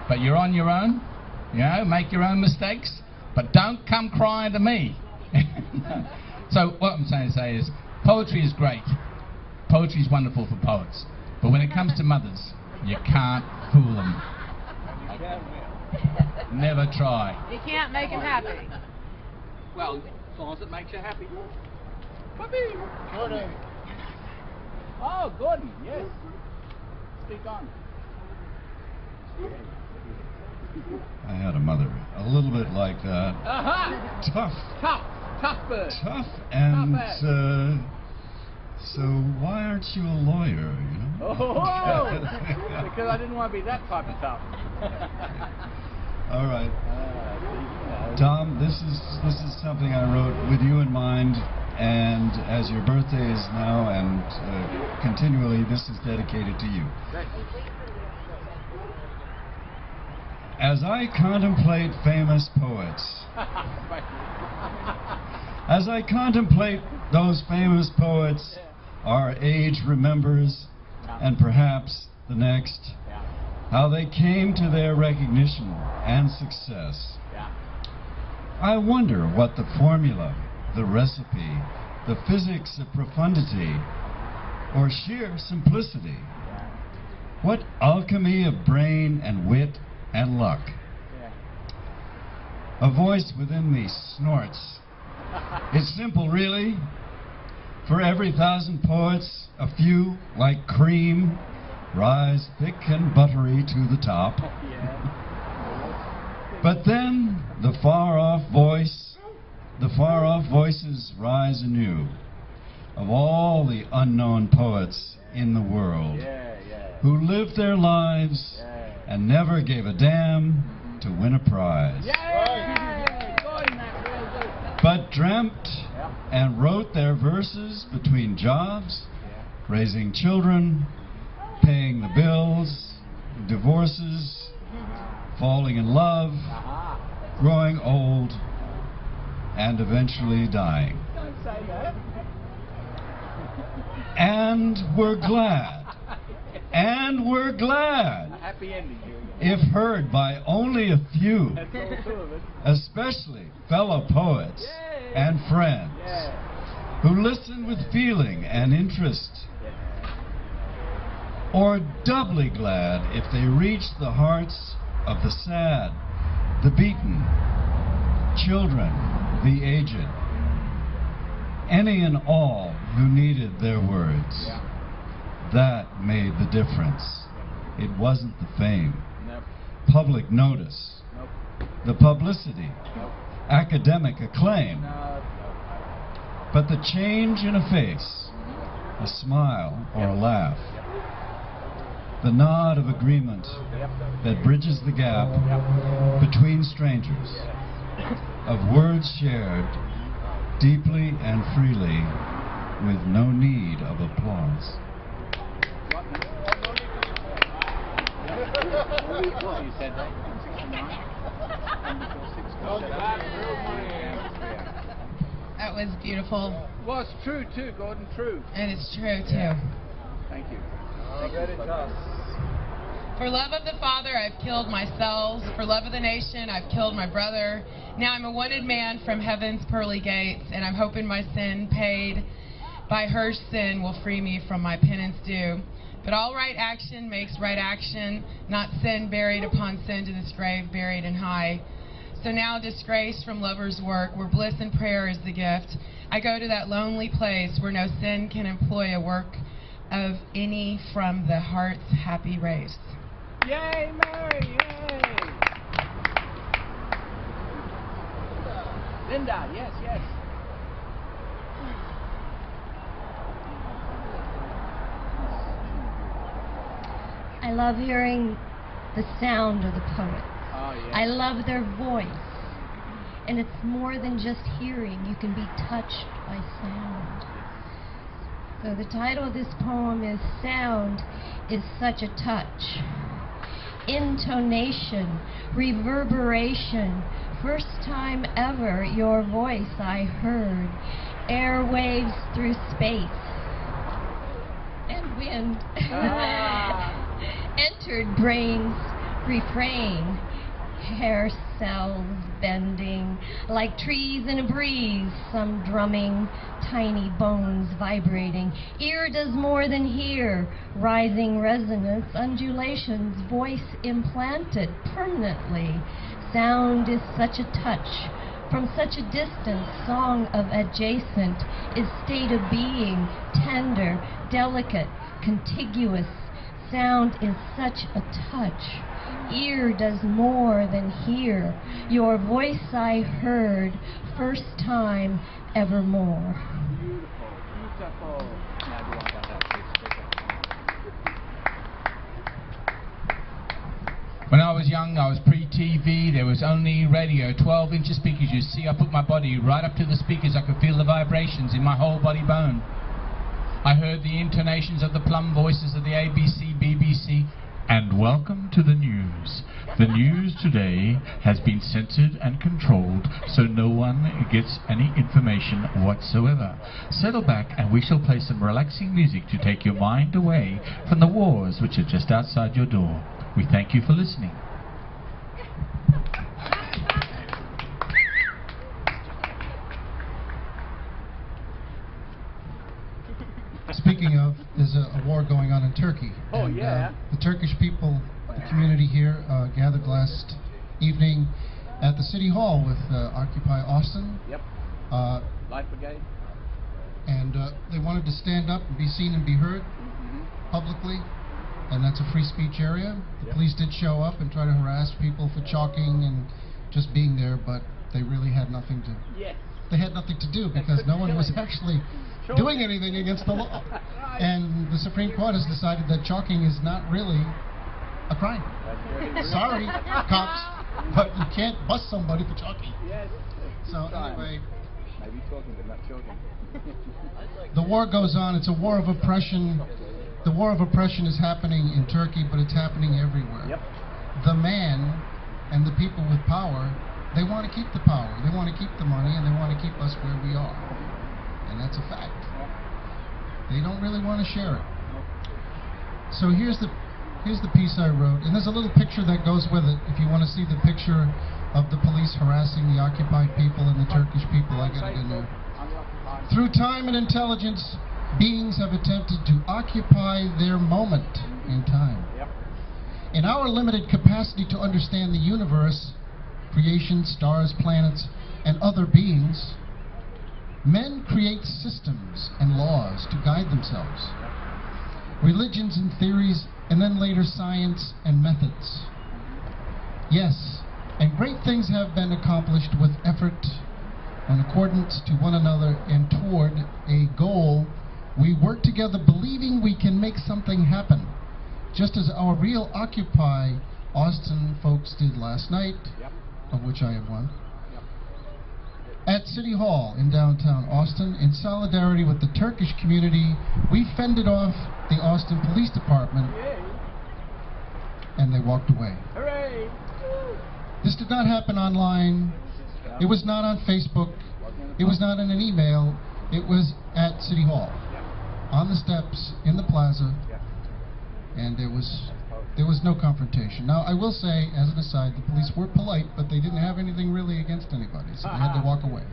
but you're on your own, you know, make your own mistakes, but don't come crying to me. So what I'm saying to say is, poetry is great. Poetry is wonderful for poets. But when it comes to mothers, you can't fool them. Never try. You can't make them happy. Well, as long as it makes you happy. Gordon. Oh, Gordon, yes. Speak on. I had a mother a little bit like that. Tough. Tough bird. Tough, and so why aren't you a lawyer, you know? Oh, because I didn't want to be that type of tough. All right. Thom, this is something I wrote with you in mind, and as your birthday is now and continually, this is dedicated to you. As I contemplate famous poets, as I contemplate those famous poets our age remembers, and perhaps the next, how they came to their recognition and success, I wonder what the formula, the recipe, the physics of profundity, or sheer simplicity, what alchemy of brain and wit and luck. A voice within me snorts. It's simple, really. For every 1,000 poets, a few, like cream, rise thick and buttery to the top. But then the far-off voices rise anew of all the unknown poets in the world who lived their lives and never gave a damn to win a prize. but dreamt and wrote their verses between jobs, raising children, paying the bills, divorces, falling in love, growing old, and eventually dying. Don't say that. And we're glad. And we're glad. A happy ending, Julien. If heard by only a few, That's all two of us. especially fellow poets and friends, who listen with feeling and interest, or doubly glad if they reach the hearts of the sad, the beaten, children, the aged, any and all who needed their words. That made the difference. It wasn't the fame, public notice, the publicity, academic acclaim, but the change in a face, a smile or a laugh, the nod of agreement that bridges the gap between strangers, of words shared deeply and freely with no need of applause. You said that. That was beautiful. Well, it's true too, Gordon. True. And it's true too. Thank you. For love of the Father, I've killed myself. For love of the nation, I've killed my brother. Now I'm a wanted man from heaven's pearly gates, and I'm hoping my sin paid by her sin will free me from my penance due. But all right action makes right action, not sin buried upon sin to this grave, buried and high. So now disgrace from lover's work, where bliss and prayer is the gift. I go to that lonely place where no sin can employ a work of any from the heart's happy race. Yay, Mary! Yay! Linda, yes, yes. I love hearing the sound of the poets. Oh, yeah. I love their voice. And it's more than just hearing. You can be touched by sound. So the title of this poem is Sound is Such a Touch. Intonation, reverberation, first time ever your voice I heard. Airwaves through space and wind. Entered brain's refrain, hair cells bending like trees in a breeze, some drumming, tiny bones vibrating. Ear does more than hear, rising resonance, undulations, voice implanted permanently. Sound is such a touch. From such a distance, song of adjacent is state of being, tender, delicate, contiguous. Sound is such a touch. Ear does more than hear. Your voice I heard, first time evermore. Beautiful. When I was young, I was pre-TV, there was only radio, 12-inch speakers. You see, I put my body right up to the speakers. I could feel the vibrations in my whole body bone. I heard the intonations of the plum voices of the ABC, BBC. And welcome to the news. The news today has been censored and controlled, so no one gets any information whatsoever. Settle back and we shall play some relaxing music to take your mind away from the wars which are just outside your door. We thank you for listening. Speaking of, there's a war going on in Turkey. Oh, and, yeah. The Turkish people, the community here, gathered last evening at the City Hall with Occupy Austin. Yep. Life Brigade. And they wanted to stand up and be seen and be heard publicly. And that's a free speech area. The police did show up and try to harass people for chalking and just being there, but they really had nothing to... Yes. They had nothing to do because no one was actually doing anything against the law. And the Supreme Court has decided that chalking is not really a crime. Sorry, cops, but you can't bust somebody for chalking. Yes. So anyway, Maybe talking, but not choking. The war goes on. It's a war of oppression. The war of oppression is happening in Turkey, but it's happening everywhere. Yep. The man and the people with power, they want to keep the power. They want to keep the money, and they want to keep us where we are. And that's a fact. They don't really want to share it. So here's the piece I wrote, and there's a little picture that goes with it. If you want to see the picture of the police harassing the occupied people and the Turkish people, I got it in there. Through time and intelligence, beings have attempted to occupy their moment in time. In our limited capacity to understand the universe, creation, stars, planets, and other beings, men create systems and laws to guide themselves. Religions and theories, and then later science and methods. Yes, and great things have been accomplished with effort in accordance to one another and toward a goal. We work together believing we can make something happen, just as our real Occupy Austin folks did last night, of which I am one. At City Hall in downtown Austin, in solidarity with the Turkish community, we fended off the Austin Police Department, and they walked away. Hooray! This did not happen online. It was not on Facebook. It was not in an email. It was at City Hall, on the steps, in the plaza, and there was no confrontation. Now, I will say, as an aside, the police were polite, but they didn't have anything really against anybody, so they had to walk away.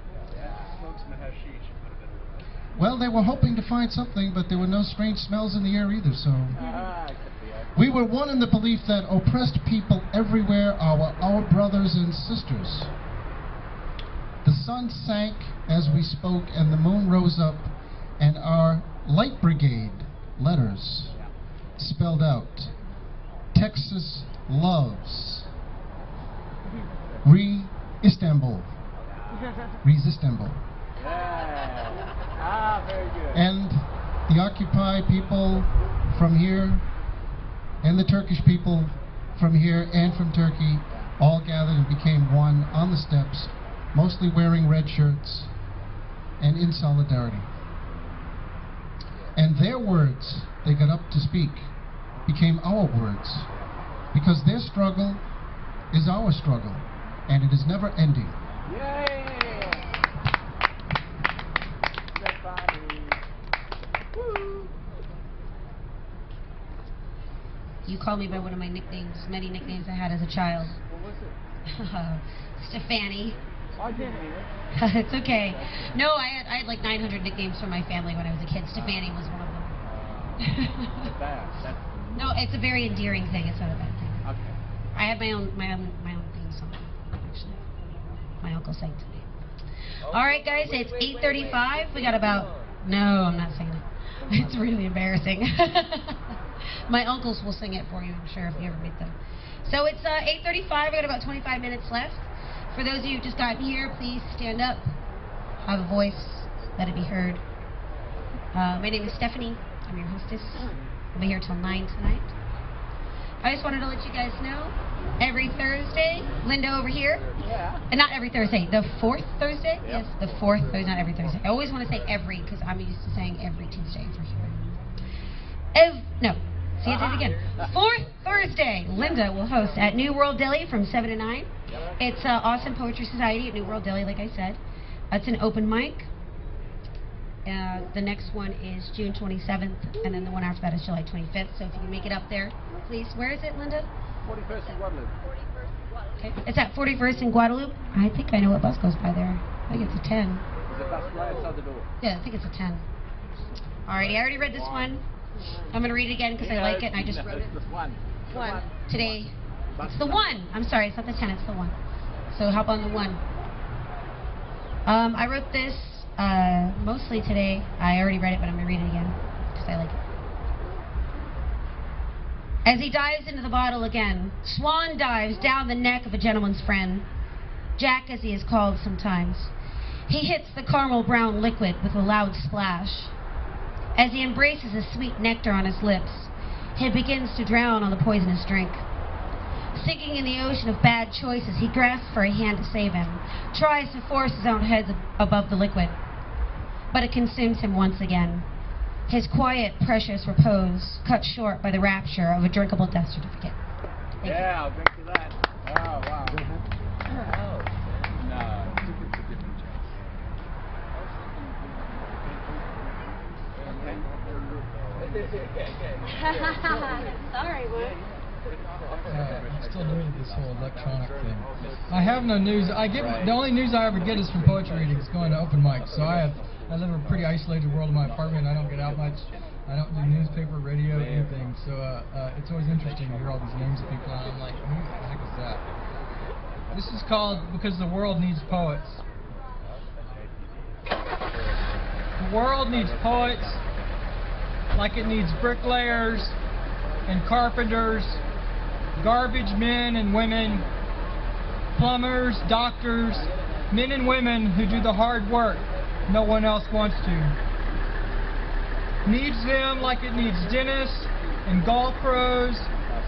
Well, they were hoping to find something, but there were no strange smells in the air either, so... We were one in the belief that oppressed people everywhere are our brothers and sisters. The sun sank as we spoke, and the moon rose up, and our Light Brigade letters spelled out, Texas loves. Istanbul. Istanbul. Very good. And the Occupy people from here, and the Turkish people from here and from Turkey, all gathered and became one on the steps, mostly wearing red shirts, and in solidarity. And their words, they got up to speak, became our words, because their struggle is our struggle, and it is never ending. Yay! Woo! You call me by one of my nicknames, many nicknames I had as a child. What was it? Stefani. I didn't hear it. It's okay. No, I had like 900 nicknames from my family when I was a kid. Stefani was one of them. No, it's a very endearing thing. It's not a bad thing. Okay. I had my own theme song, actually. My uncle sang to me. All right, guys, it's 8:35. We got about... No, I'm not singing it. It's really embarrassing. My uncles will sing it for you, I'm sure, if you ever meet them. So it's 8:35. We got about 25 minutes left. For those of you who just gotten here, please stand up. Have a voice. Let it be heard. My name is Stephanie. I'm your hostess. I'll be here till 9 tonight. I just wanted to let you guys know, every Thursday, Linda over here, and not every Thursday, the fourth Thursday? Yes, the fourth Thursday, not every Thursday. I always want to say every, because I'm used to saying every Tuesday for here. No, see, I did it again. Fourth Thursday, Linda will host at New World Deli from 7 to 9. It's Austin Poetry Society at New World Deli, like I said. It's an open mic. The next one is June 27th, and then the one after that is July 25th. So if you can make it up there, please. Where is it, Linda? 41st in Guadalupe. Okay. It's at 41st in Guadalupe. I think I know what bus goes by there. I think it's a 10. There's a bus right outside the door. Yeah, I think it's a 10. Alrighty, I already read this one. I'm going to read it again because I like it and I just wrote it. It's the one. Today. It's the 1. I'm sorry, it's not the 10, it's the 1. So hop on the 1. I wrote this mostly today. I already read it, but I'm going to read it again because I like it. As he dives into the bottle again, Swan dives down the neck of a gentleman's friend, Jack as he is called sometimes. He hits the caramel brown liquid with a loud splash. As he embraces the sweet nectar on his lips, he begins to drown on the poisonous drink. Sinking in the ocean of bad choices, he grasps for a hand to save him, tries to force his own head above the liquid, but it consumes him once again. His quiet, precious repose cut short by the rapture of a drinkable death certificate. Thank you. I'll drink to that. Wow, wow. Sorry, Wood. I'm still new to this whole electronic thing. I have no news. The only news I ever get is from poetry readings, going to open mics. So I live in a pretty isolated world in my apartment. I don't get out much. I don't do newspaper, radio, anything. So it's always interesting to hear all these names of people, and I'm like, who the heck is that? This is called Because the World Needs Poets. The world needs poets like it needs bricklayers and carpenters, garbage men and women, plumbers, doctors, men and women who do the hard work no one else wants to. Needs them like it needs dentists and golf pros,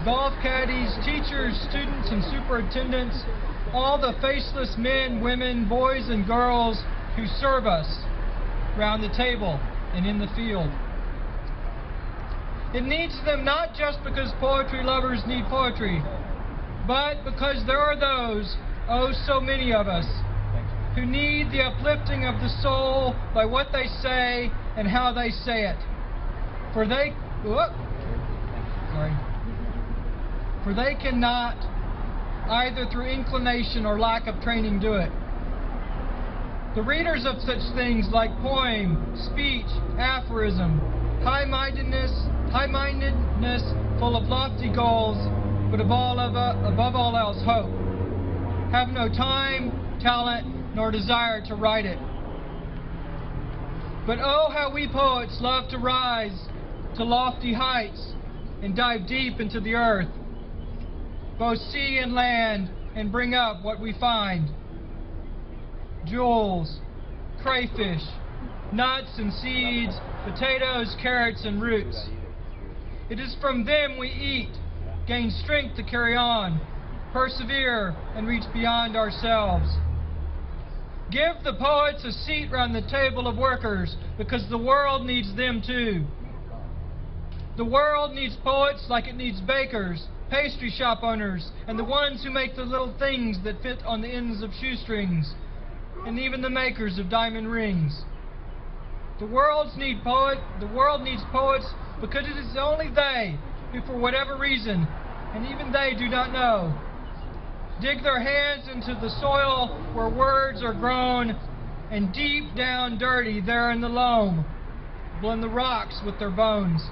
golf caddies, teachers, students, and superintendents, all the faceless men, women, boys, and girls who serve us round the table and in the field. It needs them not just because poetry lovers need poetry, but because there are those, oh so many of us, who need the uplifting of the soul by what they say and how they say it. For they cannot, either through inclination or lack of training, do it. The readers of such things like poem, speech, aphorism, high-mindedness, full of lofty goals, but above all else, hope, have no time, talent, nor desire to write it. But oh, how we poets love to rise to lofty heights and dive deep into the earth, both sea and land, and bring up what we find. Jewels, crayfish, nuts and seeds, potatoes, carrots, and roots. It is from them we eat, gain strength to carry on, persevere, and reach beyond ourselves. Give the poets a seat round the table of workers, because the world needs them too. The world needs poets like it needs bakers, pastry shop owners, and the ones who make the little things that fit on the ends of shoestrings, and even the makers of diamond rings. The world needs poets because it is only they who, for whatever reason, and even they do not know, dig their hands into the soil where words are grown, and deep down dirty there in the loam, blend the rocks with their bones.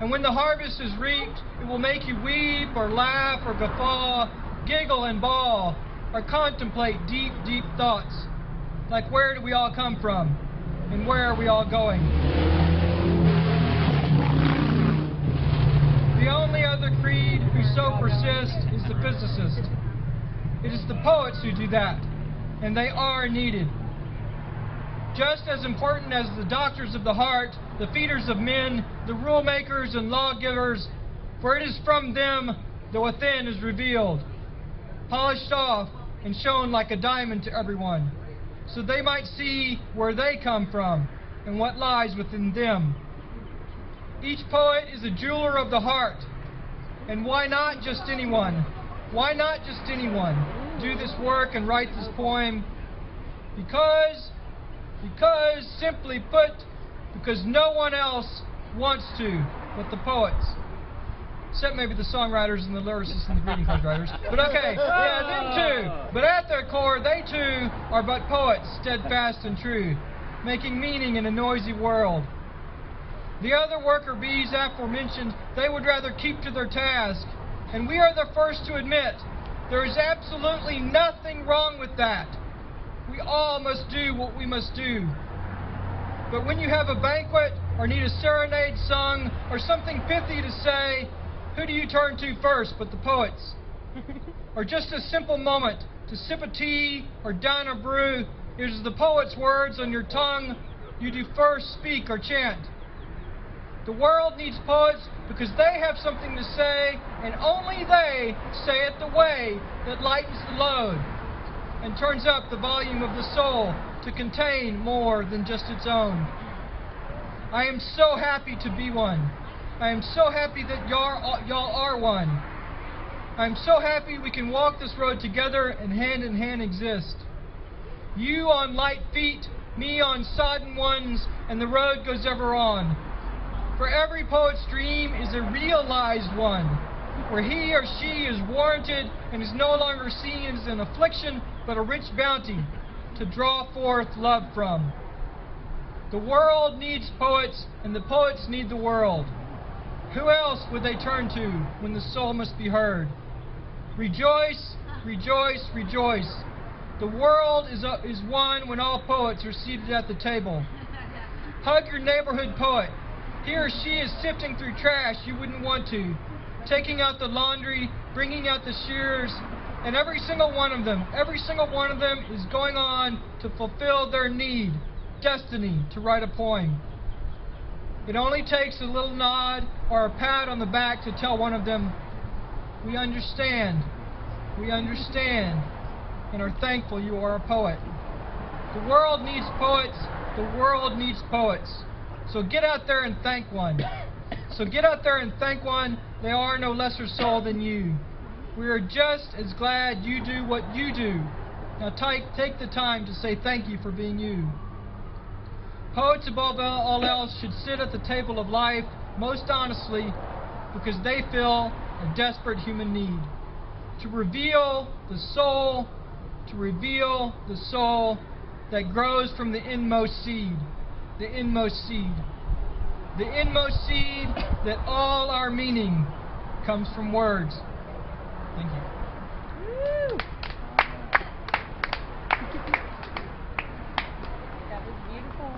And when the harvest is reaped, it will make you weep or laugh or guffaw, giggle and bawl, or contemplate deep, deep thoughts, like where do we all come from, and where are we all going? The only other creed who so persist is the physicist. It is the poets who do that, and they are needed. Just as important as the doctors of the heart, the feeders of men, the rule makers and lawgivers, for it is from them the within is revealed, polished off and shown like a diamond to everyone, so they might see where they come from and what lies within them. Each poet is a jeweler of the heart, and why not just anyone? Why not just anyone do this work and write this poem? Because, simply put, because no one else wants to but the poets. Except maybe the songwriters and the lyricists and the greeting card writers. But okay, yeah, them too. But at their core, they too are but poets, steadfast and true, making meaning in a noisy world. The other worker bees aforementioned, they would rather keep to their task. And we are the first to admit there is absolutely nothing wrong with that. We all must do what we must do. But when you have a banquet, or need a serenade sung, or something pithy to say, who do you turn to first but the poets? Or just a simple moment to sip a tea or down a brew, it is the poet's words on your tongue you do first speak or chant. The world needs poets because they have something to say, and only they say it the way that lightens the load and turns up the volume of the soul to contain more than just its own. I am so happy to be one. I am so happy that y'all are one. I am so happy we can walk this road together and in hand exist. You on light feet, me on sodden ones, and the road goes ever on. For every poet's dream is a realized one, where he or she is warranted and is no longer seen as an affliction, but a rich bounty to draw forth love from. The world needs poets, and the poets need the world. Who else would they turn to when the soul must be heard? Rejoice, rejoice, rejoice. The world is one when all poets are seated at the table. Hug your neighborhood poet. He or she is sifting through trash you wouldn't want to, taking out the laundry, bringing out the shears, and every single one of them is going on to fulfill their need, destiny, to write a poem. It only takes a little nod or a pat on the back to tell one of them, we understand, and are thankful you are a poet. The world needs poets, the world needs poets. So get out there and thank one. They are no lesser soul than you. We are just as glad you do what you do. Now take the time to say thank you for being you. Poets above all else should sit at the table of life most honestly because they feel a desperate human need. To reveal the soul that grows from the inmost seed. The inmost seed that all our meaning comes from words. Thank you. That was beautiful.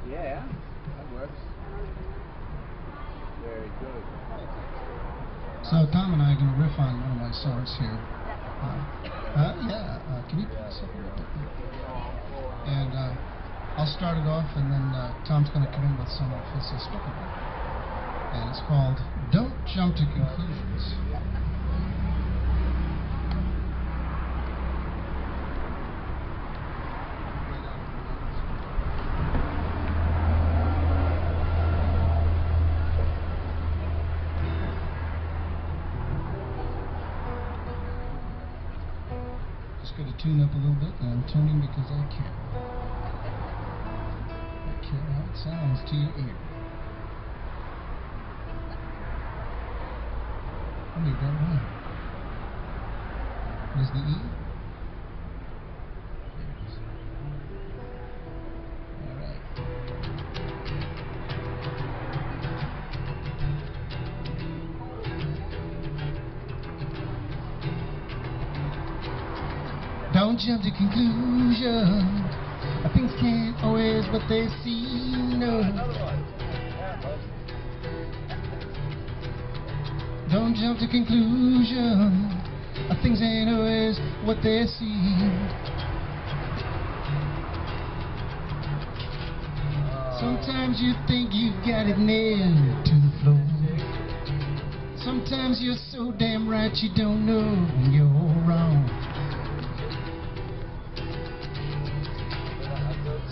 Yeah, that works. Very good. So Thom and I are going to riff on one of my songs here. Can you pass up a little bit? And I'll start it off, and then Thom's going to come in with some of his spoken word. And it's called Don't Jump to Conclusions. Going to tune up a little bit, and I'm tuning because I care. I care how it sounds to your ear. I'll leave that one. There's the E. There it is. All right. Don't jump to conclusions. Things can't always what they seem. No. Don't jump to conclusions. Things ain't always what they seem. Sometimes you think you've got it nailed to the floor. Sometimes you're so damn right you don't know when you're wrong.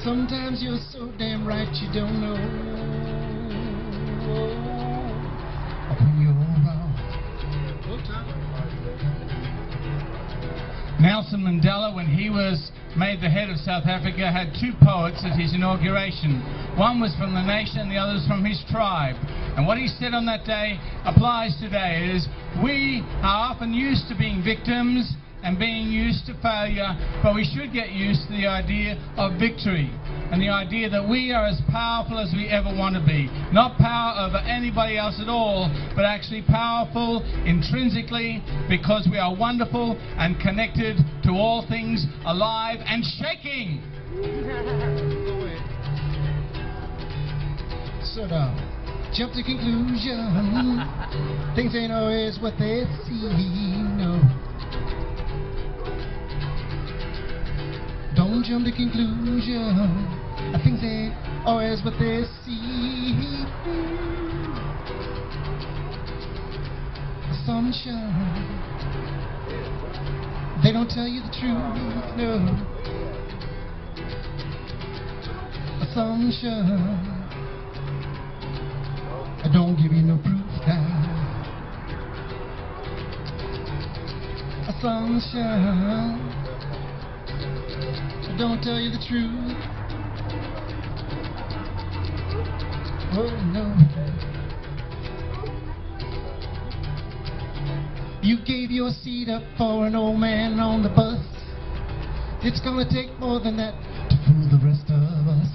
Sometimes you're so damn right you don't know when you're wrong. Nelson Mandela, when he was made the head of South Africa, had two poets at his inauguration. One was from the nation and the other was from his tribe. And what he said on that day applies today. It is, we are often used to being victims and being used to failure, but we should get used to the idea of victory. and the idea that we are as powerful as we ever want to be. Not power over anybody else at all, but actually powerful intrinsically because we are wonderful and connected to all things alive and shaking. So now, jump to conclusion. Things ain't always what they seem. No. Don't jump to conclusion. Things ain't always what they seem. Sunshine. They don't tell you the truth. No. Sunshine. I don't give you no proof that sunshine. I don't tell you the truth. Oh no. You gave your seat up for an old man on the bus. It's gonna take more than that to fool the rest of us.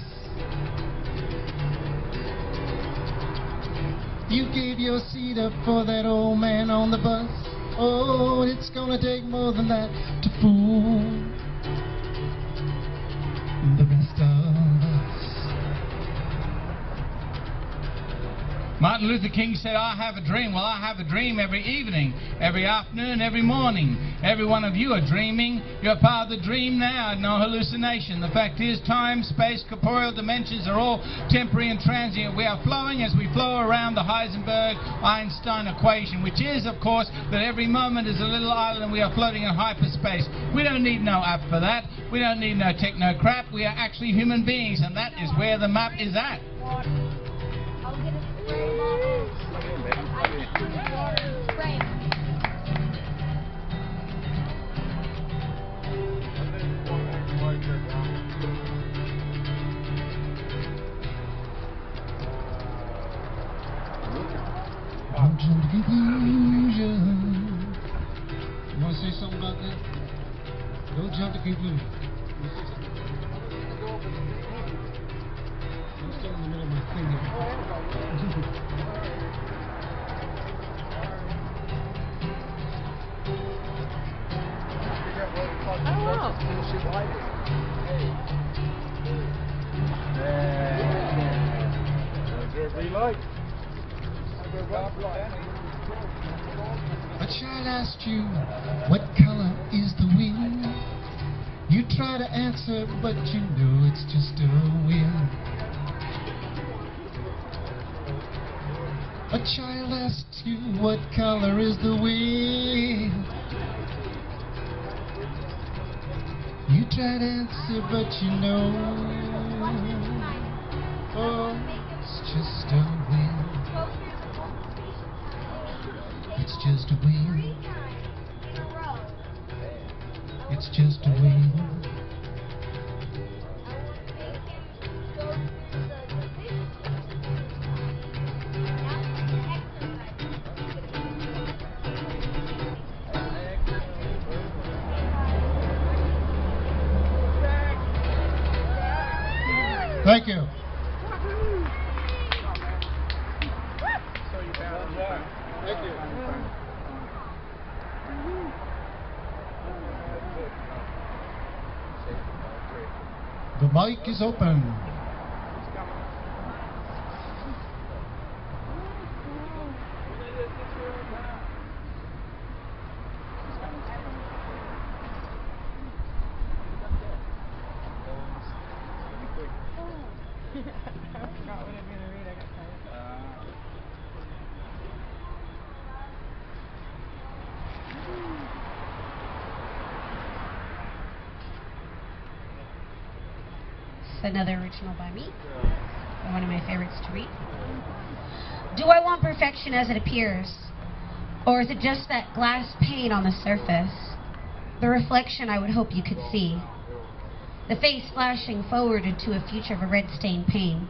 You gave your seat up for that old man on the bus. Oh, it's gonna take more than that to fool the rest of us. Martin Luther King said, I have a dream. Well, I have a dream every evening, every afternoon, every morning. Every one of you are dreaming. You're part of the dream now, no hallucination. The fact is, time, space, corporeal dimensions are all temporary and transient. We are flowing as we flow around the Heisenberg-Einstein equation, which is, of course, that every moment is a little island and we are floating in hyperspace. We don't need no app for that. We don't need no techno crap. We are actually human beings, and that is where the map is at. Don't jump to conclusion. You want to say something about that? Don't jump to conclusion. I'm still in the middle of my thing here. I don't know. A child asked you, what color is the wind? You try to answer, but you know it's just a wind. A child asked you, what color is the wind? You try to answer, but you know, oh, it's just a wind. It's just a wind. It's just a wind. Thank you. Thank you. The mic is open. Another original by me, one of my favorites to read. Do I want perfection as it appears, or is it just that glass pane on the surface, the reflection I would hope you could see, the face flashing forward into a future of a red-stained pane,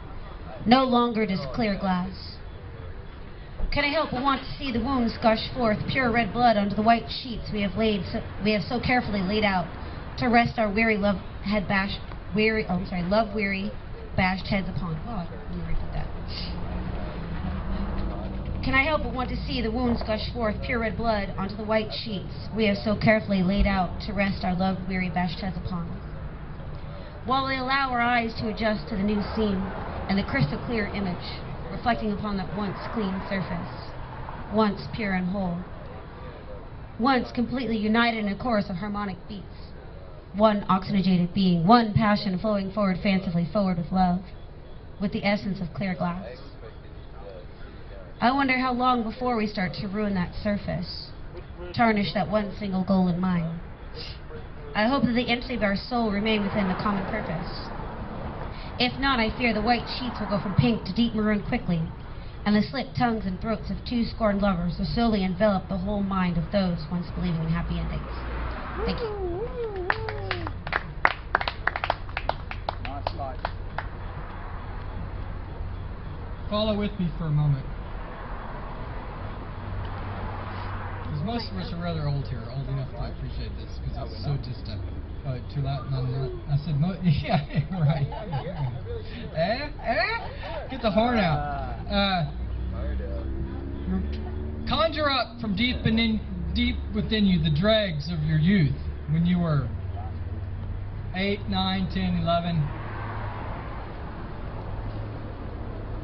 no longer does clear glass? Can I help but want to see the wounds gush forth pure red blood onto the white sheets we have so carefully laid out to rest our weary love head love-weary, bashed heads upon. Oh, let me repeat that. Can I help but want to see the wounds gush forth pure red blood onto the white sheets we have so carefully laid out to rest our love-weary, bashed heads upon? While we allow our eyes to adjust to the new scene and the crystal-clear image reflecting upon that once clean surface, once pure and whole, once completely united in a chorus of harmonic beats, one oxygenated being, one passion flowing forward fancifully forward with love, with the essence of clear glass. I wonder how long before we start to ruin that surface, tarnish that one single goal in mind. I hope that the entity of our soul remain within the common purpose. If not, I fear the white sheets will go from pink to deep maroon quickly, and the slit tongues and throats of two scorned lovers will slowly envelop the whole mind of those once believing in happy endings. Thank you. Nice fight. Follow with me for a moment. Because most of us are rather old here, old enough to appreciate this, because it's so distant. Oh, too loud? No, I said, yeah, right. Get the horn out. Conjure up from deep within you the dregs of your youth when you were 8, 9, 10, 11.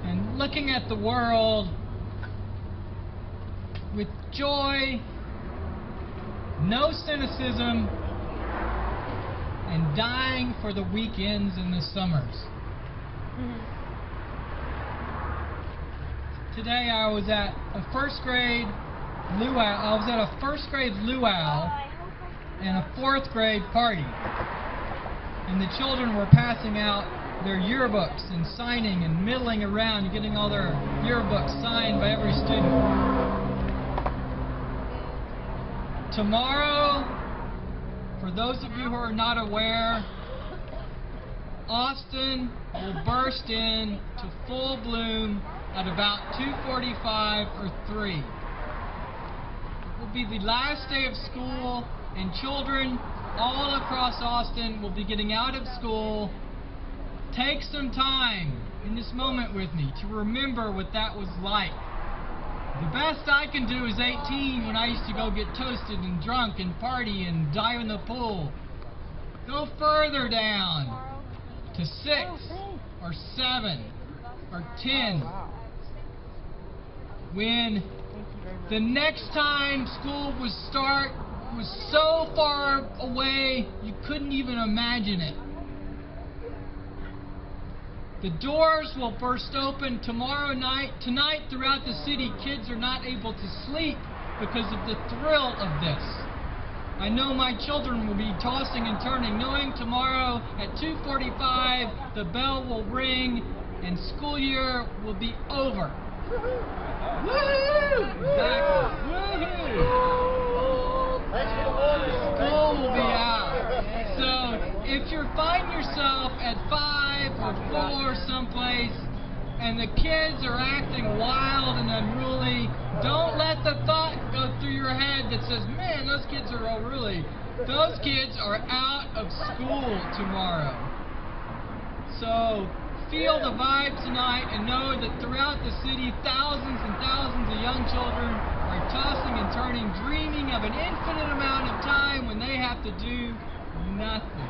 And looking at the world with joy, no cynicism, and dying for the weekends and the summers. Today I was at a first grade luau and a fourth grade party, and the children were passing out their yearbooks and signing and milling around and getting all their yearbooks signed by every student. Tomorrow, for those of you who are not aware, Austin will burst into full bloom at about 2:45 or 3. It will be the last day of school, and children all across Austin will be getting out of school. Take some time in this moment with me to remember what that was like. The best I can do is 18 when I used to go get toasted and drunk and party and dive in the pool. Go further down to 6 or 7 or 10. When the next time school would start was so far away you couldn't even imagine it. The doors will burst open tomorrow night. Tonight, throughout the city, kids are not able to sleep because of the thrill of this. I know my children will be tossing and turning, knowing tomorrow at 2:45 the bell will ring and school year will be over. Woohoo! Exactly. Woohoo! School will be out. So if you find yourself at 5 or 4 someplace and the kids are acting wild and unruly, don't let the thought go through your head that says, man, those kids are unruly. Those kids are out of school tomorrow. So feel the vibe tonight and know that throughout the city, thousands and thousands of young children are tossing and turning, dreaming of an infinite amount of time when they have to do nothing.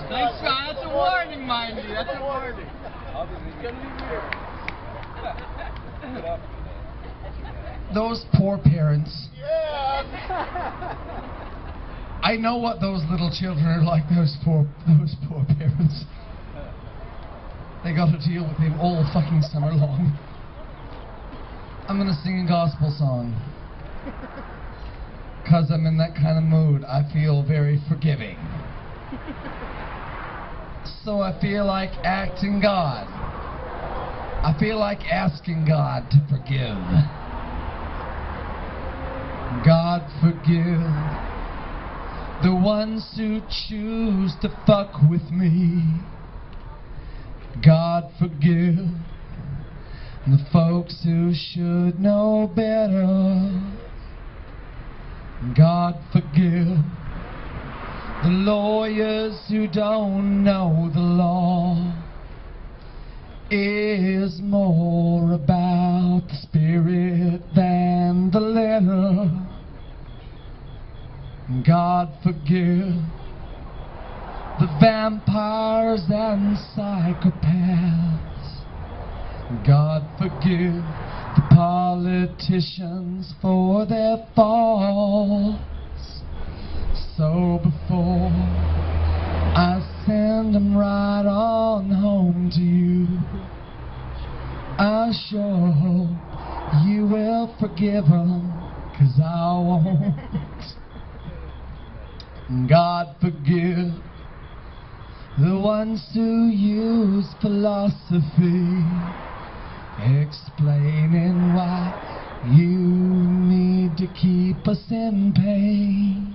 Thanks, God. That's a warning, mind you. That's a warning. It's going to be weird. Those poor parents. I know what those little children are like, those poor parents. They got to deal with him all fucking summer long. I'm gonna sing a gospel song. 'Cause I'm in that kind of mood. I feel very forgiving. So I feel like acting God. I feel like asking God to forgive. God forgive the ones who choose to fuck with me. God forgive the folks who should know better. God forgive the lawyers who don't know the law. Is more about the spirit than the letter. God forgive the vampires and psychopaths. God forgive the politicians for their faults. So before I send them right on home to you, I sure hope you will forgive them, 'cause I won't. God forgive the ones who use philosophy, explaining why you need to keep us in pain.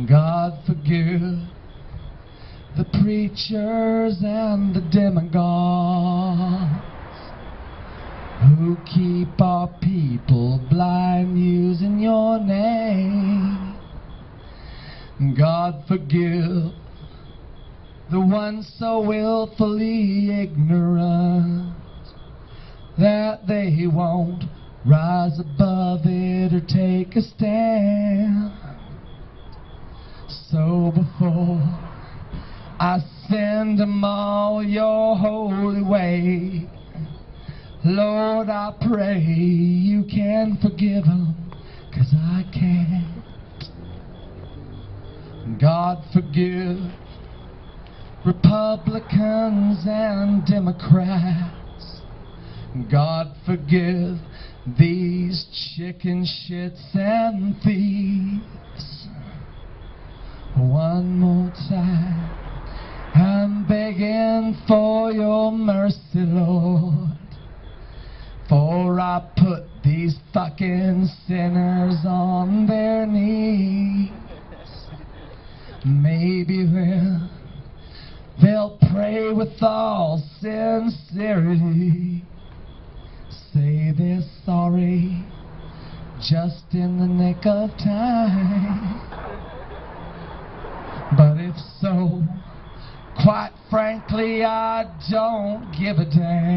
God forgive the preachers and the demagogues who keep our people blind using your name. God forgive the ones so willfully ignorant that they won't rise above it or take a stand. So before I send them all your holy way, Lord, I pray you can forgive them, 'cause I can't. God forgive Republicans and Democrats. God forgive these chicken shits and thieves. One more time, I'm begging for your mercy, Lord, for I put these fucking sinners on their knees. Maybe they'll pray with all sincerity, say they're sorry just in the nick of time. But if so, quite frankly, I don't give a damn.